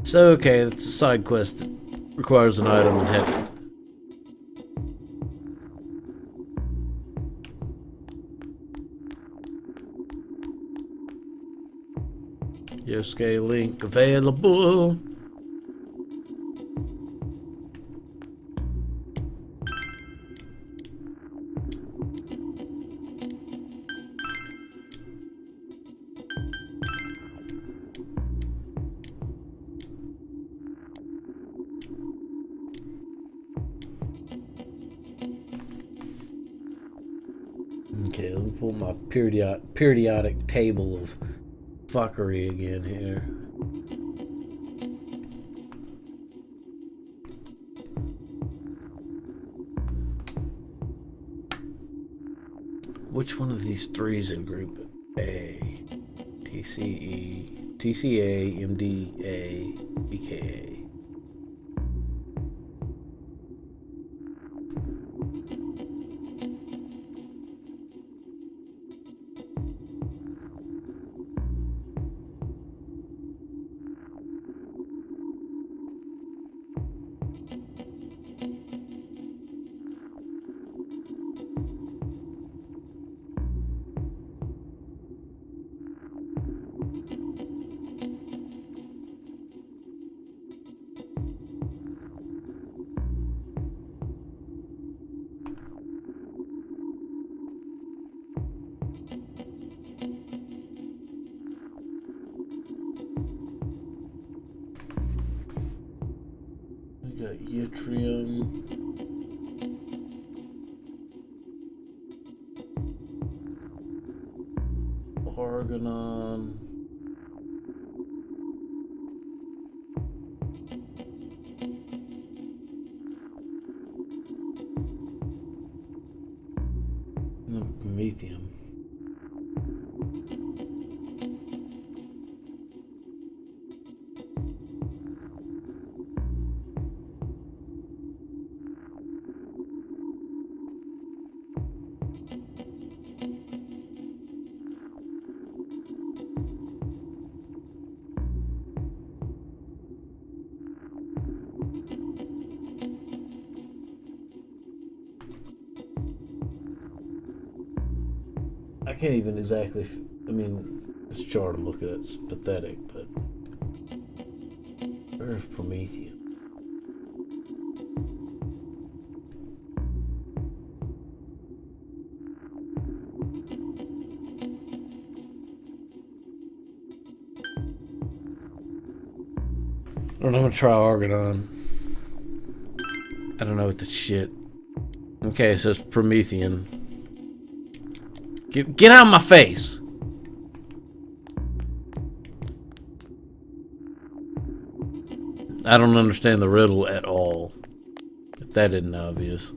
So, okay, it's a side quest that requires an item in heaven. Yosuke link available. Okay, let me pull my periodic table of fuckery again here. Which one of these three is in group A? TCE, TCA, MDA, BKA. We got yttrium. Argonon. And promethium. I can't even exactly. I mean, this chart I'm looking at is pathetic, but where's Prometheus? I don't know, I'm gonna try Argonon. I don't know what the shit. Okay, it says Promethean. Get out of my face! I don't understand the riddle at all. If that isn't obvious.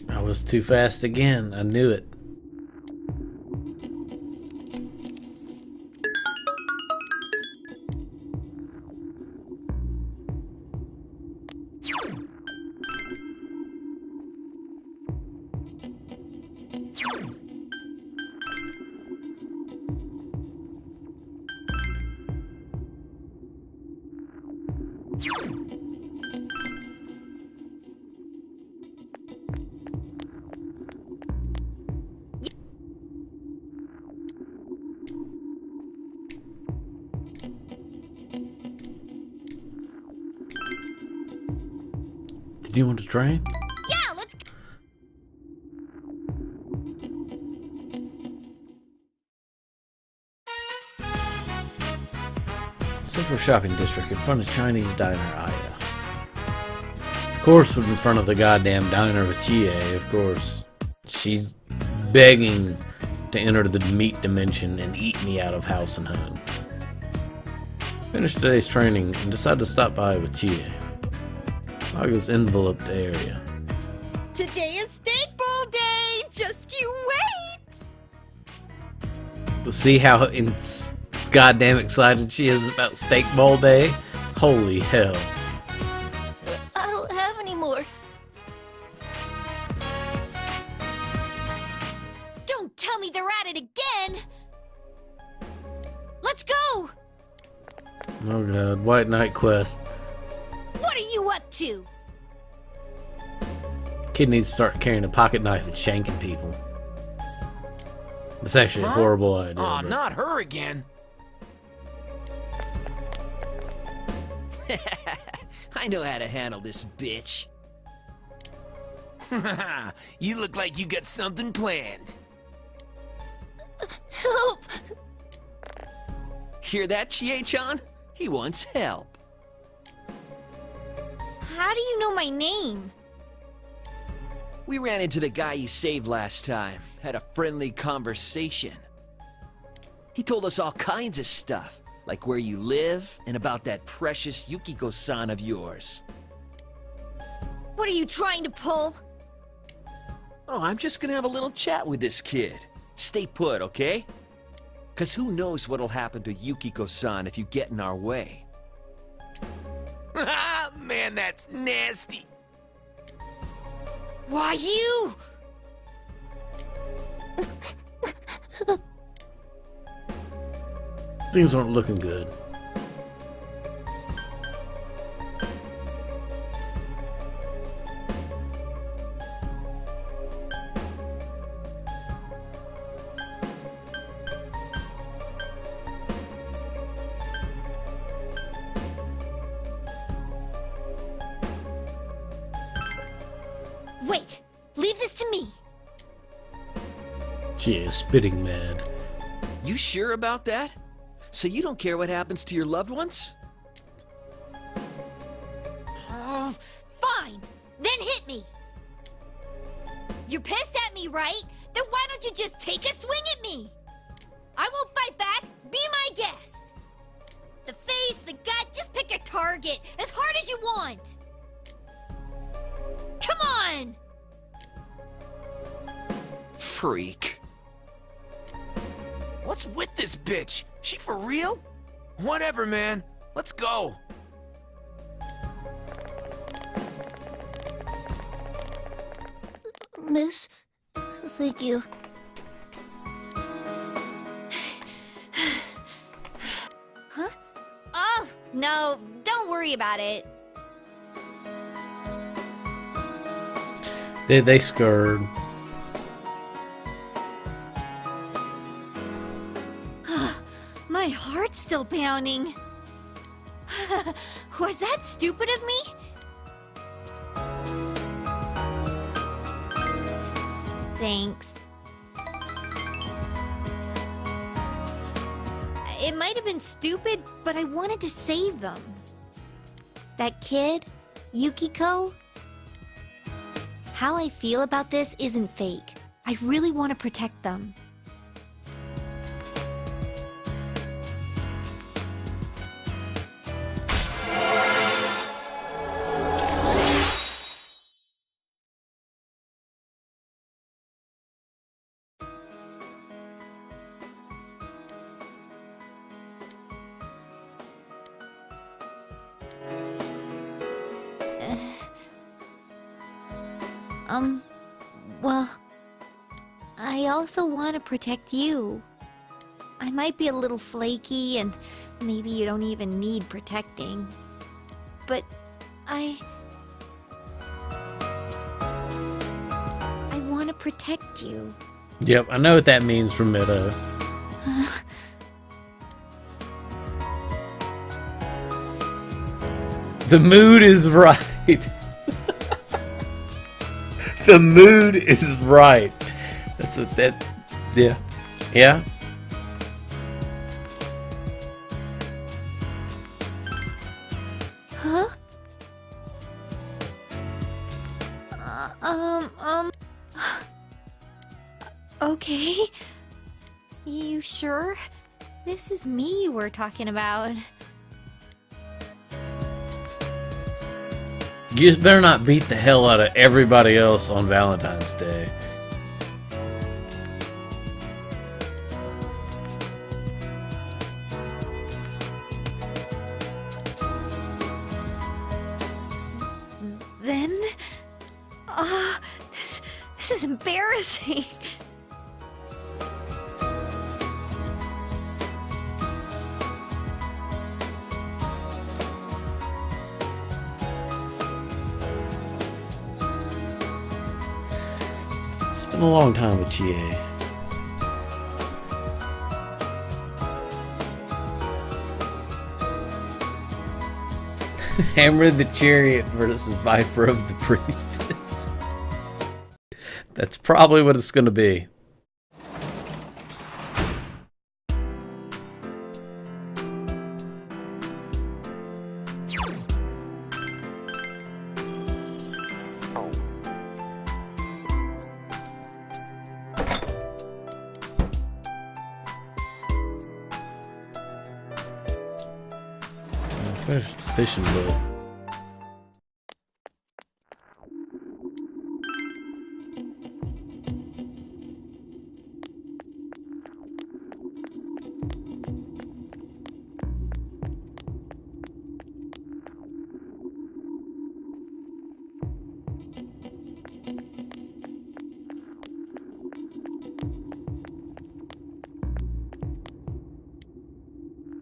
I was too fast again. I knew it. Did you want to train? Yeah, let's. Central Shopping District in front of Chinese Diner Aya. Of course, in front of the goddamn diner with Chie, of course. She's begging to enter the meat dimension and eat me out of house and home. Finished today's training and decided to stop by with Chie. Aga's enveloped area. Today is steak bowl day! Just you wait! To see how goddamn excited she is about Steak Bowl Day? Holy hell. I don't have any more. Don't tell me they're at it again! Let's go! Oh god, White Knight Quest. What are you up to? Kid needs to start carrying a pocket knife and shanking people. It's actually a horrible idea. Aw, but... not her again. I know how to handle this bitch. You look like you got something planned. Help! Hear that, Chie-chan? He wants help. How do you know my name? We ran into the guy you saved last time, had a friendly conversation. He told us all kinds of stuff, like where you live and about that precious Yukiko-san of yours. What are you trying to pull? Oh, I'm just gonna have a little chat with this kid. Stay put, okay? 'Cause who knows what'll happen to Yukiko-san if you get in our way. Man, that's nasty. Why you? Things aren't looking good. Wait! Leave this to me! She is spitting mad. You sure about that? So you don't care what happens to your loved ones? Fine! Then hit me! You're pissed at me, right? Then why don't you just take a swing at me? I won't fight back! Be my guest! The face, the gut, just pick a target, as hard as you want! Come on! Freak. What's with this bitch? She for real? Whatever, man. Let's go. Miss, thank you. Huh? Oh, no, don't worry about it. They scared. My heart's still pounding. Was that stupid of me? Thanks. It might have been stupid, but I wanted to save them. That kid, Yukiko, how I feel about this isn't fake. I really want to protect them. Well, I also want to protect you. I might be a little flaky, and maybe you don't even need protecting. But I want to protect you. Yep, I know what that means from Meadow. The mood is right. The mood is right. Yeah. Yeah. Huh? Okay. You sure? This is me you were talking about. You just better not beat the hell out of everybody else on Valentine's Day. Then? This is embarrassing. It's been a long time with Chie. Hammer the Chariot versus Viper of the Priestess. That's probably what it's going to be. Finished the fishing boat.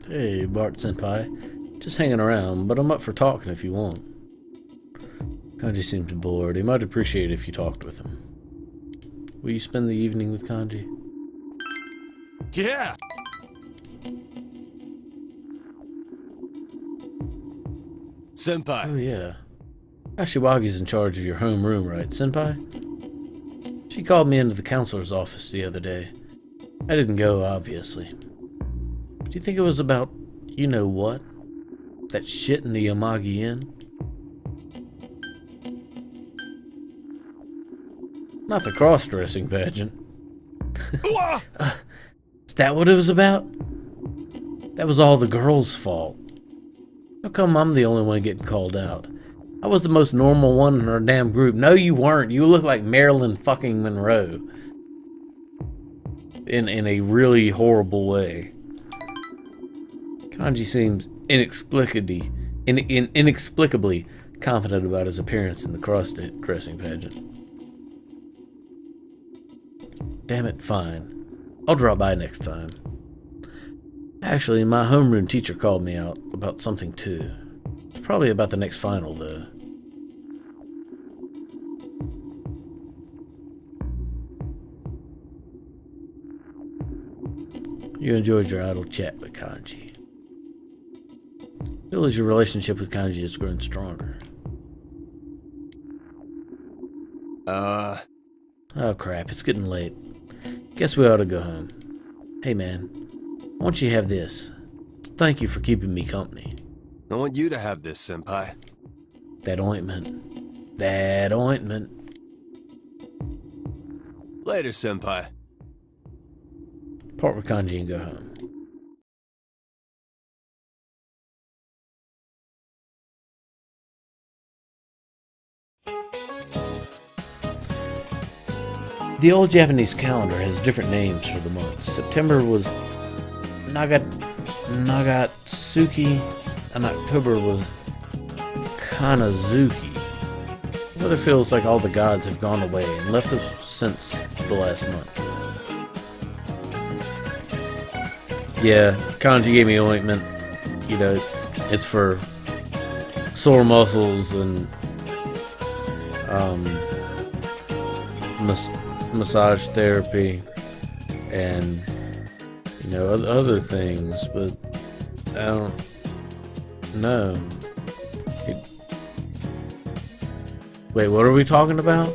Hey, Bart Senpai. Just hanging around, but I'm up for talking if you want. Kanji seems bored. He might appreciate it if you talked with him. Will you spend the evening with Kanji? Yeah! Senpai. Oh, yeah. Ashiwagi's in charge of your home room, right, Senpai? She called me into the counselor's office the other day. I didn't go, obviously. Do you think it was about you know what? That shit in the Yamagi Inn? Not the cross-dressing pageant. Is that what it was about? That was all the girls' fault. How come I'm the only one getting called out? I was the most normal one in our damn group. No, you weren't. You look like Marilyn fucking Monroe. In a really horrible way. Kanji seems inexplicably confident about his appearance in the cross-dressing pageant. Damn it, fine. I'll drop by next time. Actually, my homeroom teacher called me out about something too. It's probably about the next final, though. You enjoyed your idle chat with Kanji. Feel as your relationship with Kanji has grown stronger. Oh crap, it's getting late. Guess we ought to go home. Hey man, I want you to have this. Thank you for keeping me company. I want you to have this, Senpai. That ointment. That ointment. Later, Senpai. Part with Kanji and go home. The old Japanese calendar has different names for the months. September was Nagatsuki, and October was Kanazuki. The weather feels like all the gods have gone away and left us since the last month. Yeah, Kanji gave me ointment. You know, it's for sore muscles and massage therapy and you know other things, but I don't know. Wait, what are we talking about?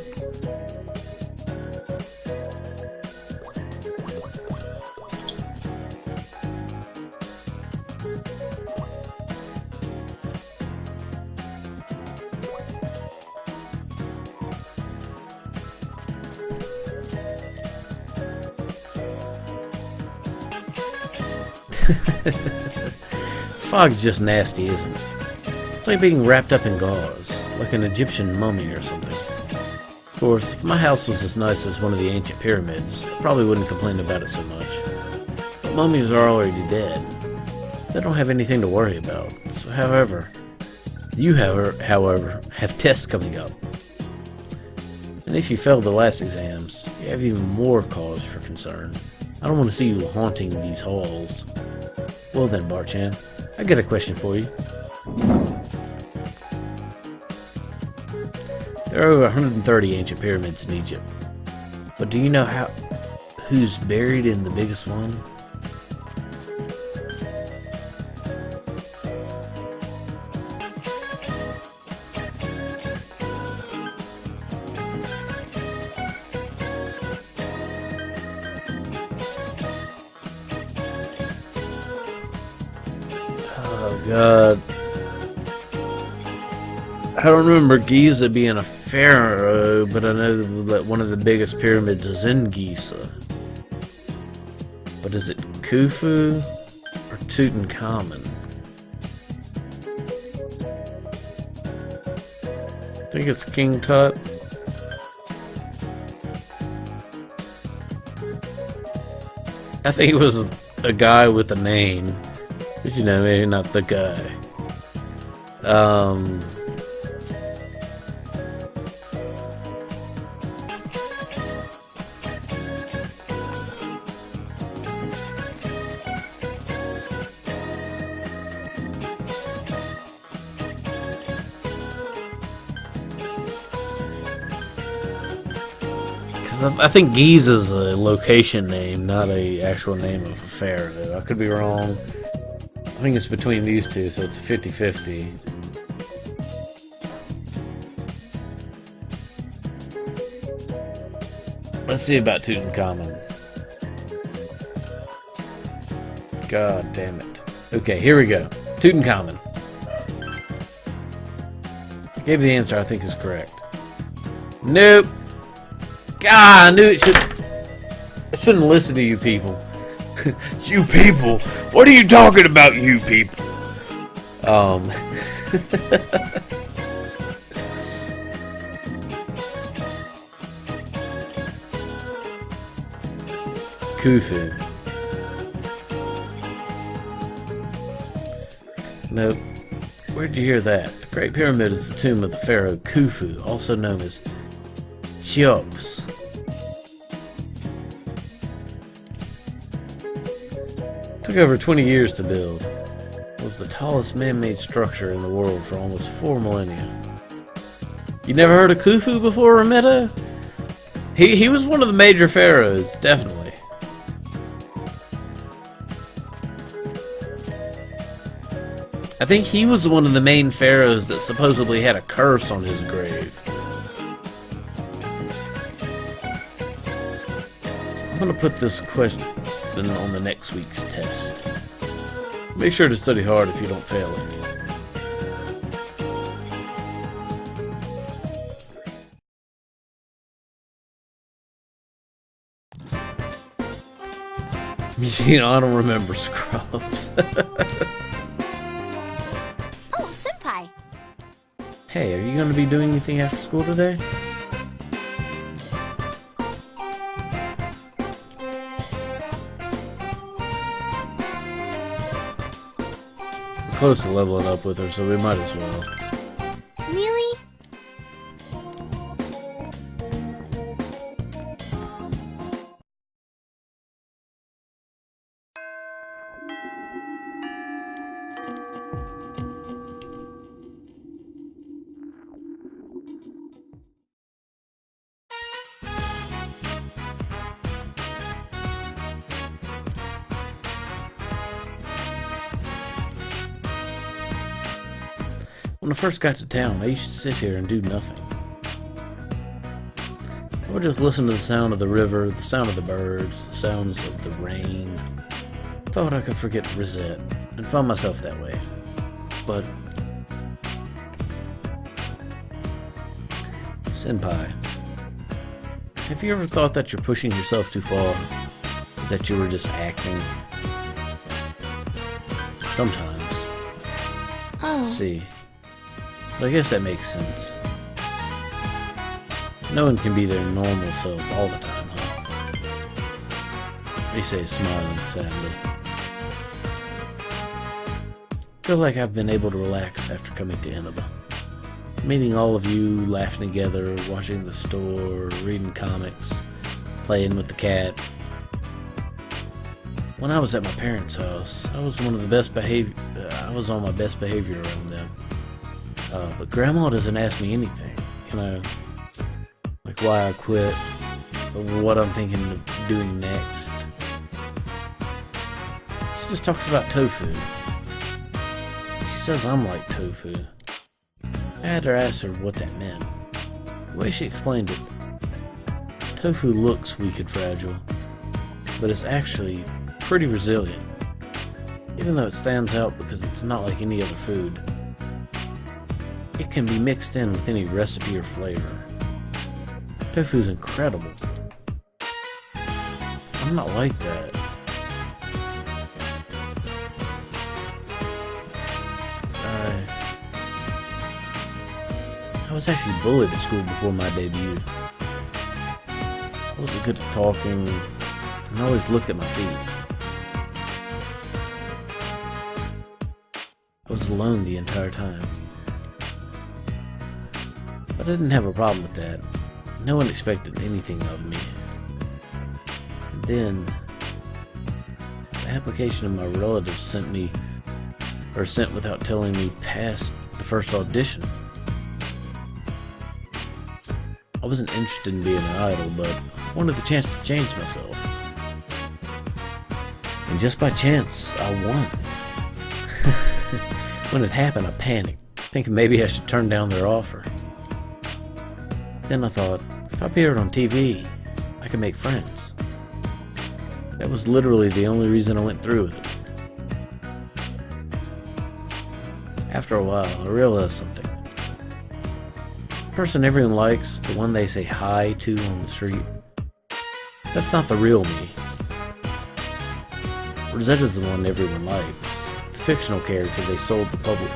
This fog's just nasty, isn't it? It's like being wrapped up in gauze, like an Egyptian mummy or something. Of course, if my house was as nice as one of the ancient pyramids, I probably wouldn't complain about it so much. But mummies are already dead. They don't have anything to worry about. So, however, have tests coming up. And if you failed the last exams, you have even more cause for concern. I don't want to see you haunting these halls. Well then, Barchan, I got a question for you. There are over 130 ancient pyramids in Egypt. But do you know who's buried in the biggest one? Oh god. I don't remember Giza being a pharaoh, but I know that one of the biggest pyramids is in Giza. But is it Khufu or Tutankhamun? I think it's King Tut. I think it was a guy with a name. But you know, maybe not the guy. I think Giza's a location name, not a actual name of a pharaoh. I could be wrong. I think it's between these two, so it's a 50-50. Let's see about Tutankhamun. God damn it. Okay, here we go. Tutankhamun. Gave the answer I think is correct. Nope. God, I knew it should. I shouldn't listen to you people. You people? What are you talking about, you people? Khufu. Nope. Where'd you hear that? The Great Pyramid is the tomb of the pharaoh Khufu, also known as Cheops. Took over 20 years to build. It was the tallest man-made structure in the world for almost 4 millennia. You never heard of Khufu before, Rameto? He was one of the major pharaohs, definitely. I think he was one of the main pharaohs that supposedly had a curse on his grave. I'm going to put this question on the next week's test. Make sure to study hard if you don't fail it. You know, I don't remember Scrubs. Oh, Senpai! Hey, are you going to be doing anything after school today? We're close to leveling up with her, so we might as well. Really? When I first got to town, I used to sit here and do nothing. I would just listen to the sound of the river, the sound of the birds, the sounds of the rain. Thought I could forget Rosette, and found myself that way. But Senpai, have you ever thought that you're pushing yourself too far? That you were just acting? Sometimes. Oh. See. But I guess that makes sense. No one can be their normal self all the time, huh? They say, smiling sadly. Feel like I've been able to relax after coming to Inaba. Meeting all of you, laughing together, watching the store, reading comics, playing with the cat. When I was at my parents' house, I was on my best behavior around them. But Grandma doesn't ask me anything, you know, like why I quit, or what I'm thinking of doing next. She just talks about tofu. She says I'm like tofu. I had to ask her what that meant. The way she explained it, tofu looks weak and fragile, but it's actually pretty resilient, even though it stands out because it's not like any other food. It can be mixed in with any recipe or flavor. Tofu's incredible. I'm not like that. I was actually bullied at school before my debut. I wasn't good at talking, and I always looked at my feet. I was alone the entire time. But I didn't have a problem with that. No one expected anything of me. And then, the application of my relatives sent without telling me past the first audition. I wasn't interested in being an idol, but I wanted the chance to change myself. And just by chance, I won. When it happened, I panicked, thinking maybe I should turn down their offer. Then I thought, if I appeared on TV, I could make friends. That was literally the only reason I went through with it. After a while, I realized something. The person everyone likes, the one they say hi to on the street, that's not the real me. Rosetta's the one everyone likes, the fictional character they sold the public.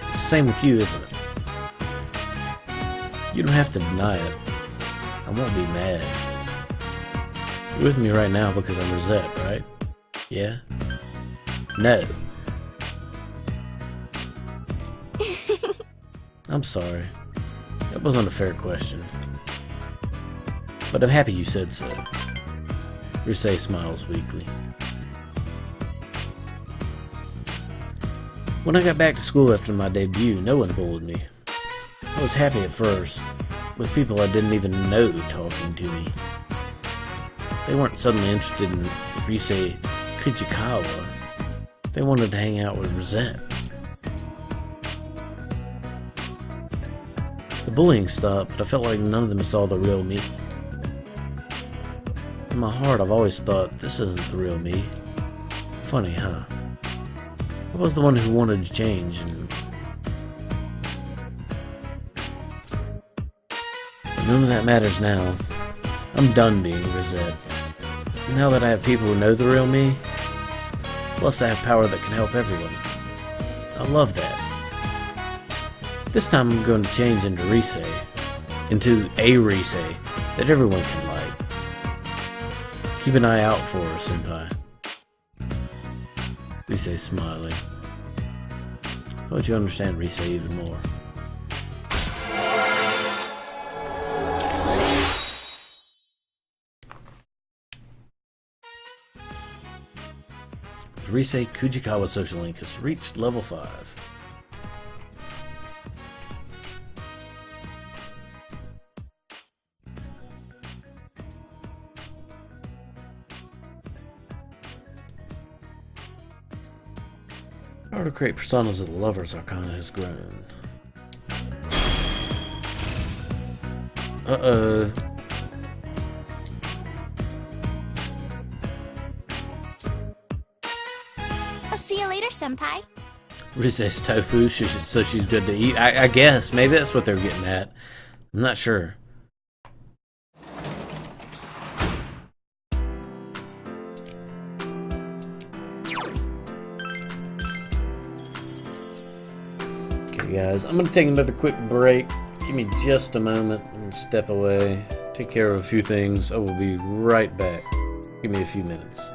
It's the same with you, isn't it? You don't have to deny it. I won't be mad. You're with me right now because I'm Rosette, right? Yeah? No. I'm sorry. That wasn't a fair question. But I'm happy you said so. Rise smiles weakly. When I got back to school after my debut, no one bullied me. I was happy at first, with people I didn't even know talking to me. They weren't suddenly interested in Rise Kuchikawa. They wanted to hang out with Rosette. The bullying stopped, but I felt like none of them saw the real me. In my heart, I've always thought, this isn't the real me. Funny, huh? I was the one who wanted to change, and none of that matters now. I'm done being Rosette. Now that I have people who know the real me, plus I have power that can help everyone. I love that. This time I'm going to change into Rise. Into a Rise that everyone can like. Keep an eye out for her, Senpai. Rise smiling. I'll let you understand Rise even more. The Rise Kujikawa social link has reached level 5. Power to create personas of the lovers arcana has grown. Uh-oh. I'll see you later, Senpai. Rise's tofu, so she's good to eat. I guess. Maybe that's what they're getting at. I'm not sure. Okay, guys. I'm going to take another quick break. Give me just a moment and step away. Take care of a few things. I will be right back. Give me a few minutes.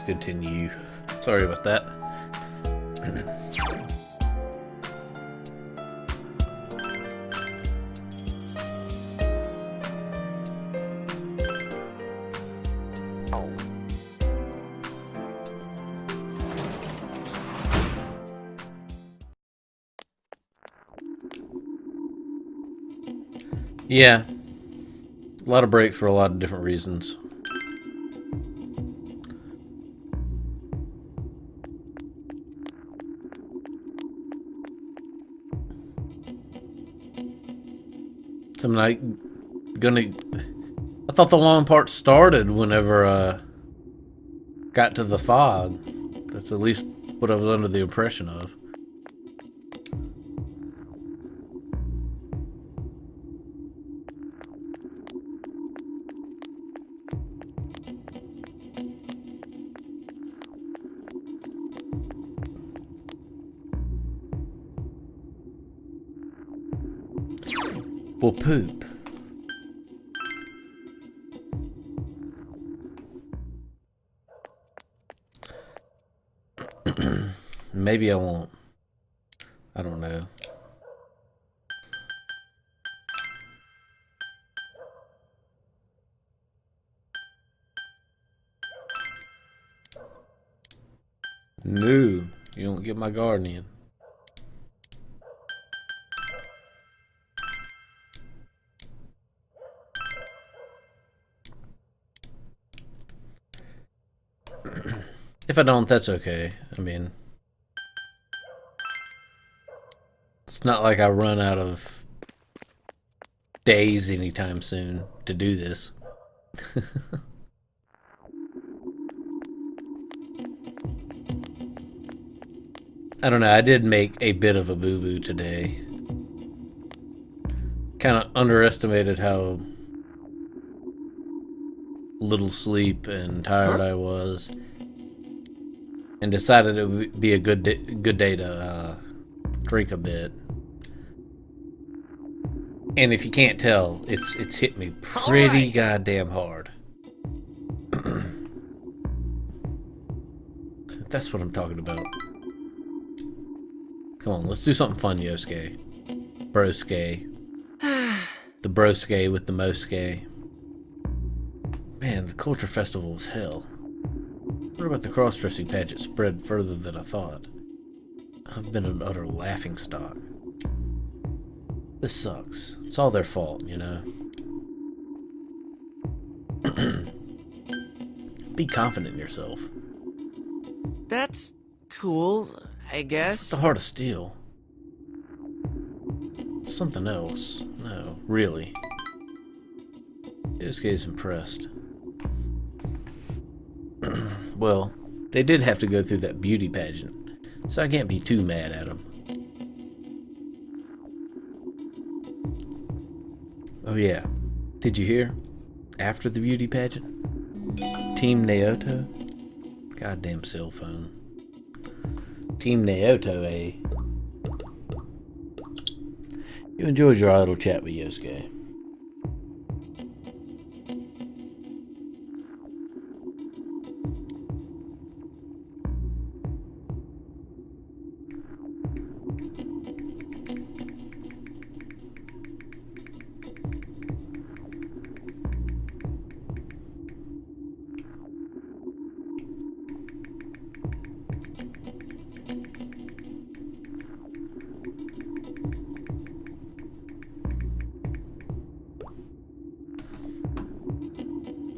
continue. Sorry about that. Yeah. A lot of breaks for a lot of different reasons. So I'm like gonna. I thought the long part started whenever got to the fog. That's at least what I was under the impression of. Well, poop. Maybe I won't. I don't know. No, you don't get my garden in. If I don't, that's okay. I mean, it's not like I run out of days anytime soon to do this. I don't know. I did make a bit of a boo-boo today. Kind of underestimated how little sleep and tired I was, and decided it would be a good day to drink a bit. And if you can't tell, it's hit me pretty goddamn hard. That's what I'm talking about. Come on, let's do something fun, Yosuke. Brosuke. The brosuke with the mosuke. Man, the culture festival was hell. What about the cross-dressing pageant spread further than I thought? I've been an utter laughingstock. This sucks. It's all their fault, you know? Be confident in yourself. That's cool, I guess. It's the heart of steel. Something else. No, really. Yosuke's impressed. Well, they did have to go through that beauty pageant, so I can't be too mad at them. Oh yeah, did you hear? After the beauty pageant? Team Naoto? Goddamn cell phone. Team Naoto, eh? You enjoyed your idle chat with Yosuke.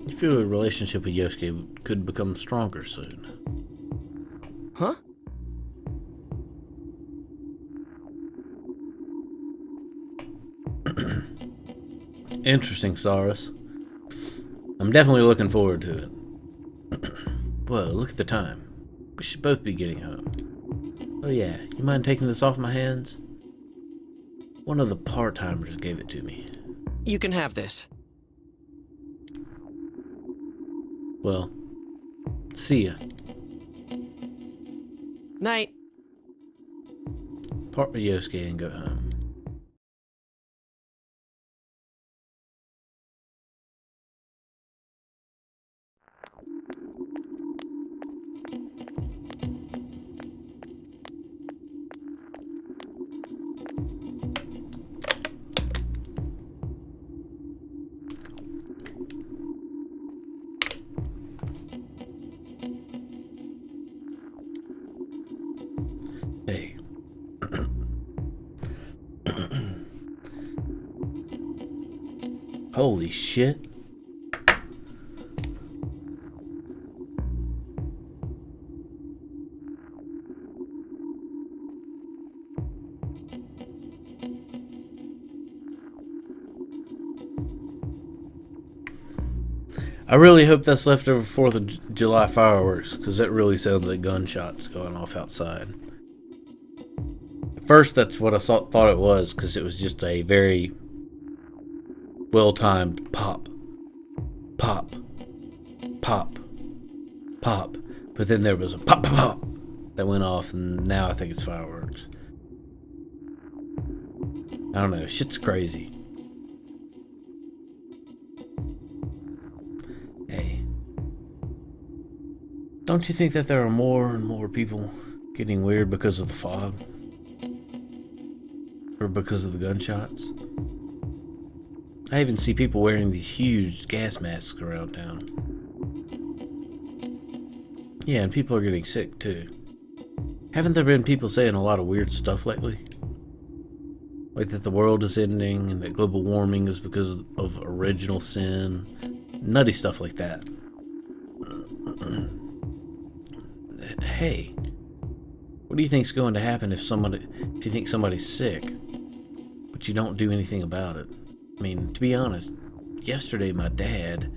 You feel the relationship with Yosuke could become stronger soon. Huh? Interesting, Saurus. I'm definitely looking forward to it. Whoa, look at the time. We should both be getting home. Oh yeah, you mind taking this off my hands? One of the part-timers gave it to me. You can have this. Well, see ya. Night. Part with Yosuke and go home. Holy shit. I really hope that's leftover 4th of July fireworks, because that really sounds like gunshots going off outside. At first, that's what I thought it was, because it was just a very well-timed pop, pop, pop, pop. But then there was a pop, pop, pop that went off, and now I think it's fireworks. I don't know. Shit's crazy. Hey. Don't you think that there are more and more people getting weird because of the fog? Or because of the gunshots? I even see people wearing these huge gas masks around town. Yeah, and people are getting sick too. Haven't there been people saying a lot of weird stuff lately? Like that the world is ending and that global warming is because of original sin. Nutty stuff like that. Hey, what do you think's going to happen if you think somebody's sick, but you don't do anything about it? I mean, to be honest, yesterday my dad...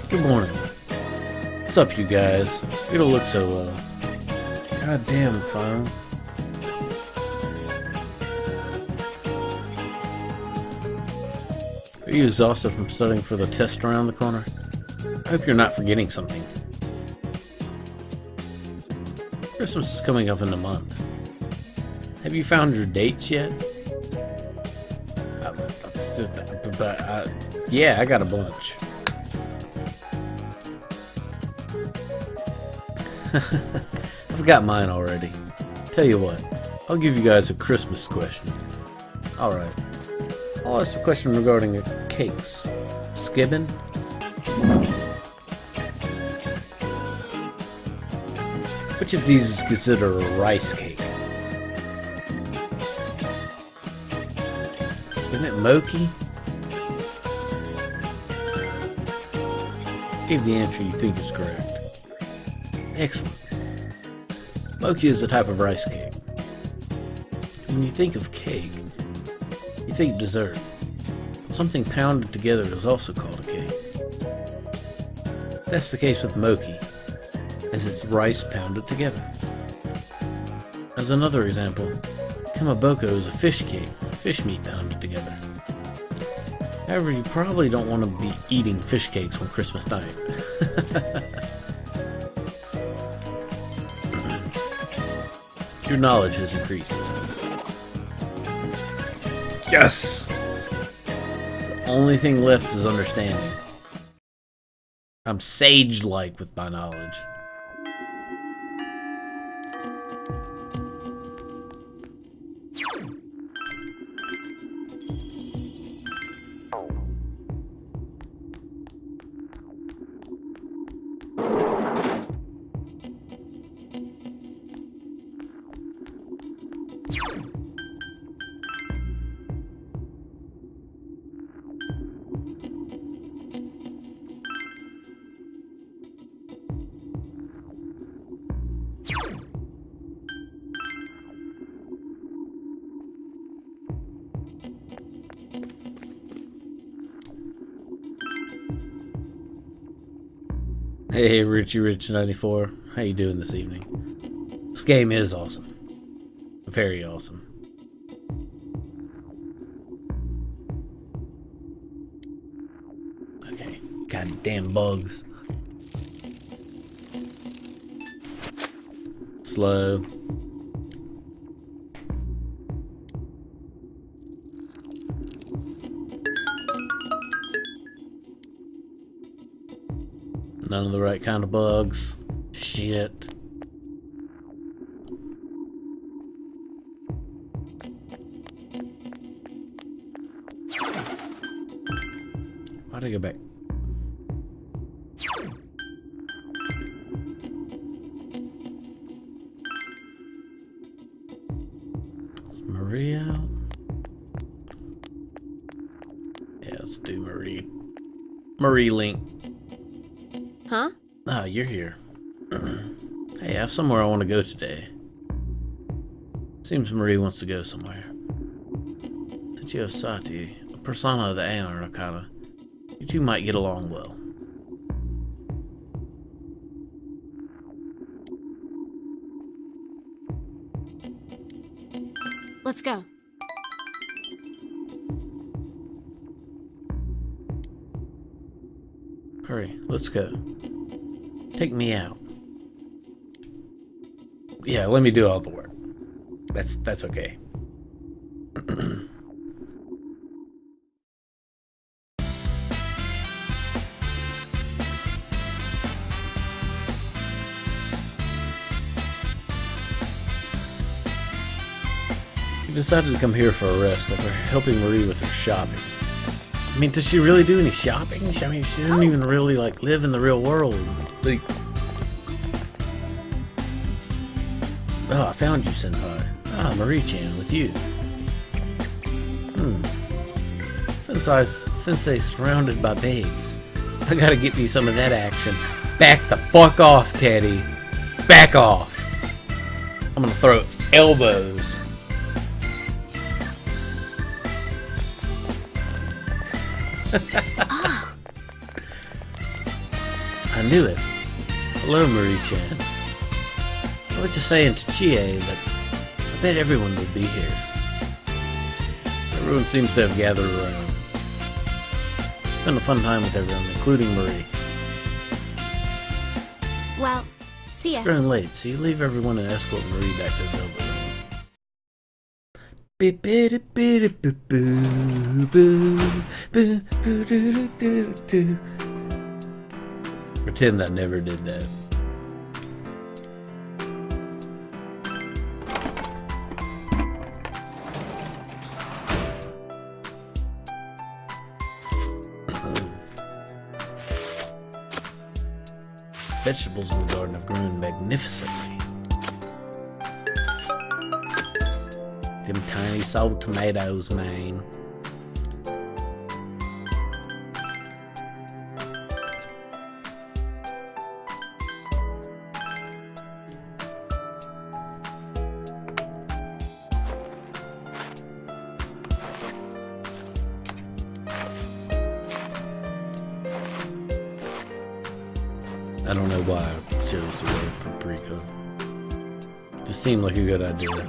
Good morning. What's up, you guys? You don't look so well. God damn, phone. Are you exhausted from studying for the test around the corner? I hope you're not forgetting something. Christmas is coming up in a month. Have you found your dates yet? Yeah, I got a bunch. I've got mine already. Tell you what, I'll give you guys a Christmas question. Alright. I'll ask a question regarding cakes. Skibbin? Which of these is considered a rice cake? Isn't it Moki? Give the answer you think is correct. Excellent. Mochi is a type of rice cake. When you think of cake, you think dessert. Something pounded together is also called a cake. That's the case with mochi, as it's rice pounded together. As another example, kamaboko is a fish cake, fish meat pounded together. However, you probably don't want to be eating fish cakes on Christmas night. Your knowledge has increased. Yes! The only thing left is understanding. I'm sage-like with my knowledge. Hey, Richie Rich 94. How you doing this evening? This game is awesome. Very awesome. Okay, goddamn bugs. Slow. None of the right kind of bugs. Shit. Why'd I go back? Is Marie out? Yeah, let's do Marie. Marie Link. Huh? Ah, you're here. Hey, I have somewhere I want to go today. Seems Marie wants to go somewhere. Tachio Sati, a persona of the Aeon Arcana. You two might get along well. Let's go. Hurry, let's go. Take me out. Yeah, let me do all the work. That's okay. He decided to come here for a rest after helping Marie with her shopping. I mean, does she really do any shopping? I mean, she doesn't even really, like, live in the real world. Like... Oh, I found you, Senpai. Ah, Marie-chan, with you. Sensei surrounded by babes. I gotta get me some of that action. Back the fuck off, Teddy. Back off. I'm gonna throw elbows. I knew it. Hello, Marie-chan. I was just saying to Chie that I bet everyone would be here. Everyone seems to have gathered around. It's been a fun time with everyone, including Marie. Well, see ya. It's growing late, so you leave everyone and escort Marie back to the building. Pretend I never did that. Vegetables in the garden have grown magnificently. Them tiny soul tomatoes, man. I don't know why I chose the word paprika. Just seemed like a good idea.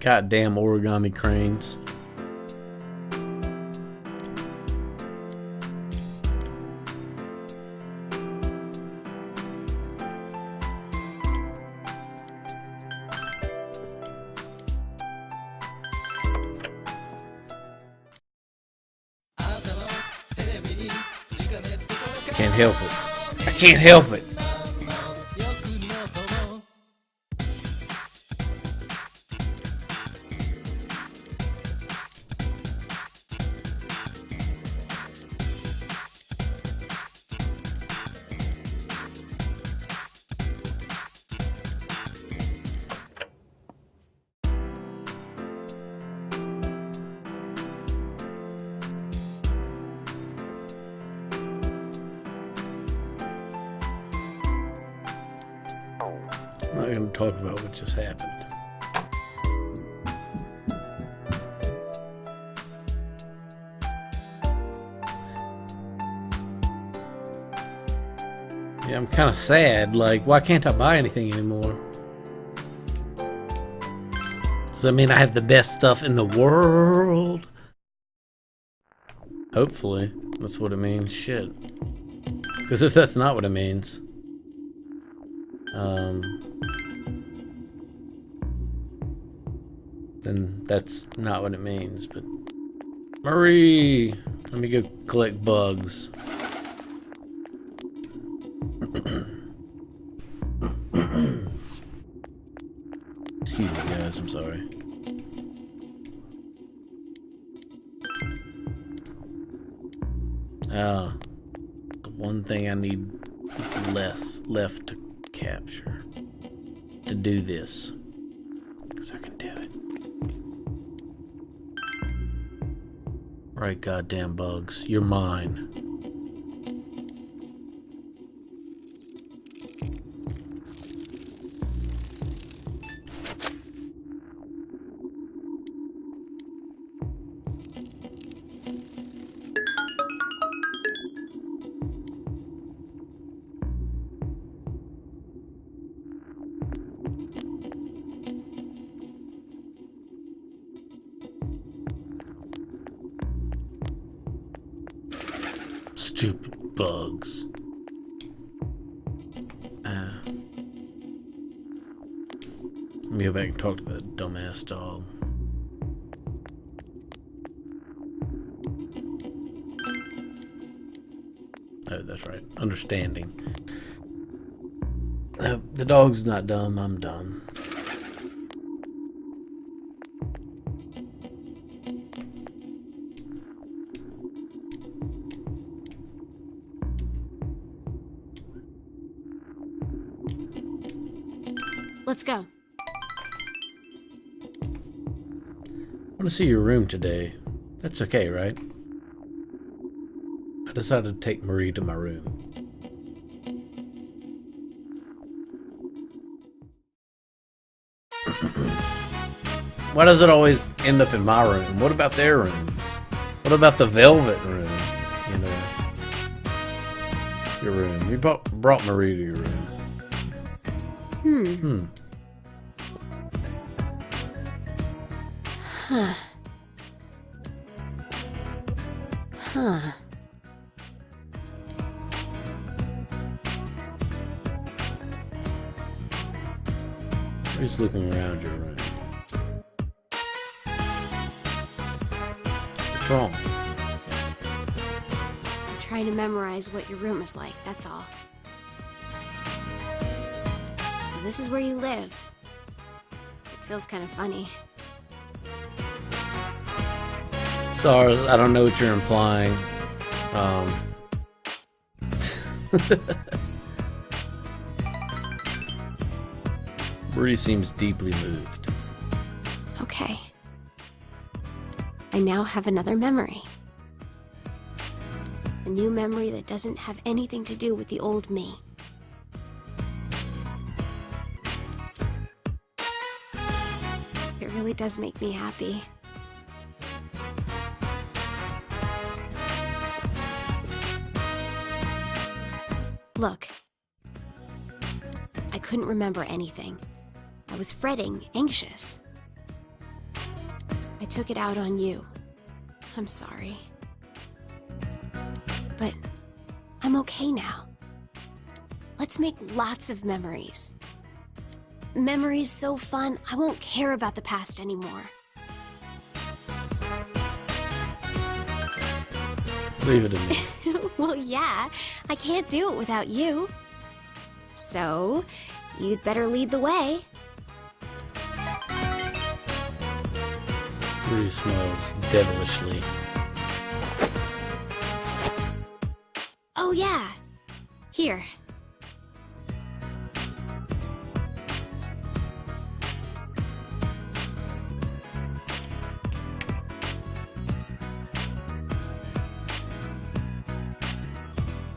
Goddamn origami cranes. Can't help it. I can't help it. I'm not going to talk about what just happened. Yeah, I'm kind of sad. Like, why can't I buy anything anymore? Does that mean I have the best stuff in the world? Hopefully. That's what it means. Shit. Because if that's not what it means... then that's not what it means, but... Marie! Let me go collect bugs. Excuse me, guys, I'm sorry. Ah, the one thing I need left to capture. To do this. Because I can do it. Right, goddamn bugs. You're mine. Stupid bugs. Let me go back and talk to that dumbass dog. Oh, that's right. Understanding. The dog's not dumb. I'm done. Let's go. I want to see your room today. That's okay, right? I decided to take Marie to my room. Why does it always end up in my room? What about their rooms? What about the velvet room? You know, your room. You brought Marie to your room. Huh. Huh. Just looking around your room. What's wrong? I'm trying to memorize what your room is like, that's all. So this is where you live. It feels kind of funny. Sorry, I don't know what you're implying. Marie seems deeply moved. Okay. I now have another memory. A new memory that doesn't have anything to do with the old me. It really does make me happy. Look, I couldn't remember anything. I was fretting, anxious. I took it out on you. I'm sorry. But I'm okay now. Let's make lots of memories. Memories so fun, I won't care about the past anymore. Leave it in me. Well, yeah, I can't do it without you. So, you'd better lead the way. Rudy smells devilishly. Oh, yeah. Here.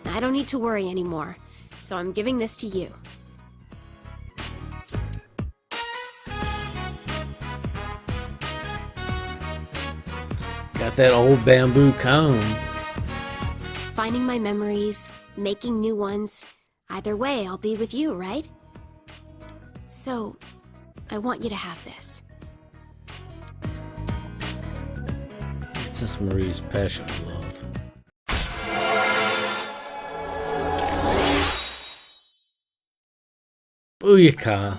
I don't need to worry anymore, so I'm giving this to you. Got that old bamboo comb. Finding my memories, making new ones. Either way, I'll be with you, right? So, I want you to have this. It's just Marie's passionate love. Booyaka.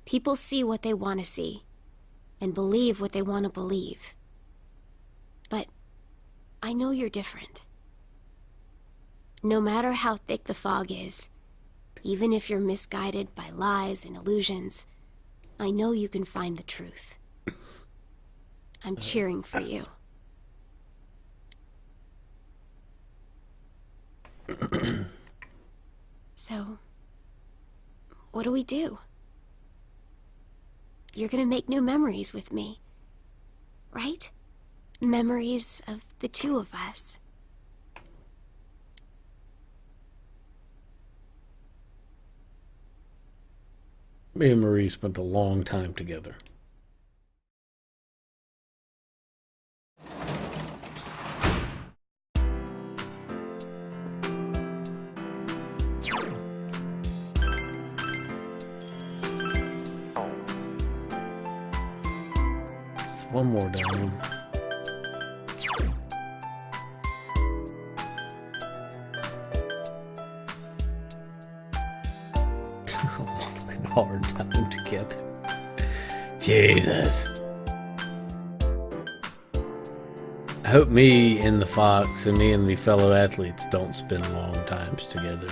People see what they want to see, and believe what they want to believe. But I know you're different. No matter how thick the fog is, even if you're misguided by lies and illusions, I know you can find the truth. I'm cheering for you. So, what do we do? You're gonna make new memories with me, right? Memories of the two of us. Me and Marie spent a long time together. One more down. Hard time together. Jesus. I hope me and the Fox and me and the fellow athletes don't spend long times together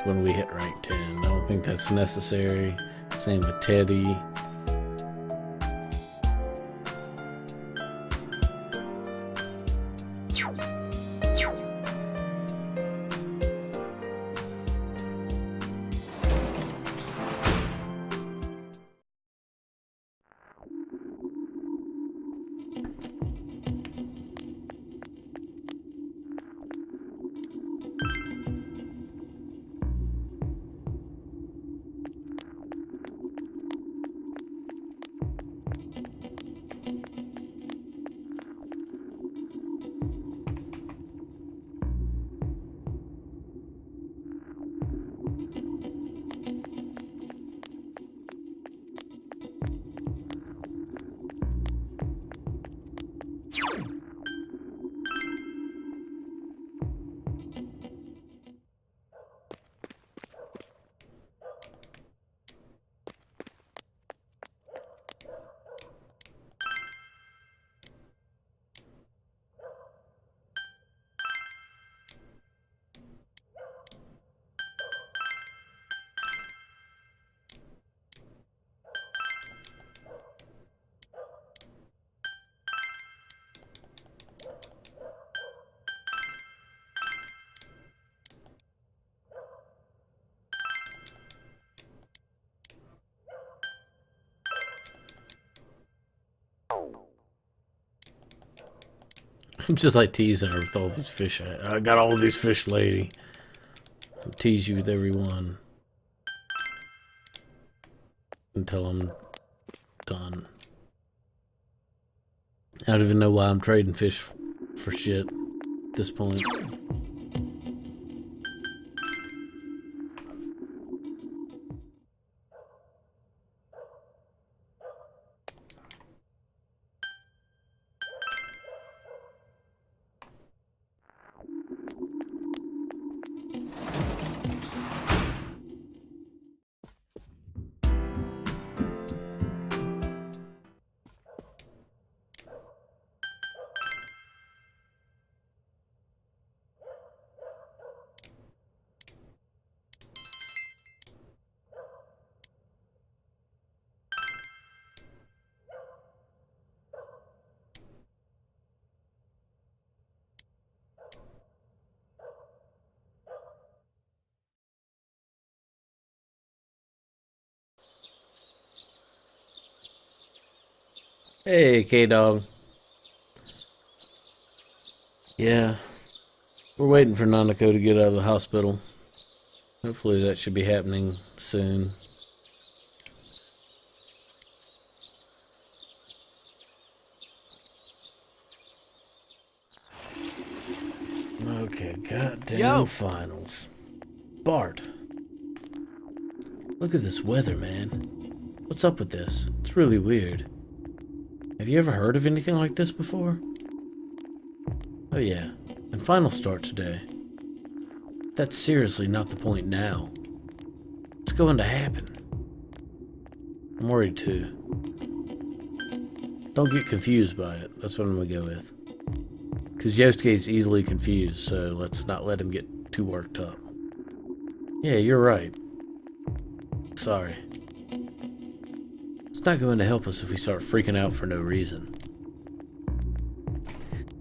when we hit rank 10. I don't think that's necessary. Same with Teddy. I'm just like teasing her with all these fish. I got all these fish, lady. I'll tease you with every one until I'm done. I don't even know why I'm trading fish for shit at this point. Hey, K-Dog. Yeah, we're waiting for Nanako to get out of the hospital. Hopefully that should be happening soon. Okay, goddamn finals. Bart. Look at this weather, man. What's up with this? It's really weird. Have you ever heard of anything like this before? Oh yeah, and finals start today. That's seriously not the point now. What's going to happen? I'm worried too. Don't get confused by it. That's what I'm gonna go with. Because Yosuke's easily confused, so let's not let him get too worked up. Yeah, you're right. Sorry. It's not going to help us if we start freaking out for no reason.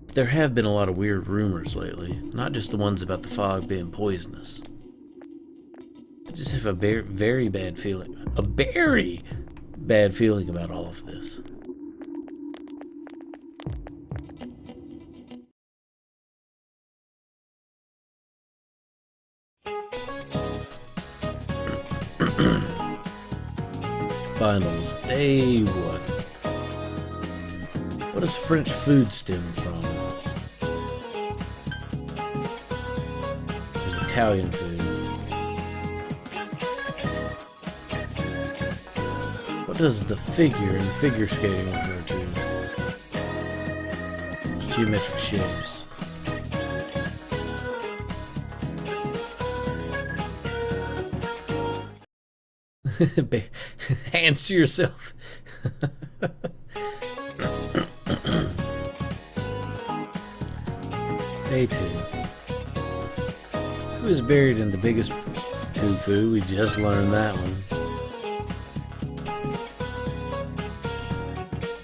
But there have been a lot of weird rumors lately, not just the ones about the fog being poisonous. I just have a very bad feeling. A very bad feeling about all of this. Finals, day one. What does French food stem from? There's Italian food. What does the figure in figure skating refer to? It's geometric shapes. Hands to yourself. Day 2. Who is buried in the biggest Kung-Fu? We just learned that one.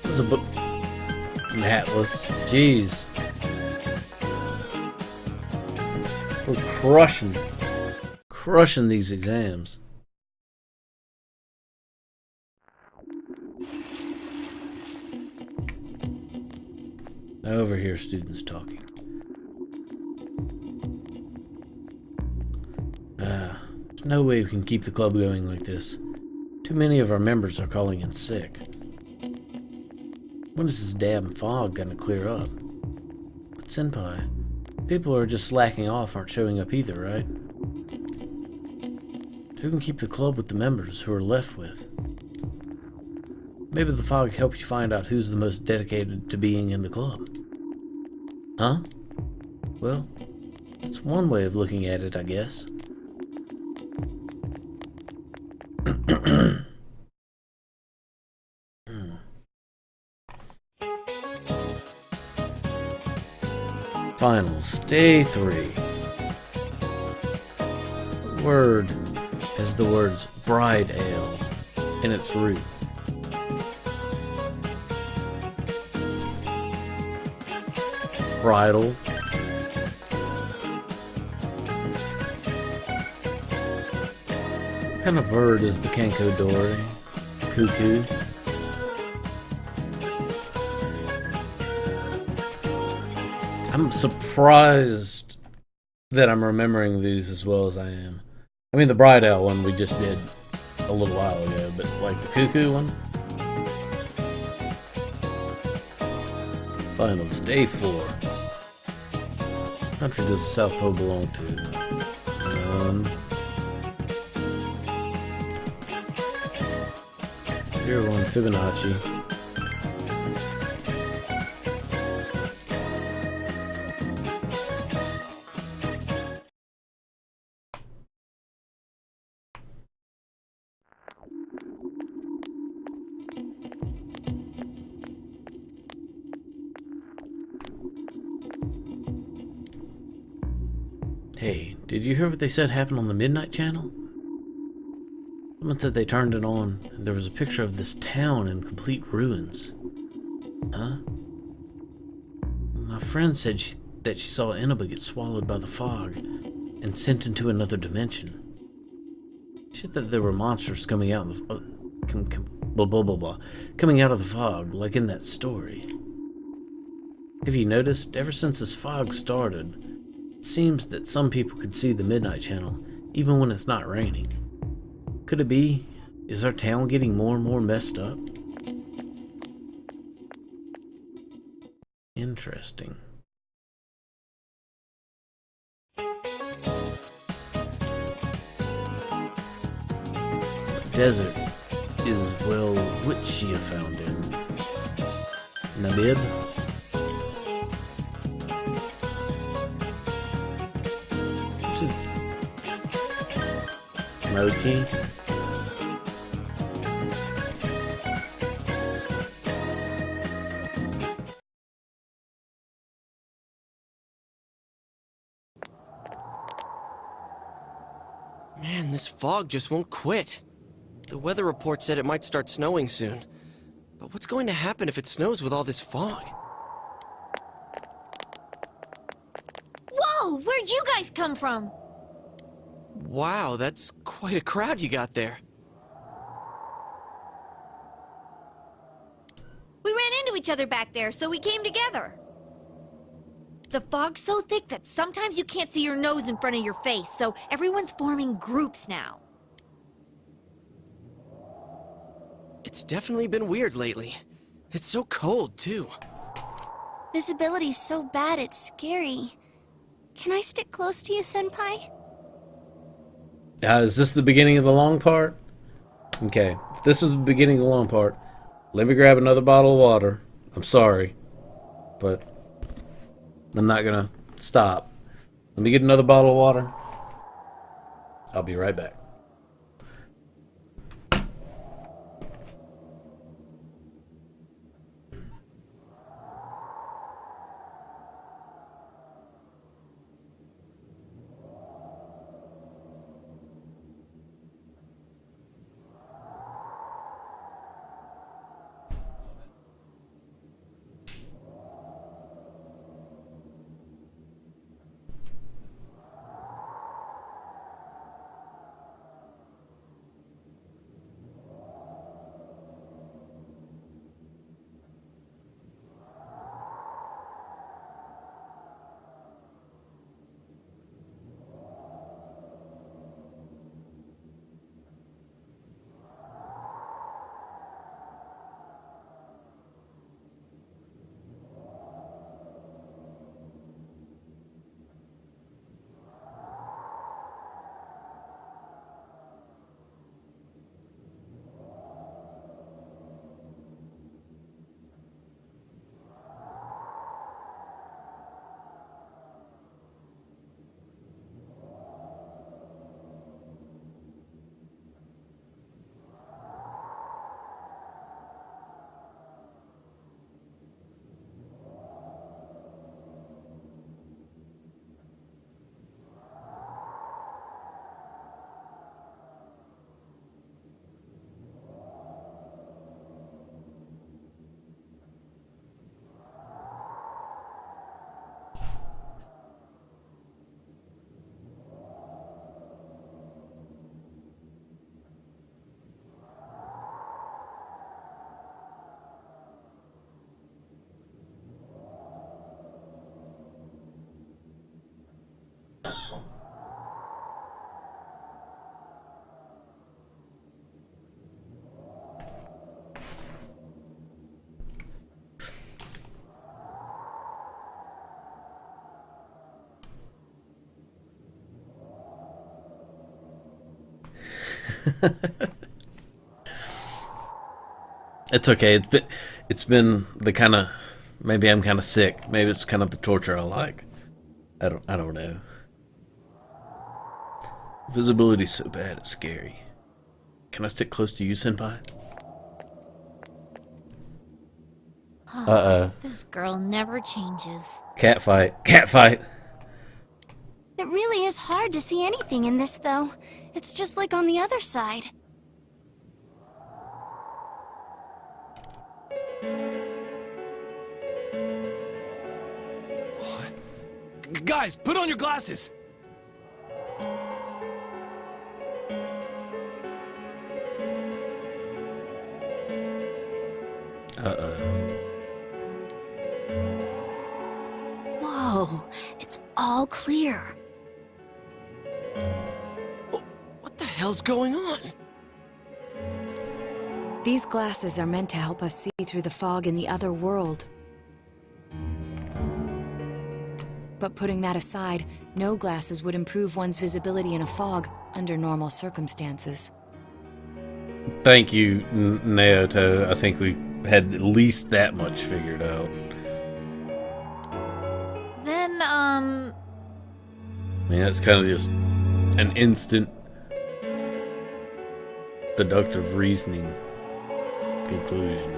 There's a book. An atlas. Jeez. We're crushing these exams. I overhear students talking. There's no way we can keep the club going like this. Too many of our members are calling in sick. When is this damn fog gonna clear up? But Senpai, people who are just slacking off aren't showing up either, right? Who can keep the club with the members who are left with? Maybe the fog helps you find out who's the most dedicated to being in the club. Huh? Well, that's one way of looking at it, I guess. Finals, day 3. The word has the words bride ale in its root. Bridal. What kind of bird is the Kanko Dory? Cuckoo. I'm surprised that I'm remembering these as well as I am. I mean, the Bright Owl one we just did a little while ago, but like the Cuckoo one. Finals, day 4. Country does the South Pole belong to? None. 01 Fibonacci. Hey, did you hear what they said happened on the Midnight Channel? Someone said they turned it on, and there was a picture of this town in complete ruins. Huh? My friend said that she saw Inaba get swallowed by the fog and sent into another dimension. She said that there were monsters coming out of the blah blah blah blah, coming out of the fog, like in that story. Have you noticed? Ever since this fog started, it seems that some people could see the Midnight Channel, even when it's not raining. Could it be? Is our town getting more and more messed up? Interesting. Desert is, well, which she have found in? Namib? Moki? Man, this fog just won't quit. The weather report said it might start snowing soon. But what's going to happen if it snows with all this fog? Whoa! Where'd you guys come from? Wow, that's quite a crowd you got there. We ran into each other back there, so we came together. The fog's so thick that sometimes you can't see your nose in front of your face, so everyone's forming groups now. It's definitely been weird lately. It's so cold, too. Visibility's so bad it's scary. Can I stick close to you, Senpai? Is this the beginning of the long part? Okay, if this is the beginning of the long part, let me grab another bottle of water. I'm sorry, but I'm not gonna stop. Let me get another bottle of water. I'll be right back. It's okay. It's been the kind of, maybe I'm kind of sick. Maybe it's kind of the torture I like. I don't know. Visibility's so bad, it's scary. Can I stick close to you, Senpai? Uh-oh. This girl never changes. Cat fight. Cat fight. It really is hard to see anything in this, though. It's just like on the other side. Guys, put on your glasses! Uh-oh. Whoa, it's all clear. What the hell's going on? These glasses are meant to help us see through the fog in the other world. But putting that aside, no glasses would improve one's visibility in a fog under normal circumstances. Thank you, Naoto. I think we've had at least that much figured out. Then, I mean, that's kind of just an instant deductive reasoning conclusion.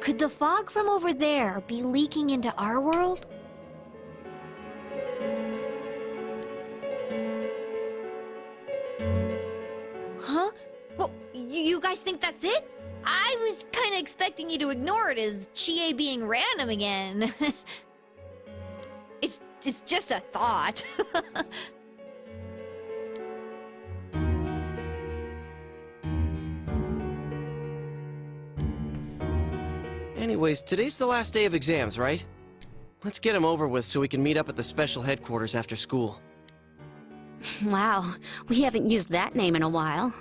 could the fog from over there be leaking into our world? Huh? Well, you guys think that's it? I was kind of expecting you to ignore it as Chie being random again. It's just a thought. Anyways, today's the last day of exams, right? Let's get them over with so we can meet up at the special headquarters after school. Wow, we haven't used that name in a while.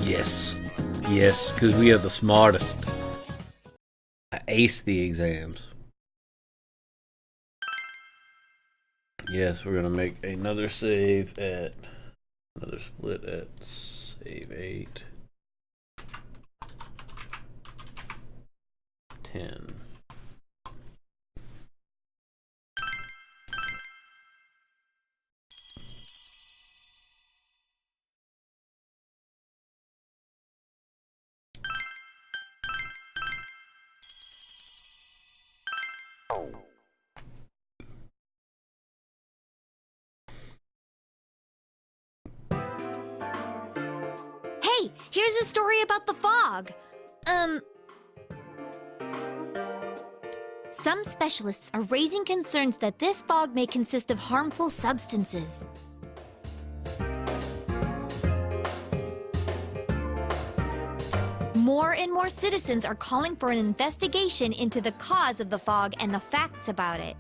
Yes. Yes, because we are the smartest. I aced the exams. Yes, we're gonna make another save at another split at save 8 10. Hey, here's a story about the fog. Some specialists are raising concerns that this fog may consist of harmful substances. More and more citizens are calling for an investigation into the cause of the fog and the facts about it.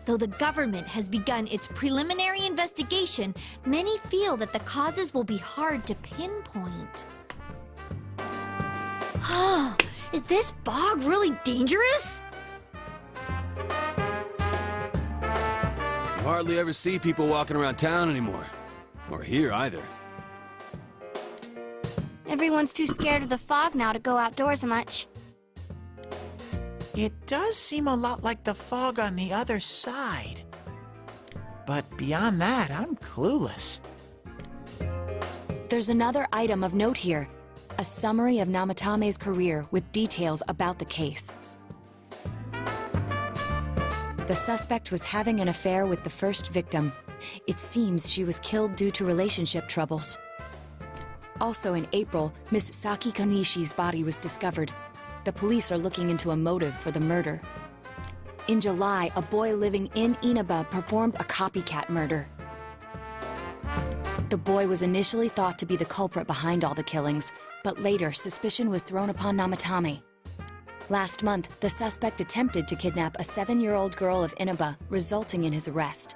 Though the government has begun its preliminary investigation, many feel that the causes will be hard to pinpoint. Is this fog really dangerous? You hardly ever see people walking around town anymore. Or here either. Everyone's too scared of the fog now to go outdoors much. It does seem a lot like the fog on the other side. But beyond that, I'm clueless. There's another item of note here. A summary of Namatame's career with details about the case. The suspect was having an affair with the first victim. It seems she was killed due to relationship troubles. Also in April, Miss Saki Kanishi's body was discovered. The police are looking into a motive for the murder. In July, a boy living in Inaba performed a copycat murder. The boy was initially thought to be the culprit behind all the killings, but later suspicion was thrown upon Namatame. Last month, the suspect attempted to kidnap a 7-year-old girl of Inaba, resulting in his arrest.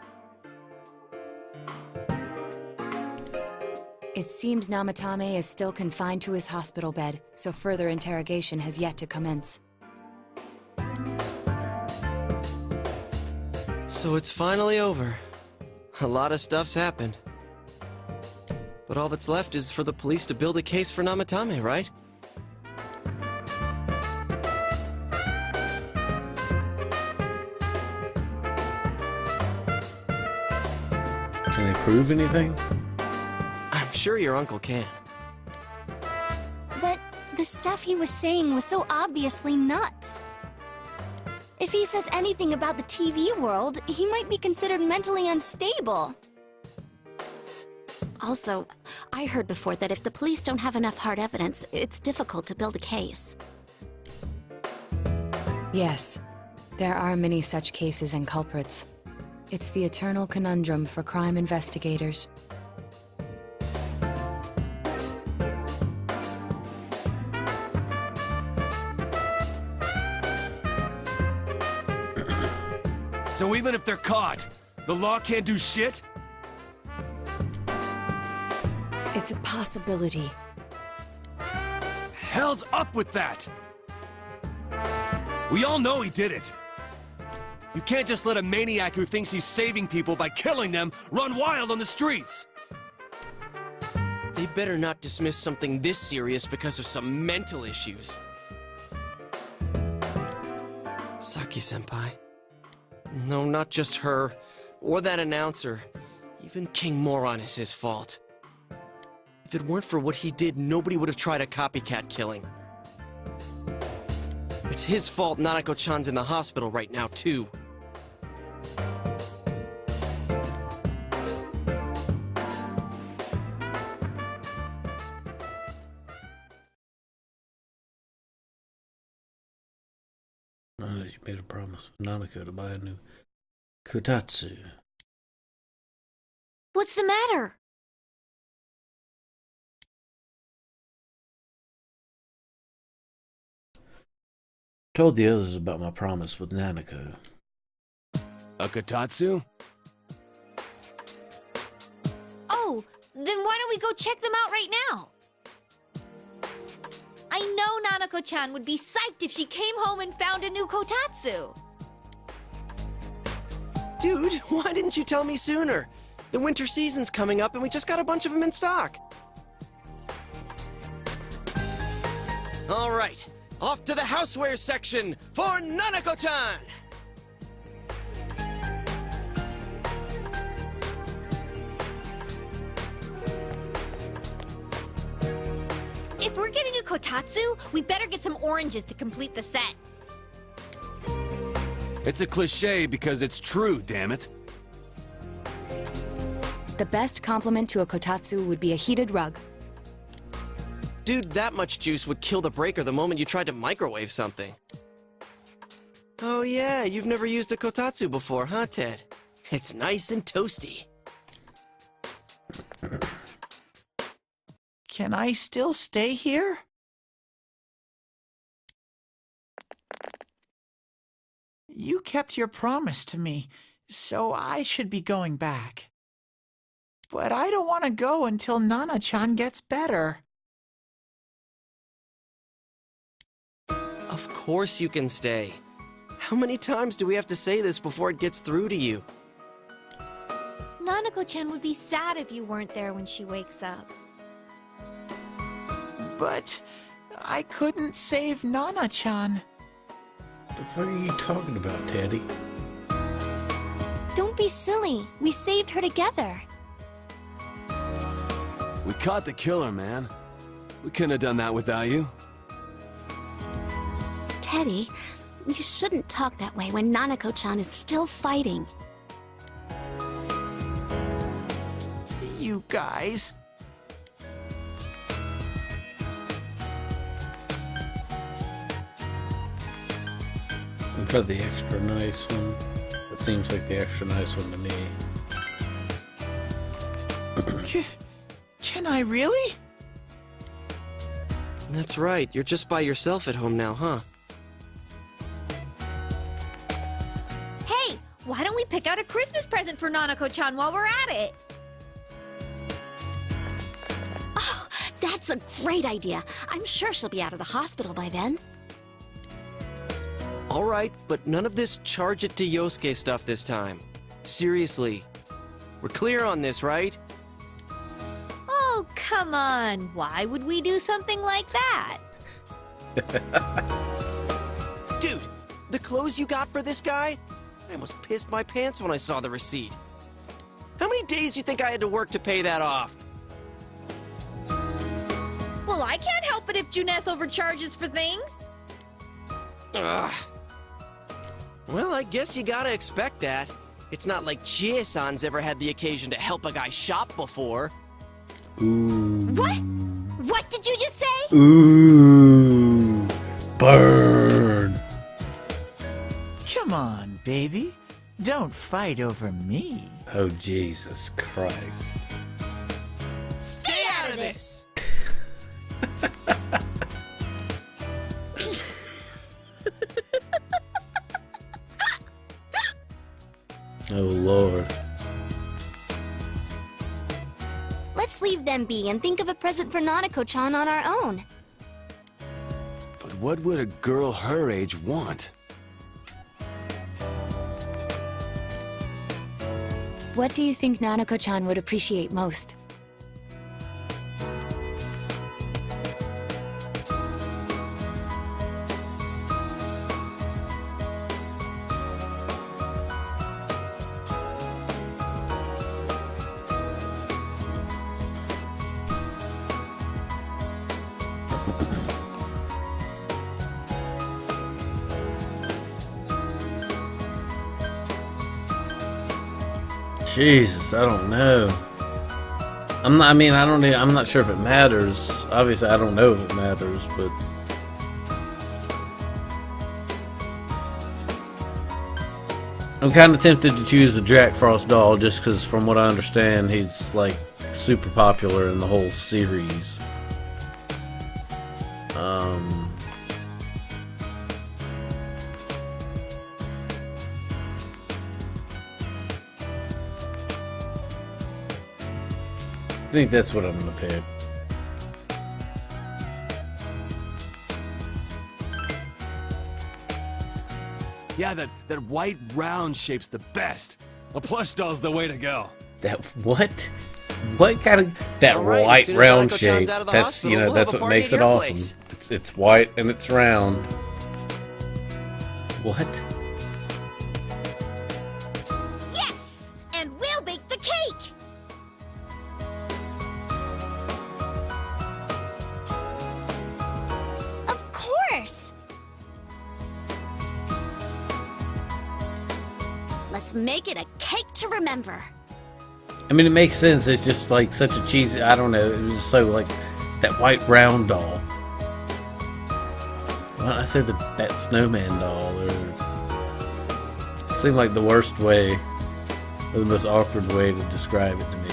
It seems Namatame is still confined to his hospital bed, so further interrogation has yet to commence. So it's finally over. A lot of stuff's happened. But all that's left is for the police to build a case for Namatame, right? Can they prove anything? I'm sure your uncle can. But the stuff he was saying was so obviously nuts. If he says anything about the TV world, he might be considered mentally unstable. Also, I heard before that if the police don't have enough hard evidence, it's difficult to build a case. Yes, there are many such cases and culprits. It's the eternal conundrum for crime investigators. So even if they're caught, the law can't do shit? It's a possibility. Hell's up with that! We all know he did it. You can't just let a maniac who thinks he's saving people by killing them run wild on the streets! They better not dismiss something this serious because of some mental issues. Saki-senpai. No, not just her, or that announcer. Even King Moron is his fault. If it weren't for what he did, nobody would have tried a copycat killing. It's his fault Nanako-chan's in the hospital right now, too. You made a promise with Nanako to buy a new kotatsu. What's the matter? Told the others about my promise with Nanako. A kotatsu? Oh, then why don't we go check them out right now? I know Nanako-chan would be psyched if she came home and found a new kotatsu. Dude, why didn't you tell me sooner? The winter season's coming up and we just got a bunch of them in stock. All right, off to the houseware section for Nanako-chan! If we're getting a kotatsu, we better get some oranges to complete the set. It's a cliche because it's true, damn it. The best compliment to a kotatsu would be a heated rug. Dude, that much juice would kill the breaker the moment you tried to microwave something. Oh yeah, you've never used a kotatsu before, huh, Ted? It's nice and toasty. Can I still stay here? You kept your promise to me, so I should be going back. But I don't want to go until Nana-chan gets better. Of course you can stay. How many times do we have to say this before it gets through to you? Nanako-chan would be sad if you weren't there when she wakes up. But I couldn't save Nana-chan. What the fuck are you talking about, Teddy? Don't be silly. We saved her together. We caught the killer, man. We couldn't have done that without you. Teddy, you shouldn't talk that way when Nanako-chan is still fighting. You guys. I've got the extra nice one. It seems like the extra nice one to me. Can I really? That's right, you're just by yourself at home now, huh? Hey, why don't we pick out a Christmas present for Nanako-chan while we're at it? a great idea. I'm sure she'll be out of the hospital by then. All right, but none of this charge it to Yosuke stuff this time. Seriously. We're clear on this, right? Oh, come on. Why would we do something like that? Dude, the clothes you got for this guy? I almost pissed my pants when I saw the receipt. How many days do you think I had to work to pay that off? Well, I can't help it if Juness overcharges for things. Ugh. Well, I guess you gotta expect that. It's not like Chie-san's ever had the occasion to help a guy shop before. Ooh. What? What did you just say? Ooh. Burn. Come on, baby. Don't fight over me. Oh, Jesus Christ. Stay out of this! Oh, Lord. Let's leave them be and think of a present for Nanako-chan on our own. But what would a girl her age want? What do you think Nanako-chan would appreciate most? Jesus, I don't know. I'm not sure if it matters. Obviously, I don't know if it matters, but I'm kind of tempted to choose the Jack Frost doll just because, from what I understand, he's like super popular in the whole series. I think that's what I'm gonna pick. Yeah, that white round shape's the best. A plush doll's the way to go. That what? What kind of that right, white as soon as round Nanako-chan's shape? out of the That's hospital, we'll that's have a what party makes at it your awesome. place. It's white and it's round. What? Yes! And we'll bake the cake! Of course! Let's make it a cake to remember. I mean, it makes sense. It's just like such a cheesy. I don't know. It was just so like that white round doll. Well, I said that snowman doll. It seemed like the worst way, or the most awkward way to describe it to me.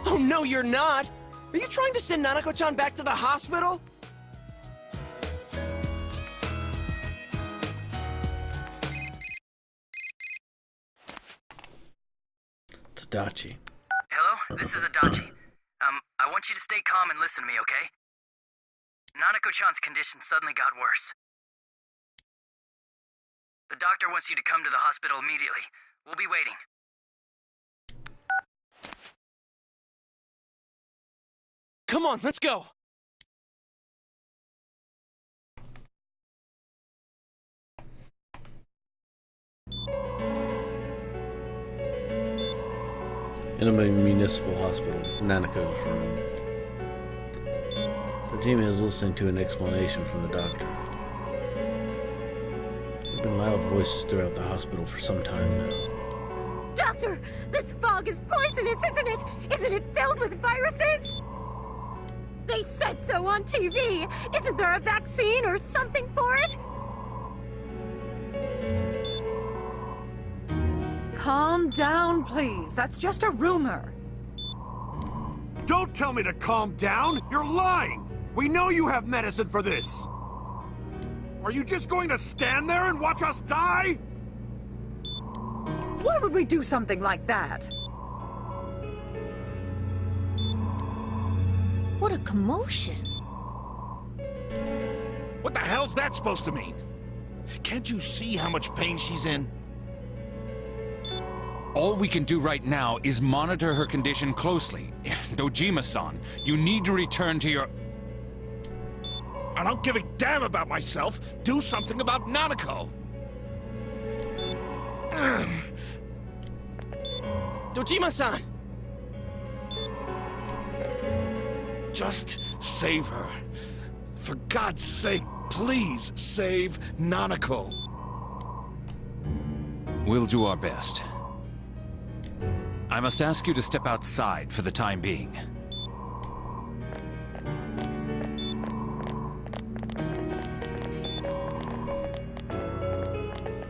Oh, no, you're not! Are you trying to send Nanako-chan back to the hospital? It's Adachi. Hello, this is Adachi. I want you to stay calm and listen to me, okay? Nanako-chan's condition suddenly got worse. The doctor wants you to come to the hospital immediately. We'll be waiting. Come on, let's go! In a municipal hospital, Nanako's room. Dojima is listening to an explanation from the doctor. There have been loud voices throughout the hospital for some time now. Doctor, this fog is poisonous, isn't it? Isn't it filled with viruses? They said so on TV. Isn't there a vaccine or something for it? Calm down, please. That's just a rumor. Don't tell me to calm down! You're lying! We know you have medicine for this! Are you just going to stand there and watch us die? Why would we do something like that? What a commotion. What the hell's that supposed to mean? Can't you see how much pain she's in? All we can do right now is monitor her condition closely. Dojima-san, you need to return to your... I don't give a damn about myself. Do something about Nanako. Dojima-san! Just save her. For God's sake, please save Nanako. We'll do our best. I must ask you to step outside for the time being.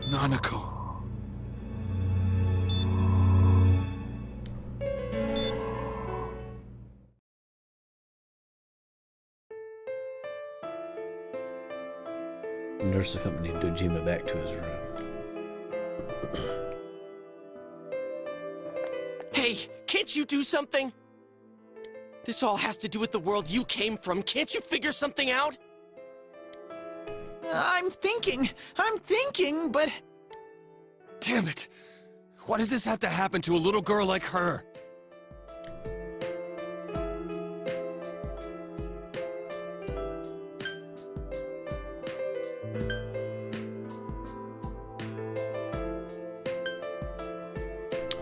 Nanako. Nurse accompanied Dojima back to his room. Hey, can't you do something? This all has to do with the world you came from. Can't you figure something out? I'm thinking, but... Damn it! Why does this have to happen to a little girl like her?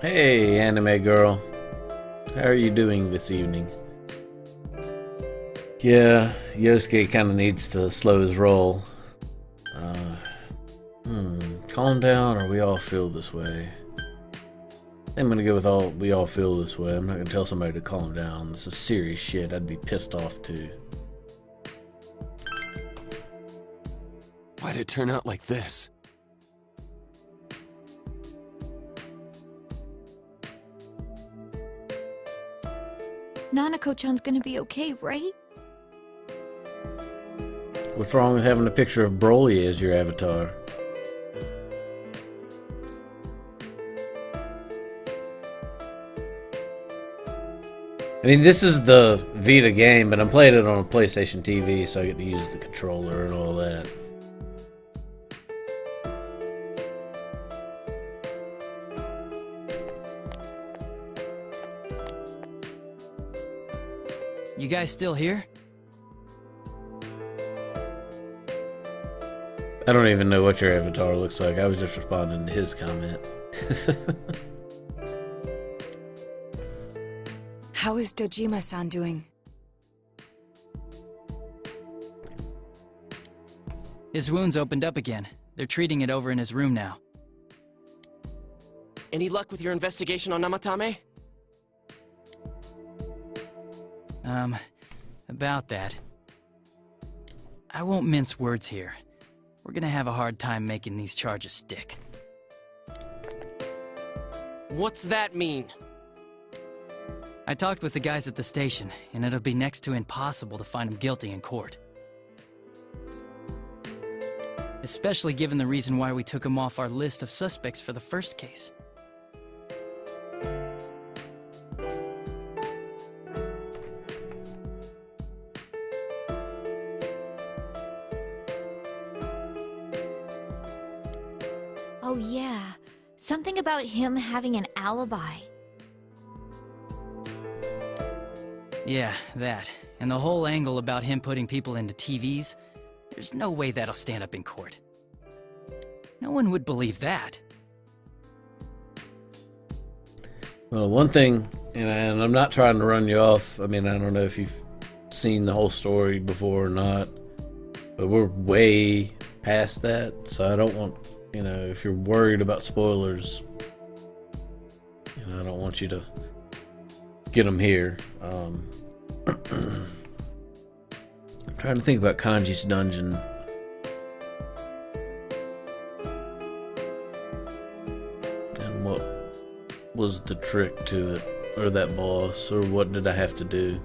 Hey, anime girl. How are you doing this evening? Yeah, Yosuke kind of needs to slow his roll. Calm down or we all feel this way. I'm gonna go with we all feel this way. I'm not gonna tell somebody to calm down. This is serious shit. I'd be pissed off too. Why'd it turn out like this? Nanako-chan's gonna be okay, right? What's wrong with having a picture of Broly as your avatar? I mean, this is the Vita game, but I'm playing it on a PlayStation TV, so I get to use the controller and all that. You guys still here? I don't even know what your avatar looks like. I was just responding to his comment. How is Dojima-san doing? His wounds opened up again. They're treating it over in his room now. Any luck with your investigation on Namatame? About that. I won't mince words here. We're gonna have a hard time making these charges stick. What's that mean? I talked with the guys at the station, and it'll be next to impossible to find him guilty in court. Especially given the reason why we took him off our list of suspects for the first case. Oh yeah, something about him having an alibi. Yeah, that. And the whole angle about him putting people into TVs, there's no way that'll stand up in court. No one would believe that. Well, one thing, and I'm not trying to run you off. I mean, I don't know if you've seen the whole story before or not, but we're way past that, so I don't want, if you're worried about spoilers, I don't want you to get them here. I'm trying to think about Kanji's dungeon. And what was the trick to it? Or that boss? Or what did I have to do?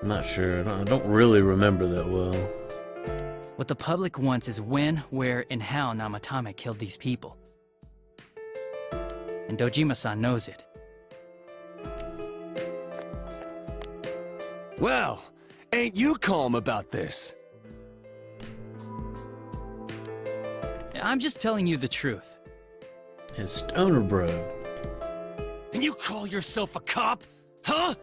I'm not sure. I don't really remember that well. What the public wants is when, where, and how Namatame killed these people. And Dojima-san knows it. Well, ain't you calm about this? I'm just telling you the truth. His stoner bro. And you call yourself a cop? Huh?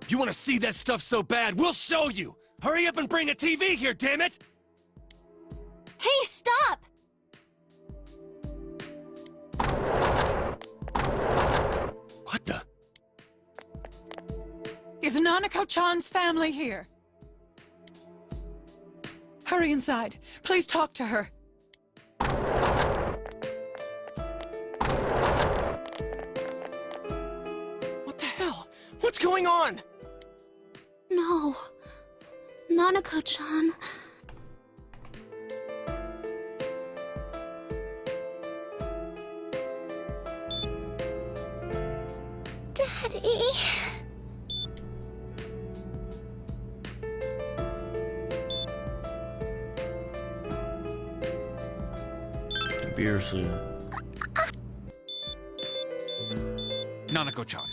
If you want to see that stuff so bad, we'll show you! Hurry up and bring a TV here, damn it! Hey, stop! What the? Is Nanako-chan's family here? Hurry inside. Please talk to her. What the hell? What's going on? No. Nanako-chan. Daddy. Beer soon. Nanako-chan.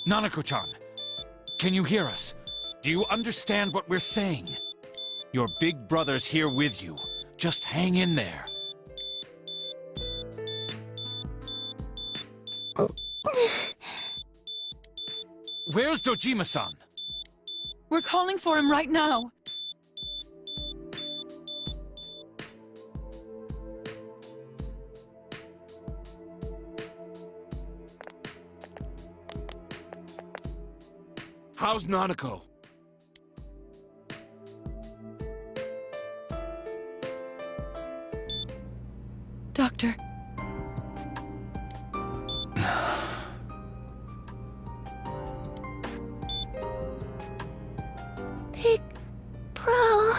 Nanako-chan. Can you hear us? Do you understand what we're saying? Your big brother's here with you. Just hang in there. Where's Dojima-san? We're calling for him right now. How's Nanako? Doctor. Big bro.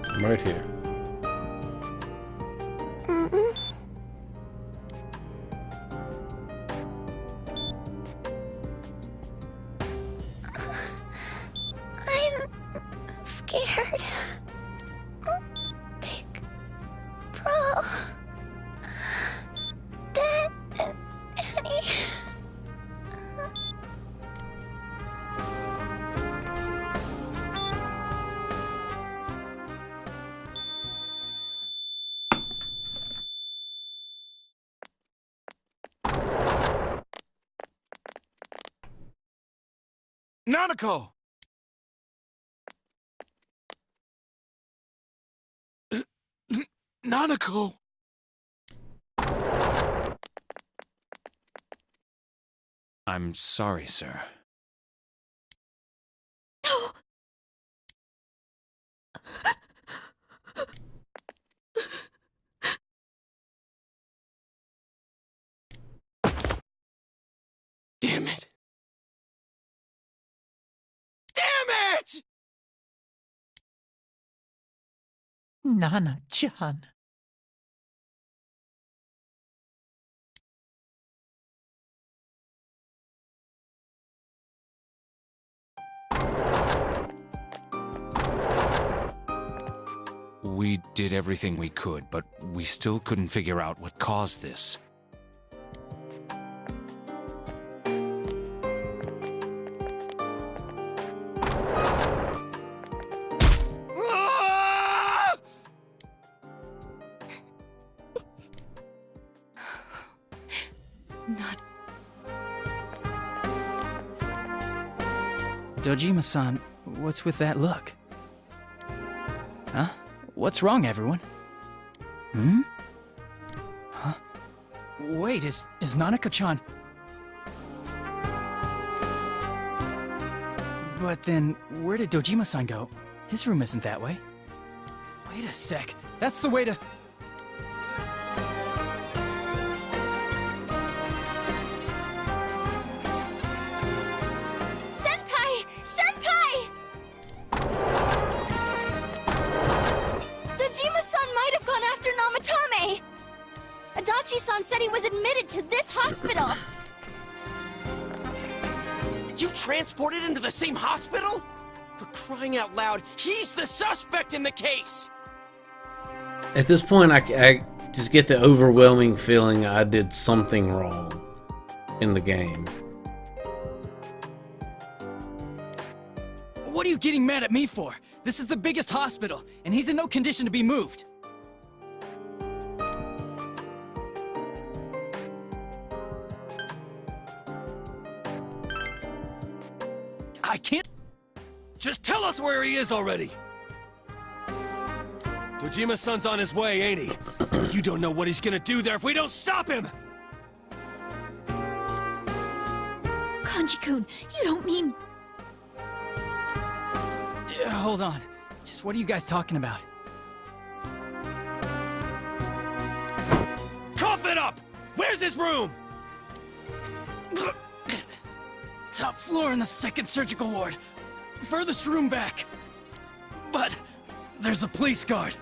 I'm right here. Mm-mm. I'm scared. Big bro. Daddy. Nanako! Nanako! I'm sorry, sir. No! Damn it! Damn it! Nana-chan. We did everything we could, but we still couldn't figure out what caused this. Ah! Not. Dojima-san, what's with that look? Huh? What's wrong, everyone? Hmm? Huh? Wait, is Nanako-chan... But then, where did Dojima-san go? His room isn't that way. Wait a sec. That's the way to... Senpai! Senpai! Dojima-san might have gone after Namatame! Adachi-san said he was admitted to this hospital! You transported him to the same hospital? For crying out loud, he's the suspect in the case! At this point, I just get the overwhelming feeling I did something wrong in the game. What are you getting mad at me for? This is the biggest hospital, and he's in no condition to be moved. I can't... Just tell us where he is already! Dojima-san's on his way, ain't he? You don't know what he's gonna do there if we don't stop him! Kanji-kun, you don't mean... Yeah, hold on. Just what are you guys talking about? Cough it up! Where's his room? Top floor in the second surgical ward. Furthest room back. But there's a police guard.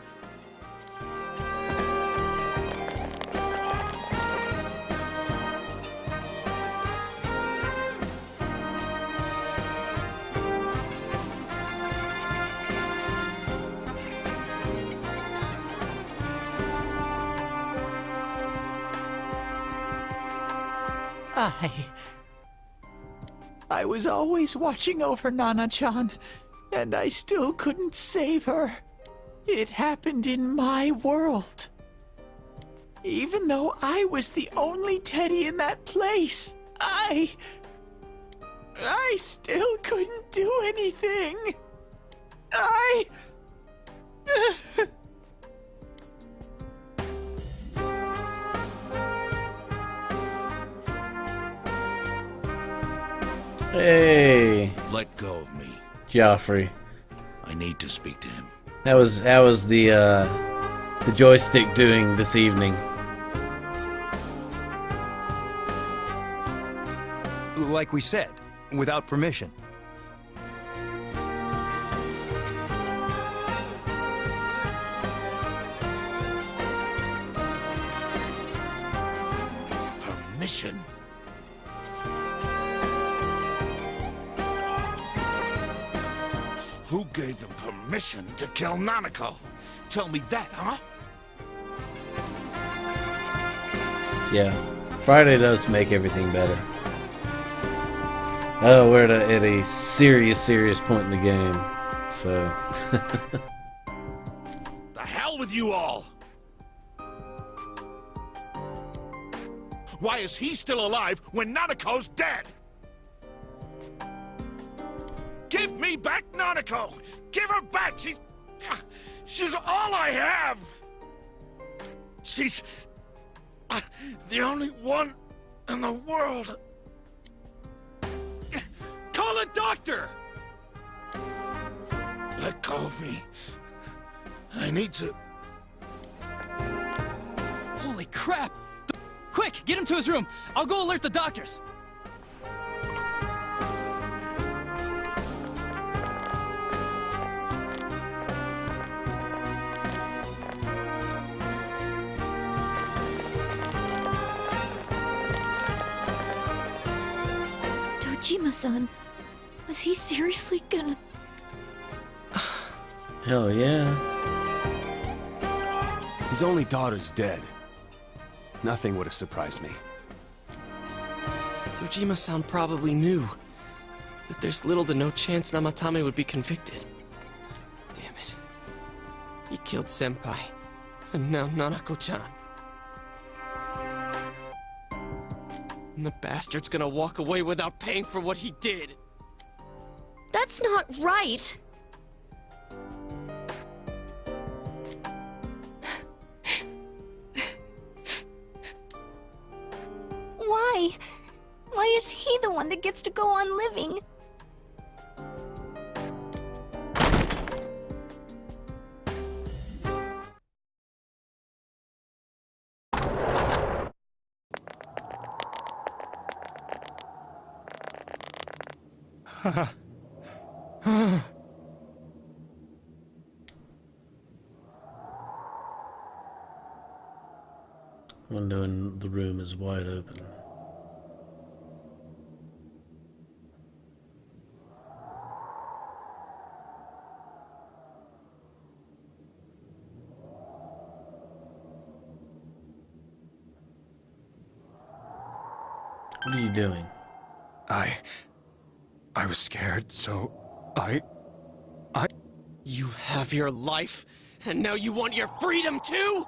I was always watching over Nana-chan, and I still couldn't save her. It happened in my world. Even though I was the only teddy in that place, I still couldn't do anything. Hey, Let go of me. Joffrey. I need to speak to him. How was the joystick doing this evening? Like we said, without permission. Permission? Who gave them permission to kill Nanako? Tell me that, huh? Yeah, Friday does make everything better. Oh, we're at a serious point in the game, so... The hell with you all! Why is he still alive when Nanako's dead? Give me back Nanako! Give her back! She's all I have! She's... the only one in the world. Call a doctor! Let go of me. I need to... Holy crap! Quick, get him to his room. I'll go alert the doctors. Dojima-san, was he seriously gonna... Hell yeah. His only daughter's dead. Nothing would have surprised me. Dojima-san probably knew that there's little to no chance Namatame would be convicted. Damn it. He killed Senpai, and now Nanako-chan. And the bastard's gonna walk away without paying for what he did. That's not right! Why? Why is he the one that gets to go on living? Window in the room is wide open. What are you doing? I was scared, so I... You have your life, and now you want your freedom too?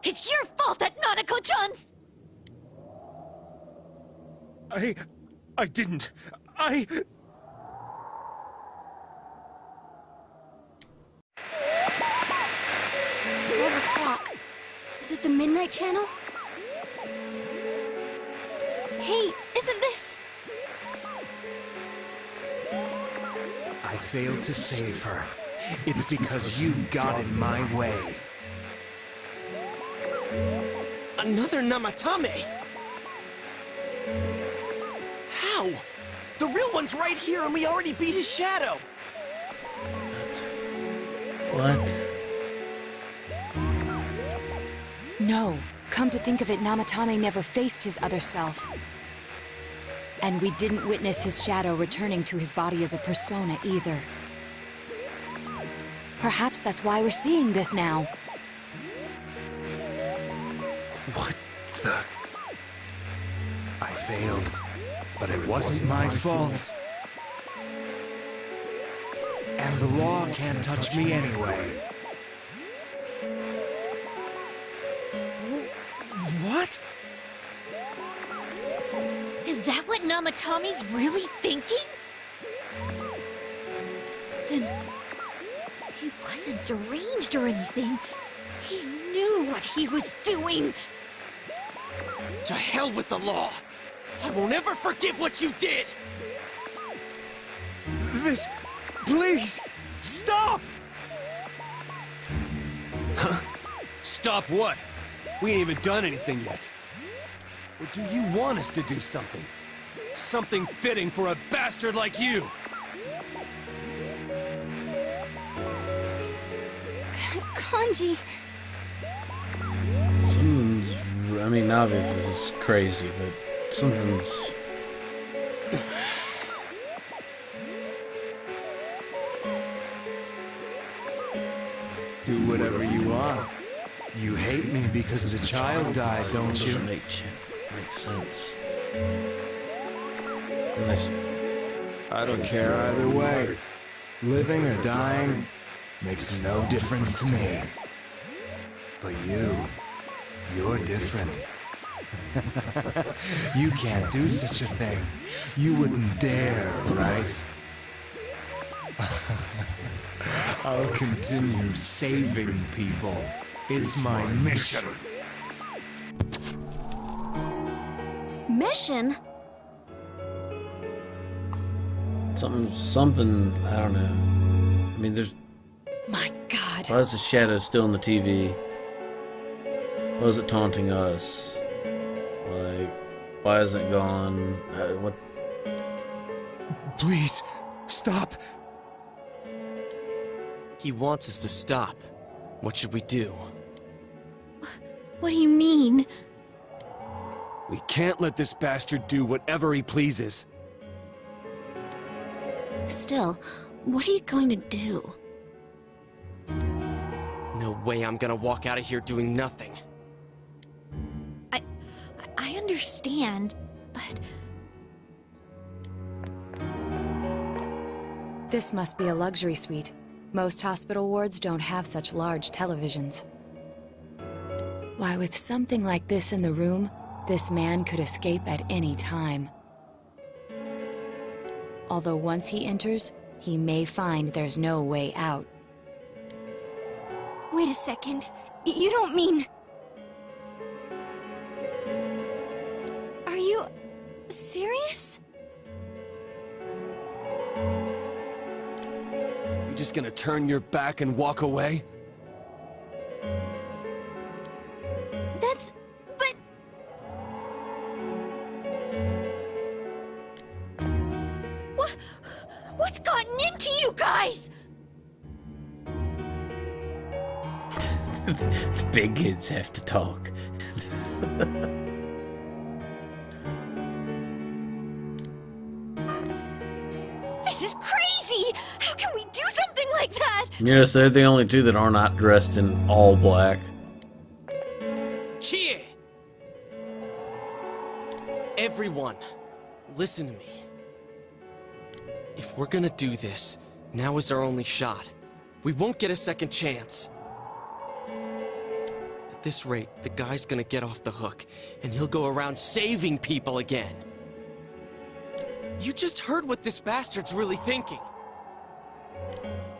It's your fault that Nanako-chan's... I didn't. 12 o'clock. Is it the Midnight Channel? Hey, isn't this... I failed to save her. It's because you got in my way. Another Namatame? How? The real one's right here and we already beat his shadow! What? No. Come to think of it, Namatame never faced his other self. And we didn't witness his shadow returning to his body as a persona either. Perhaps that's why we're seeing this now. What the... I failed, but it wasn't my fault. And the law can't touch me anyway. What? Is that what Namatame's really thinking? Then... he wasn't deranged or anything. He knew what he was doing. To hell with the law! I won't ever forgive what you did! This... please! Stop! Huh? Stop what? We ain't even done anything yet. Or do you want us to do something? Something fitting for a bastard like you! Kanji... Something's... I mean, obviously this is crazy, but something's... Do whatever you want. You hate me because the child died, don't you? Doesn't make sense. Unless... I don't care either way. Living or dying makes no difference to me. But you're different. You can't do such a thing. You wouldn't dare, right? I'll continue saving people. It's my mission. Mission? Something, I don't know. I mean, there's... My God. Why is the shadow still in the TV? Why is it taunting us? Like, why isn't it gone? What? Please, stop! He wants us to stop. What should we do? What do you mean? We can't let this bastard do whatever he pleases. Still, what are you going to do? No way I'm gonna walk out of here doing nothing. I understand, but... This must be a luxury suite. Most hospital wards don't have such large televisions. Why, with something like this in the room, this man could escape at any time. Although once he enters, he may find there's no way out. Wait a second. You don't mean... Are you... serious? You just gonna turn your back and walk away? That's... but... What's gotten into you guys? The big kids have to talk. This is crazy! How can we do something like that? Yes, they're the only two that are not dressed in all black. Chie! If everyone, listen to me. If we're gonna do this, now is our only shot. We won't get a second chance. At this rate, the guy's gonna get off the hook, and he'll go around saving people again. You just heard what this bastard's really thinking.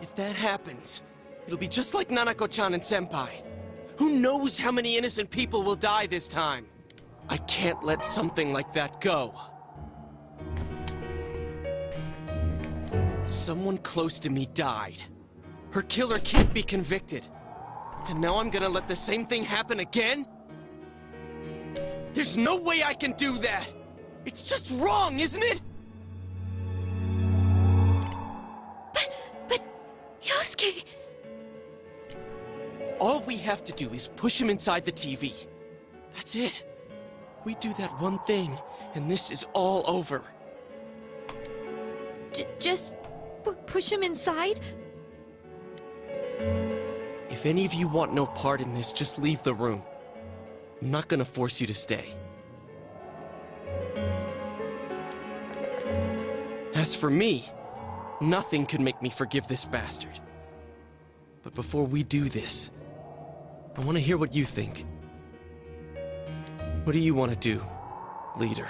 If that happens, it'll be just like Nanako-chan and Senpai. Who knows how many innocent people will die this time? I can't let something like that go. Someone close to me died. Her killer can't be convicted. And now I'm gonna let the same thing happen again? There's no way I can do that! It's just wrong, isn't it? But Yosuke... All we have to do is push him inside the TV. That's it. We do that one thing, and this is all over. Just push him inside? If any of you want no part in this, just leave the room. I'm not gonna force you to stay. As for me, nothing could make me forgive this bastard. But before we do this, I want to hear what you think. What do you want to do, leader?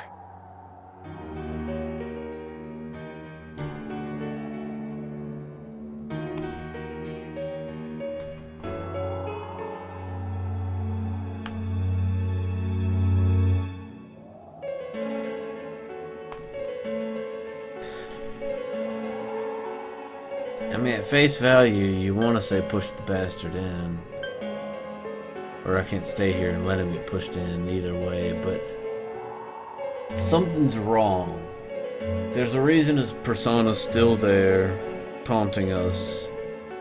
I mean, at face value, you want to say push the bastard in. Or I can't stay here and let him get pushed in either way, but something's wrong. There's a reason his persona's still there, taunting us,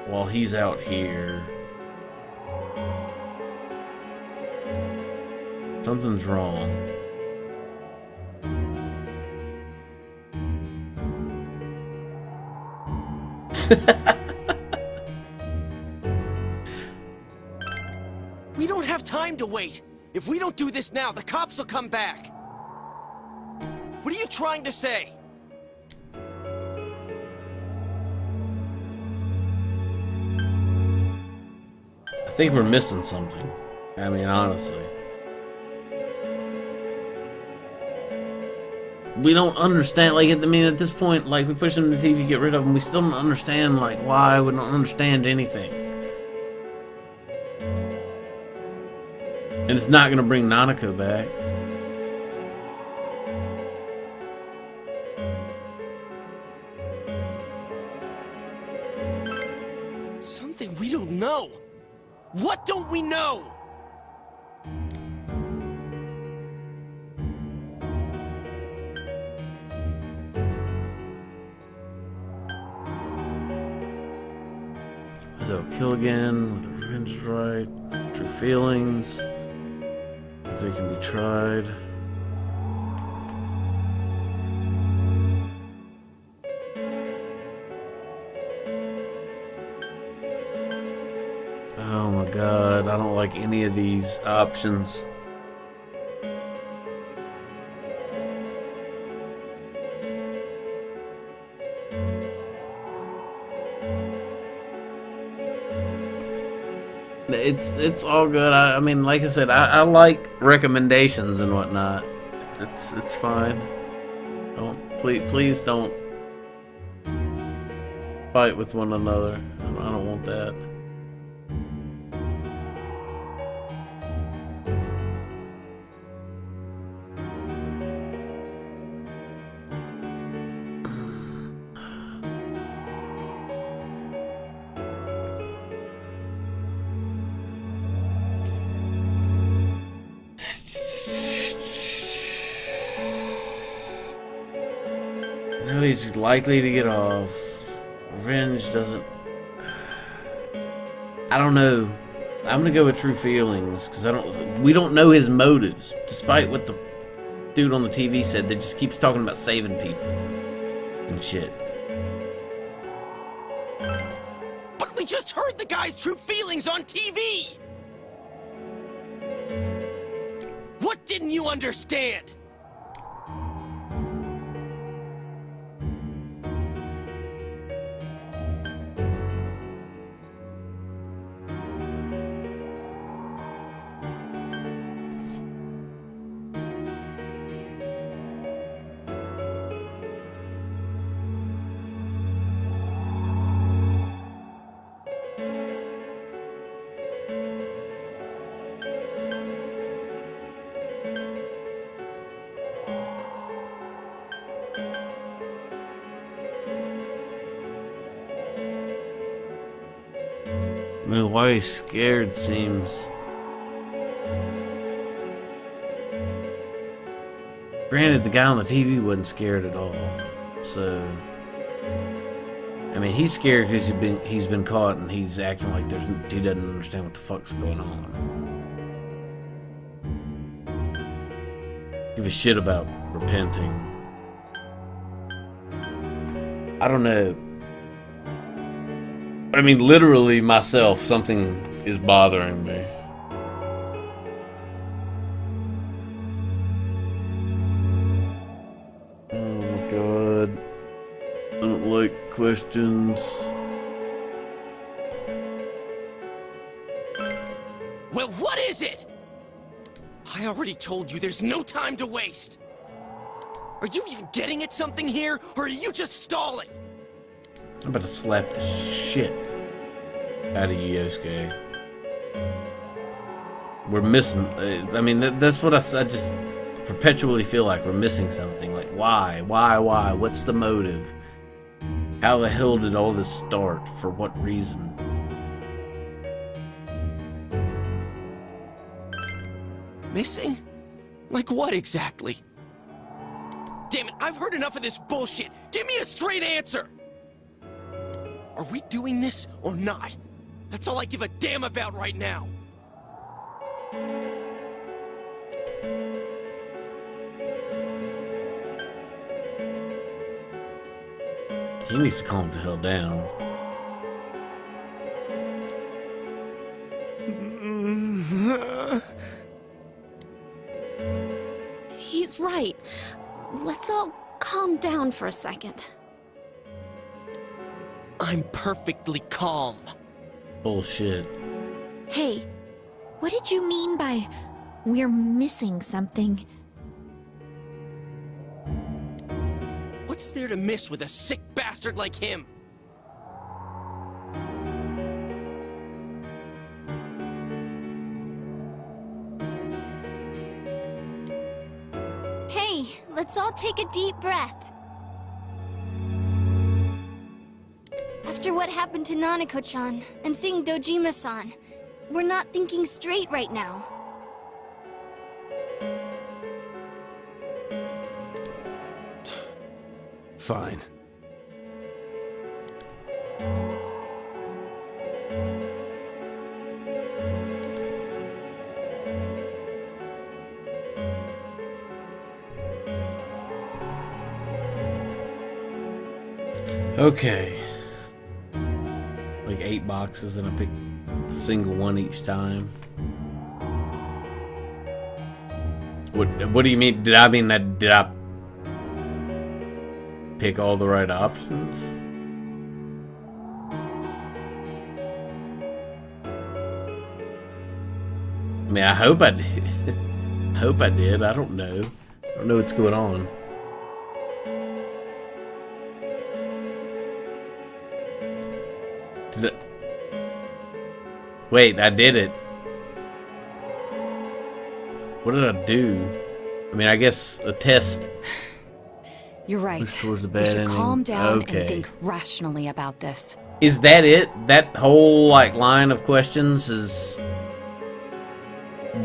while he's out here. Something's wrong. We don't have time to wait. If we don't do this now, the cops will come back. What are you trying to say? I think we're missing something. I mean, honestly. We don't understand, like, I mean, at this point, like, we push him to the TV, get rid of him, we still don't understand, like, why. We don't understand anything. And it's not gonna bring Nanako back. Something we don't know. What don't we know? They'll kill again, with the revenge is right, true feelings, if they can be tried. Oh my god, I don't like any of these options. It's all good. I mean, like I said, I like recommendations and whatnot. It's fine. Please don't fight with one another. I don't want that. No, he's likely to get off. Revenge doesn't... I don't know. I'm gonna go with true feelings, because we don't know his motives. Despite what the dude on the TV said, that just keeps talking about saving people. And shit. But we just heard the guy's true feelings on TV! What didn't you understand? I mean, why he's scared seems... Granted, the guy on the TV wasn't scared at all, so... I mean, he's scared because he's been caught and he's acting like he doesn't understand what the fuck's going on. Give a shit about repenting. I don't know. I mean, literally myself, something is bothering me. Oh my god. I don't like questions. Well, what is it? I already told you there's no time to waste. Are you even getting at something here, or are you just stalling? I'm about to slap the shit out of you, Yosuke. We're missing... I mean, that's what I just perpetually feel like. We're missing something. Like, why? Why? What's the motive? How the hell did all this start? For what reason? Missing? Like what exactly? Damn it, I've heard enough of this bullshit. Give me a straight answer! Are we doing this or not? That's all I give a damn about right now. He needs to calm the hell down. He's right. Let's all calm down for a second. I'm perfectly calm. Bullshit. Hey, what did you mean by we're missing something? What's there to miss with a sick bastard like him? Hey, let's all take a deep breath. After what happened to Nanako-chan and seeing Dojima-san, we're not thinking straight right now. Fine. Okay. Like 8 boxes and I pick a single one each time. What do you mean? Did I pick all the right options? I mean, I hope I did. I hope I did. I don't know. I don't know what's going on. Wait, I did it. What did I do? I mean, I guess a test. You're right. Push towards the We bad should ending. calm down Okay. and think rationally about this. Is that it? That whole line of questions is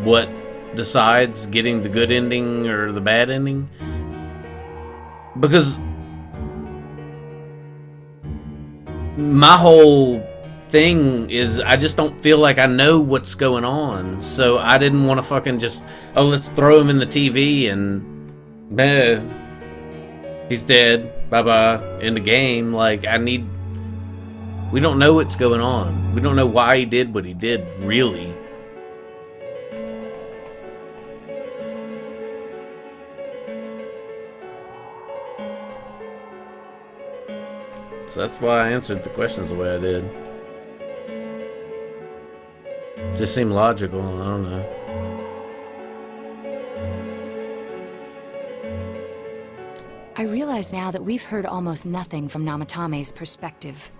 what decides getting the good ending or the bad ending? Because my whole thing is I just don't feel like I know what's going on. So I didn't want to fucking just, oh, let's throw him in the TV and meh, he's dead. Bye-bye. In the game. Like, we don't know what's going on. We don't know why he did what he did, really. So that's why I answered the questions the way I did. Just seemed logical. I don't know. I realize now that we've heard almost nothing from Namatame's perspective.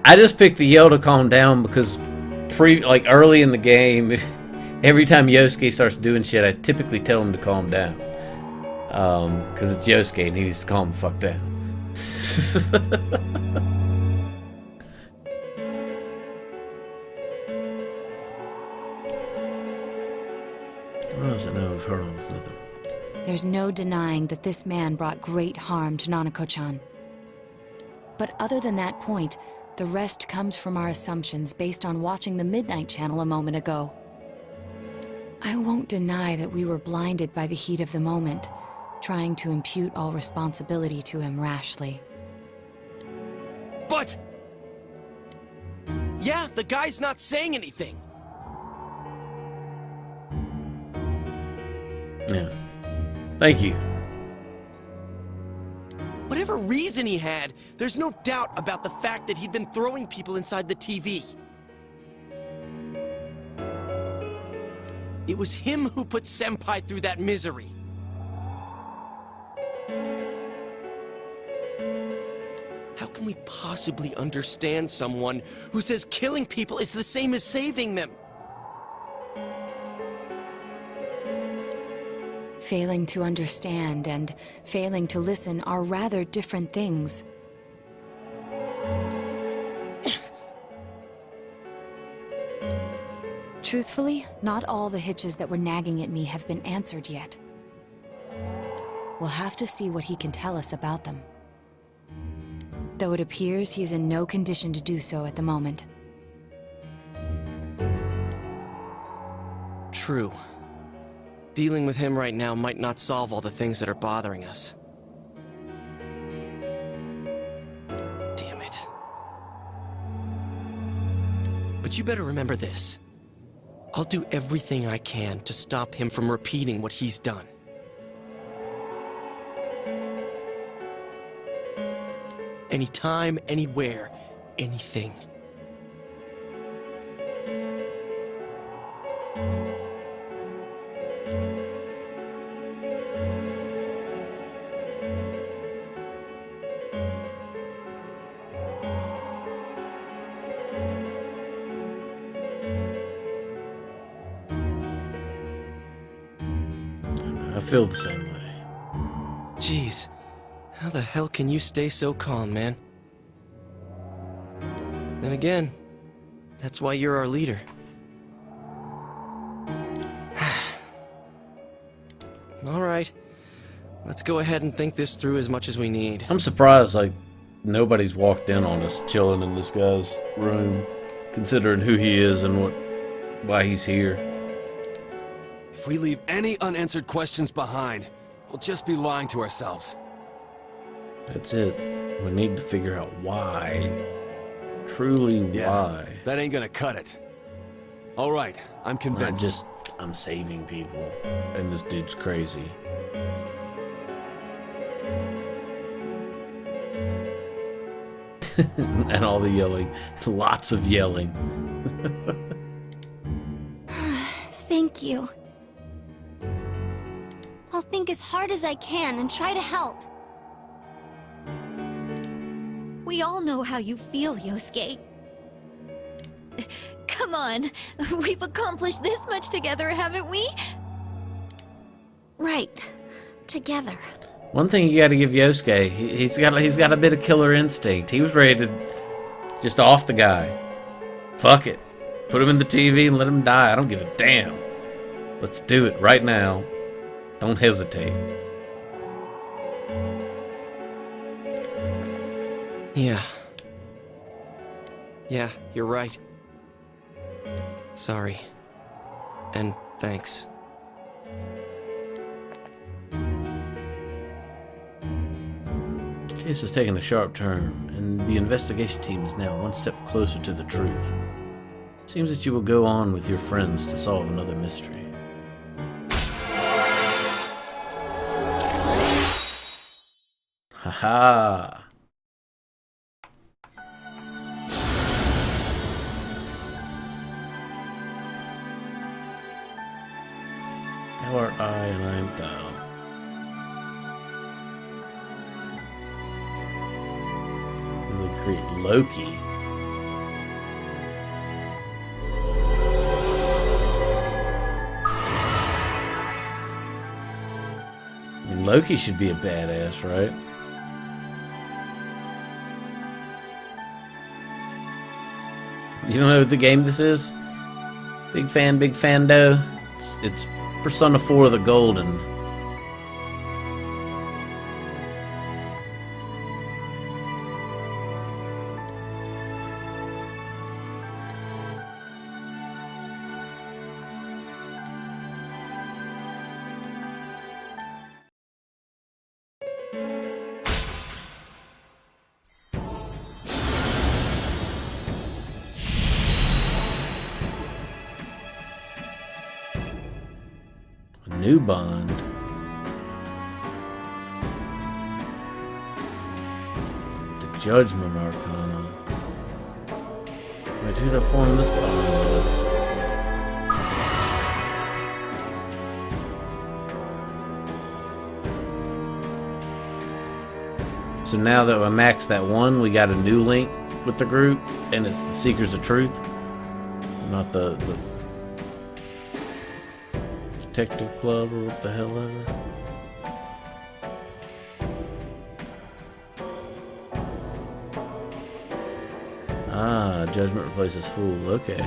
I just picked the yell to calm down because early in the game, every time Yosuke starts doing shit, I typically tell him to calm down. Because it's Yosuke and he needs to calm the fuck down. What does it know of her? Nothing. There's no denying that this man brought great harm to Nanako-chan. But other than that point, the rest comes from our assumptions based on watching the Midnight Channel a moment ago. I won't deny that we were blinded by the heat of the moment, trying to impute all responsibility to him rashly. But... yeah, the guy's not saying anything. Yeah. Thank you. Whatever reason he had, there's no doubt about the fact that he'd been throwing people inside the TV. It was him who put Senpai through that misery. How can we possibly understand someone who says killing people is the same as saving them? Failing to understand and failing to listen are rather different things. Truthfully, not all the hitches that were nagging at me have been answered yet. We'll have to see what he can tell us about them. Though it appears he's in no condition to do so at the moment. True. Dealing with him right now might not solve all the things that are bothering us. Damn it. But you better remember this. I'll do everything I can to stop him from repeating what he's done. Anytime, anywhere, anything. I feel the same way. Jeez, how the hell can you stay so calm, man? Then again, that's why you're our leader. All right, let's go ahead and think this through as much as we need. I'm surprised, like, nobody's walked in on us chilling in this guy's room, considering who he is and why he's here. If we leave any unanswered questions behind, we'll just be lying to ourselves. That's it. We need to figure out why. Truly why. That ain't gonna cut it. All right, I'm convinced. I'm saving people, and this dude's crazy. And all the yelling. Lots of yelling. Thank you. I'll think as hard as I can and try to help. We all know how you feel, Yosuke. Come on, we've accomplished this much together, haven't we? Right. Together. One thing you gotta give Yosuke, he's got a bit of killer instinct. He was ready to just off the guy. Fuck it. Put him in the TV and let him die. I don't give a damn. Let's do it right now. Don't hesitate. Yeah. Yeah, you're right. Sorry. And thanks. Case is taking a sharp turn, and the investigation team is now one step closer to the truth. Seems that you will go on with your friends to solve another mystery. Haha! Thou art I, and I am thou. And we create Loki. Loki should be a badass, right? You don't know what the game this is? Big fan, big fando. It's Persona 4 the Golden. New Bond. The Judgment Arcana. Wait, who the form this bond with? So now that I maxed that one, we got a new link with the group, and it's the Seekers of Truth, not the Detective Club or what the hell ever. Ah, Judgment replaces Fool. Okay.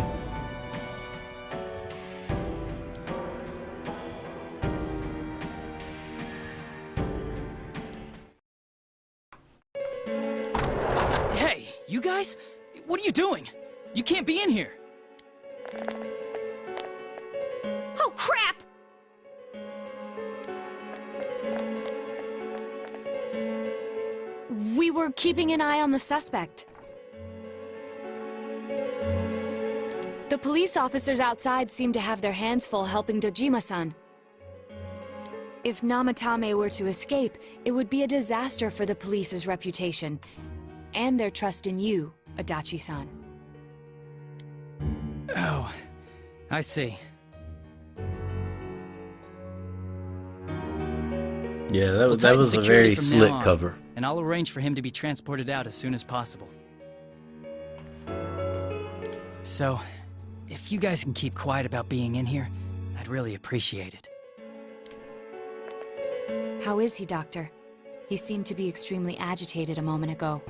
Hey, you guys? What are you doing? You can't be in here. Oh, crap! We were keeping an eye on the suspect. The police officers outside seem to have their hands full helping Dojima-san. If Namatame were to escape, it would be a disaster for the police's reputation, and their trust in you, Adachi-san. Oh, I see. Yeah, We'll that tighten was a security very from slick now on, cover. And I'll arrange for him to be transported out as soon as possible. So, if you guys can keep quiet about being in here, I'd really appreciate it. How is he, Doctor? He seemed to be extremely agitated a moment ago.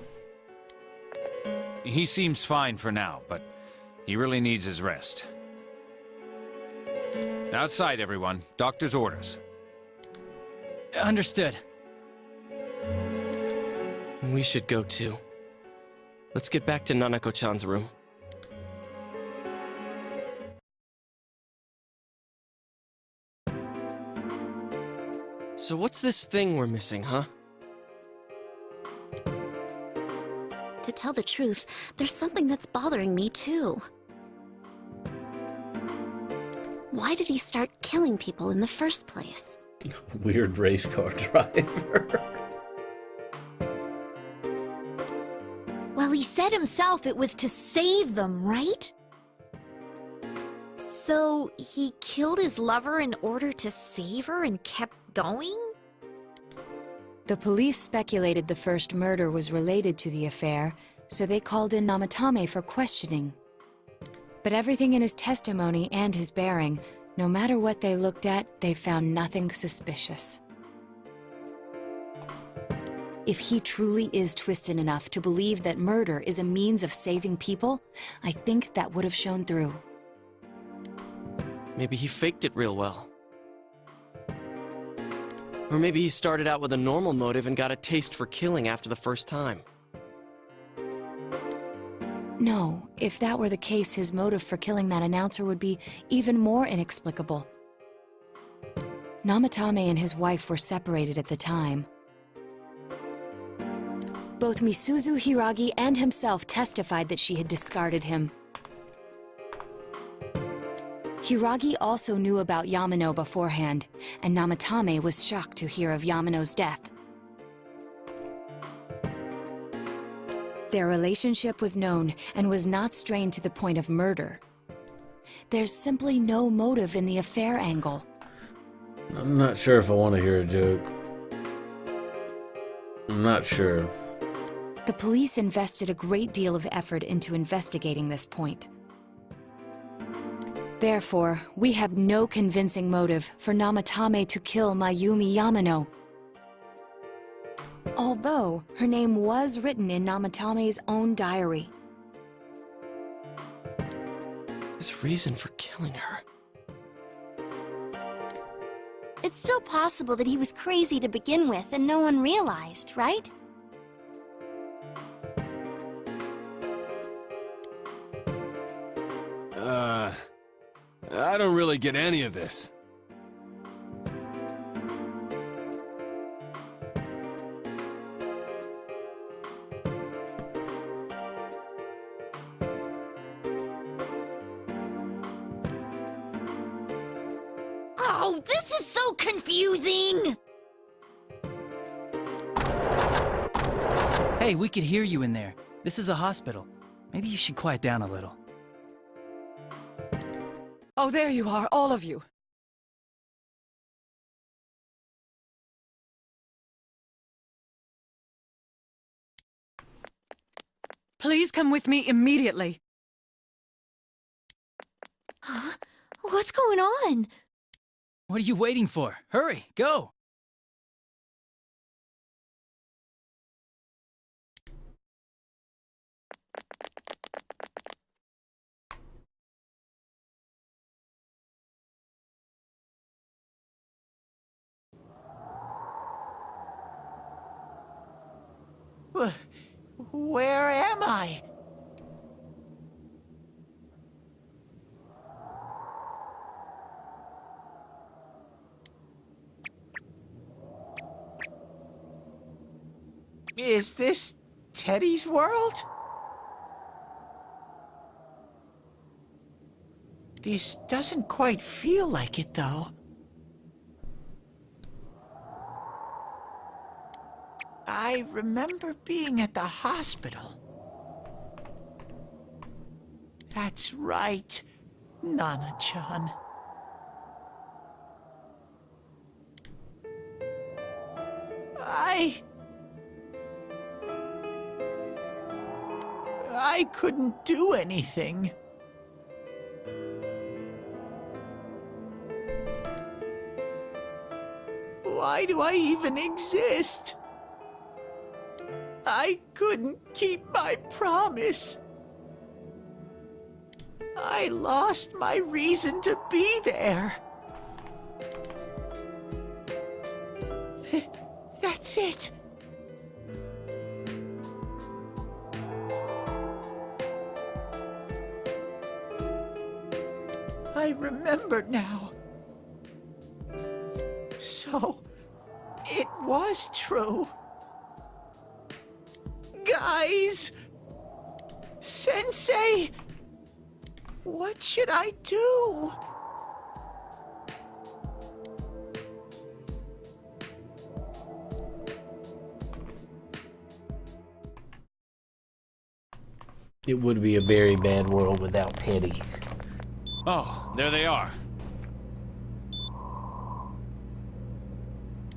He seems fine for now, but he really needs his rest. Outside, everyone. Doctor's orders. Understood. We should go too. Let's get back to Nanako-chan's room. So what's this thing we're missing, huh? To tell the truth, there's something that's bothering me too. Why did he start killing people in the first place? Weird race car driver. Well, he said himself it was to save them, right? So, he killed his lover in order to save her and kept going? The police speculated the first murder was related to the affair, so they called in Namatame for questioning. But everything in his testimony and his bearing, no matter what they looked at, they found nothing suspicious. If he truly is twisted enough to believe that murder is a means of saving people, I think that would have shown through. Maybe he faked it real well. Or maybe he started out with a normal motive and got a taste for killing after the first time. No, if that were the case, his motive for killing that announcer would be even more inexplicable. Namatame and his wife were separated at the time. Both Misuzu Hiragi and himself testified that she had discarded him. Hiragi also knew about Yamano beforehand, and Namatame was shocked to hear of Yamano's death. Their relationship was known and was not strained to the point of murder. There's simply no motive in the affair angle. I'm not sure if I want to hear a joke. I'm not sure. The police invested a great deal of effort into investigating this point. Therefore, we have no convincing motive for Namatame to kill Mayumi Yamano. Although her name was written in Namatame's own diary. His reason for killing her. It's still possible that he was crazy to begin with and no one realized, right? I don't really get any of this. Oh, this is so confusing! Hey, we could hear you in there. This is a hospital. Maybe you should quiet down a little. Oh, there you are, all of you. Please come with me immediately. Huh? What's going on? What are you waiting for? Hurry, go! Where am I? Is this Teddy's world? This doesn't quite feel like it, though. I remember being at the hospital. That's right, Nana-chan. I couldn't do anything. Why do I even exist? I couldn't keep my promise. I lost my reason to be there. That's it. I remember now. So, it was true. Guys! Sensei! What should I do? It would be a very bad world without Teddy. Oh, there they are.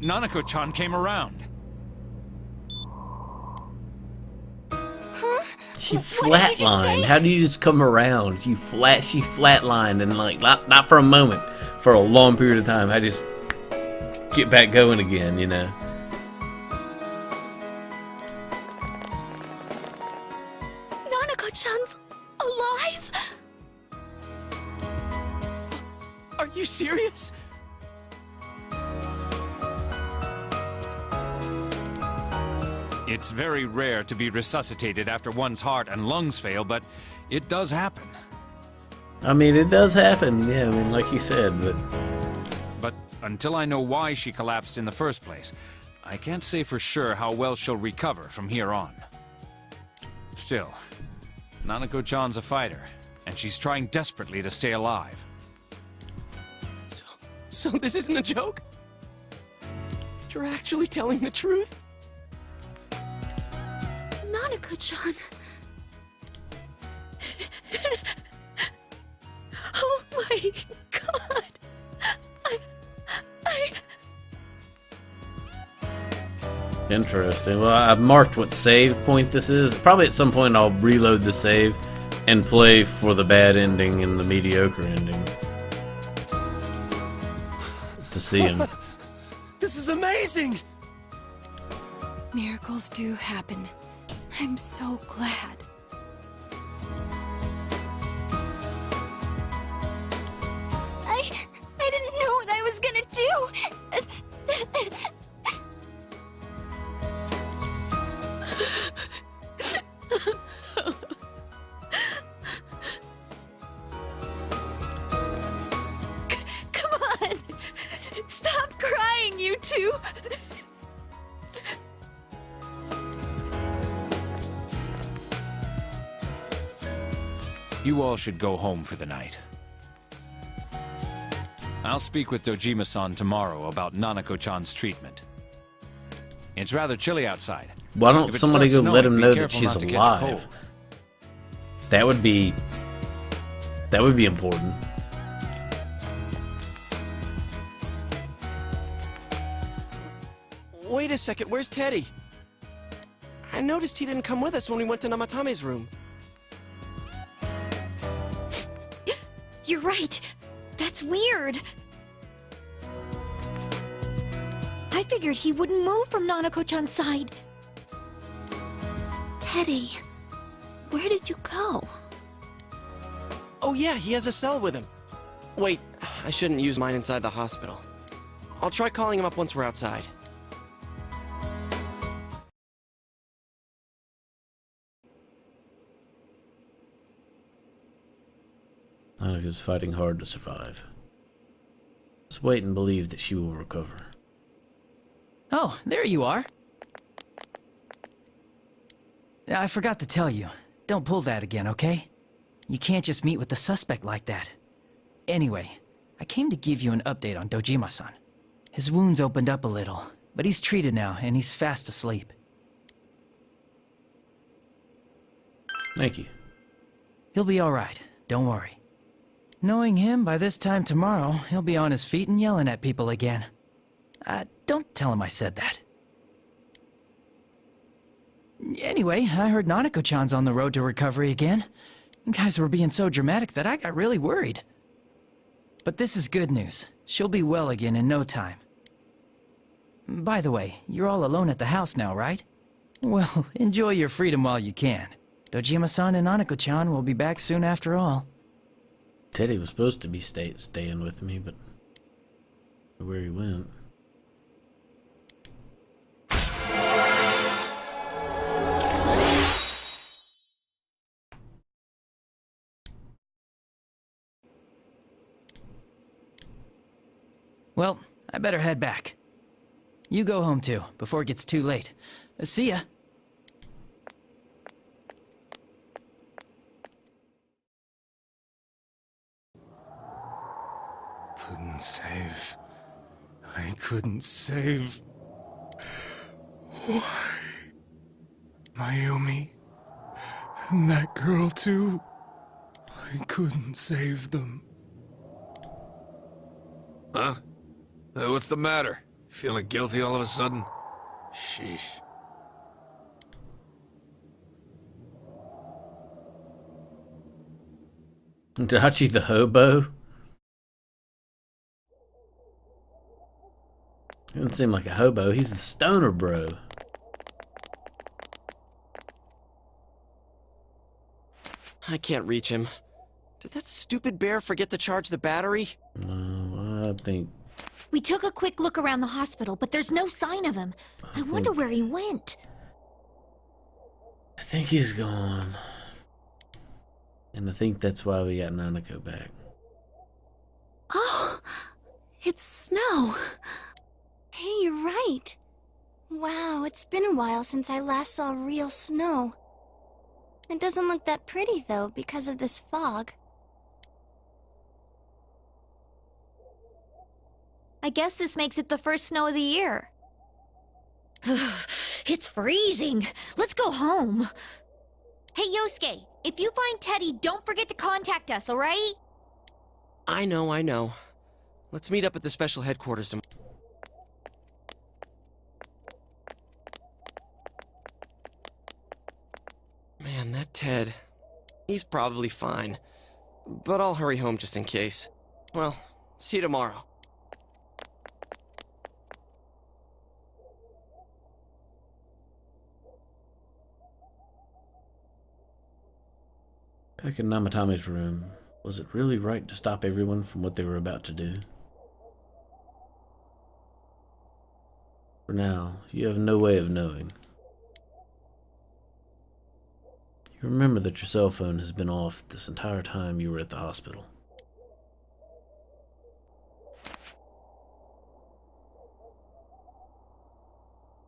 Nanako-chan came around. Huh? She What did you just flatlined. say? How do you just come around? She flatlined and like not for a moment, for a long period of time. I just get back going again, you know. Nanako-chan's alive? Are you serious? It's very rare to be resuscitated after one's heart and lungs fail, but it does happen. I mean, it does happen. Yeah, I mean, like you said, But until I know why she collapsed in the first place, I can't say for sure how well she'll recover from here on. Still, Nanako-chan's a fighter, and she's trying desperately to stay alive. So this isn't a joke? You're actually telling the truth? Nanako-chan. Oh my god. interesting. Well, I've marked what save point this is. Probably at some point I'll reload the save and play for the bad ending and the mediocre ending. To see him. This is amazing! Miracles do happen. I'm so glad. I didn't know what I was gonna do. Come on! Stop crying, you two! You all should go home for the night. I'll speak with Dojima-san tomorrow about Nanako-chan's treatment. It's rather chilly outside. Why don't If it somebody go starts let snowing, him be know that careful she's not to catch a alive? cold. That would be important. Wait a second, where's Teddy? I noticed he didn't come with us when we went to Namatame's room. You're right. That's weird. I figured he wouldn't move from Nanako-chan's side. Teddy, where did you go? Oh yeah, he has a cell with him. Wait, I shouldn't use mine inside the hospital. I'll try calling him up once we're outside. Nanako's fighting hard to survive. Let's wait and believe that she will recover. Oh, there you are. I forgot to tell you. Don't pull that again, okay? You can't just meet with the suspect like that. Anyway, I came to give you an update on Dojima-san. His wounds opened up a little, but he's treated now and he's fast asleep. Thank you. He'll be alright, don't worry. Knowing him, by this time tomorrow, he'll be on his feet and yelling at people again. Don't tell him I said that. Anyway, I heard Nanako-chan's on the road to recovery again. You guys were being so dramatic that I got really worried. But this is good news. She'll be well again in no time. By the way, you're all alone at the house now, right? Well, enjoy your freedom while you can. Dojima-san and Nanako-chan will be back soon after all. Teddy was supposed to be staying with me, but where he went. Well, I better head back. You go home too, before it gets too late. See ya. Couldn't save. I couldn't save. Why? Mayumi. And that girl too. I couldn't save them. Huh? What's the matter? Feeling guilty all of a sudden? Sheesh. Dachi the hobo? He doesn't seem like a hobo. He's the stoner bro. I can't reach him. Did that stupid bear forget to charge the battery? No, I think... We took a quick look around the hospital, but there's no sign of him. I wonder where he went. I think he's gone. And I think that's why we got Nanako back. Oh, it's snow. Hey, you're right. Wow, it's been a while since I last saw real snow. It doesn't look that pretty, though, because of this fog. I guess this makes it the first snow of the year. It's freezing. Let's go home. Hey, Yosuke, if you find Teddy, don't forget to contact us, alright? I know. Let's meet up at the special headquarters tomorrow. Man, that Ted. He's probably fine. But I'll hurry home just in case. Well, see you tomorrow. Back in Namatame's room, was it really right to stop everyone from what they were about to do? For now, you have no way of knowing. You remember that your cell phone has been off this entire time you were at the hospital.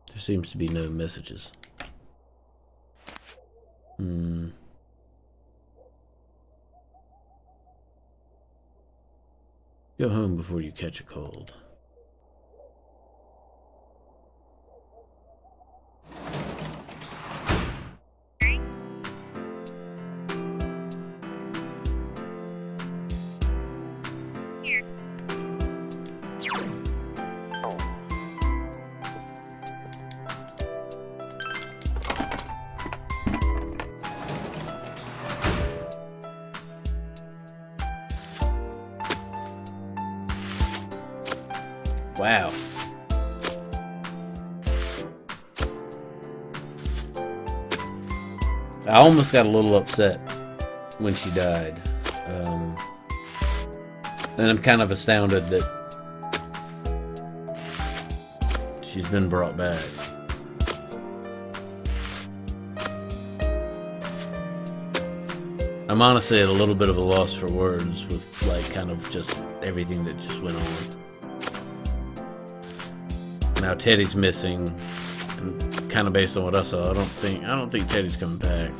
There seems to be no messages. Go home before you catch a cold. Wow. I almost got a little upset when she died. And I'm kind of astounded that she's been brought back. I'm honestly at a little bit of a loss for words with, like, kind of just everything that just went on. Now Teddy's missing, and kind of based on what I saw, I don't think Teddy's coming back.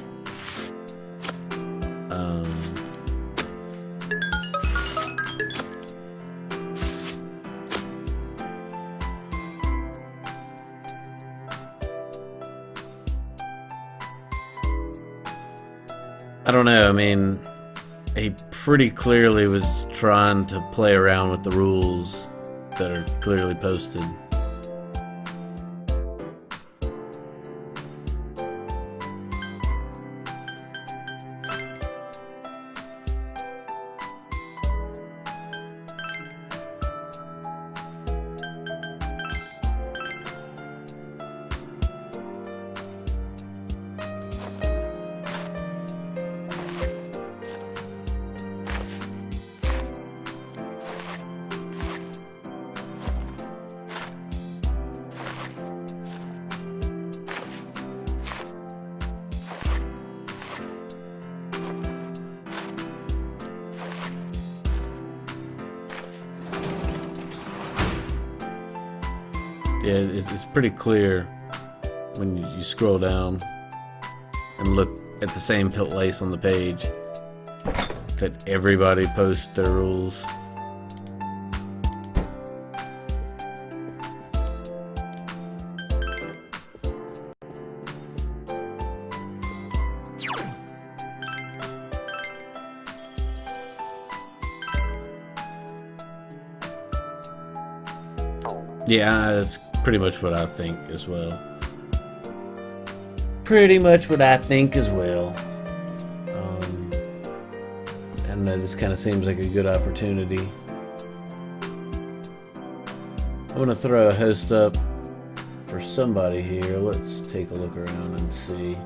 I don't know. I mean, he pretty clearly was trying to play around with the rules that are clearly posted. Yeah, it's pretty clear when you scroll down and look at the same place on the page that everybody posts their rules. Yeah, that's pretty much what I think as well. Pretty much what I think as well. I don't know, this kind of seems like a good opportunity. I want to throw a host up for somebody here. Let's take a look around and see.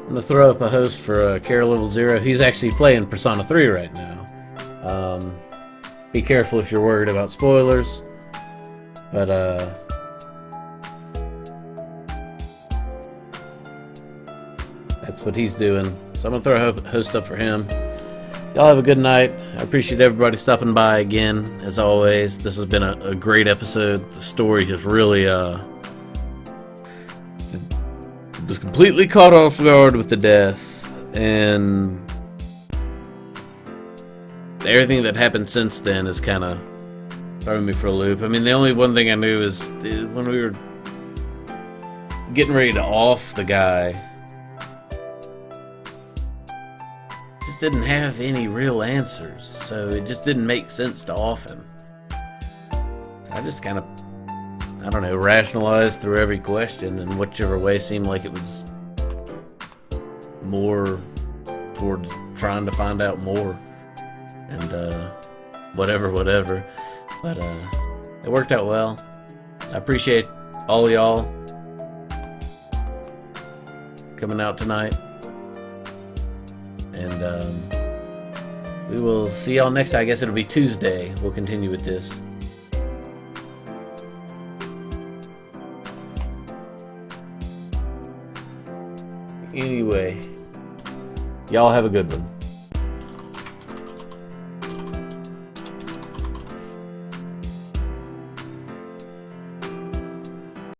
I'm going to throw up a host for Care Level 0. He's actually playing Persona 3 right now. Be careful if you're worried about spoilers. But, that's what he's doing. So I'm going to throw a host up for him. Y'all have a good night. I appreciate everybody stopping by again, as always. This has been a great episode. The story has really, was completely caught off guard with the death, and everything that happened since then is kind of throwing me for a loop. I mean, the only one thing I knew is when we were getting ready to off the guy, just didn't have any real answers, so it just didn't make sense to off him. I just kind of, I don't know, rationalized through every question, and whichever way seemed like it was more towards trying to find out more, and whatever. But it worked out well. I appreciate all y'all coming out tonight, and we will see y'all next time. I guess it'll be Tuesday. We'll continue with this. Anyway, y'all have a good one.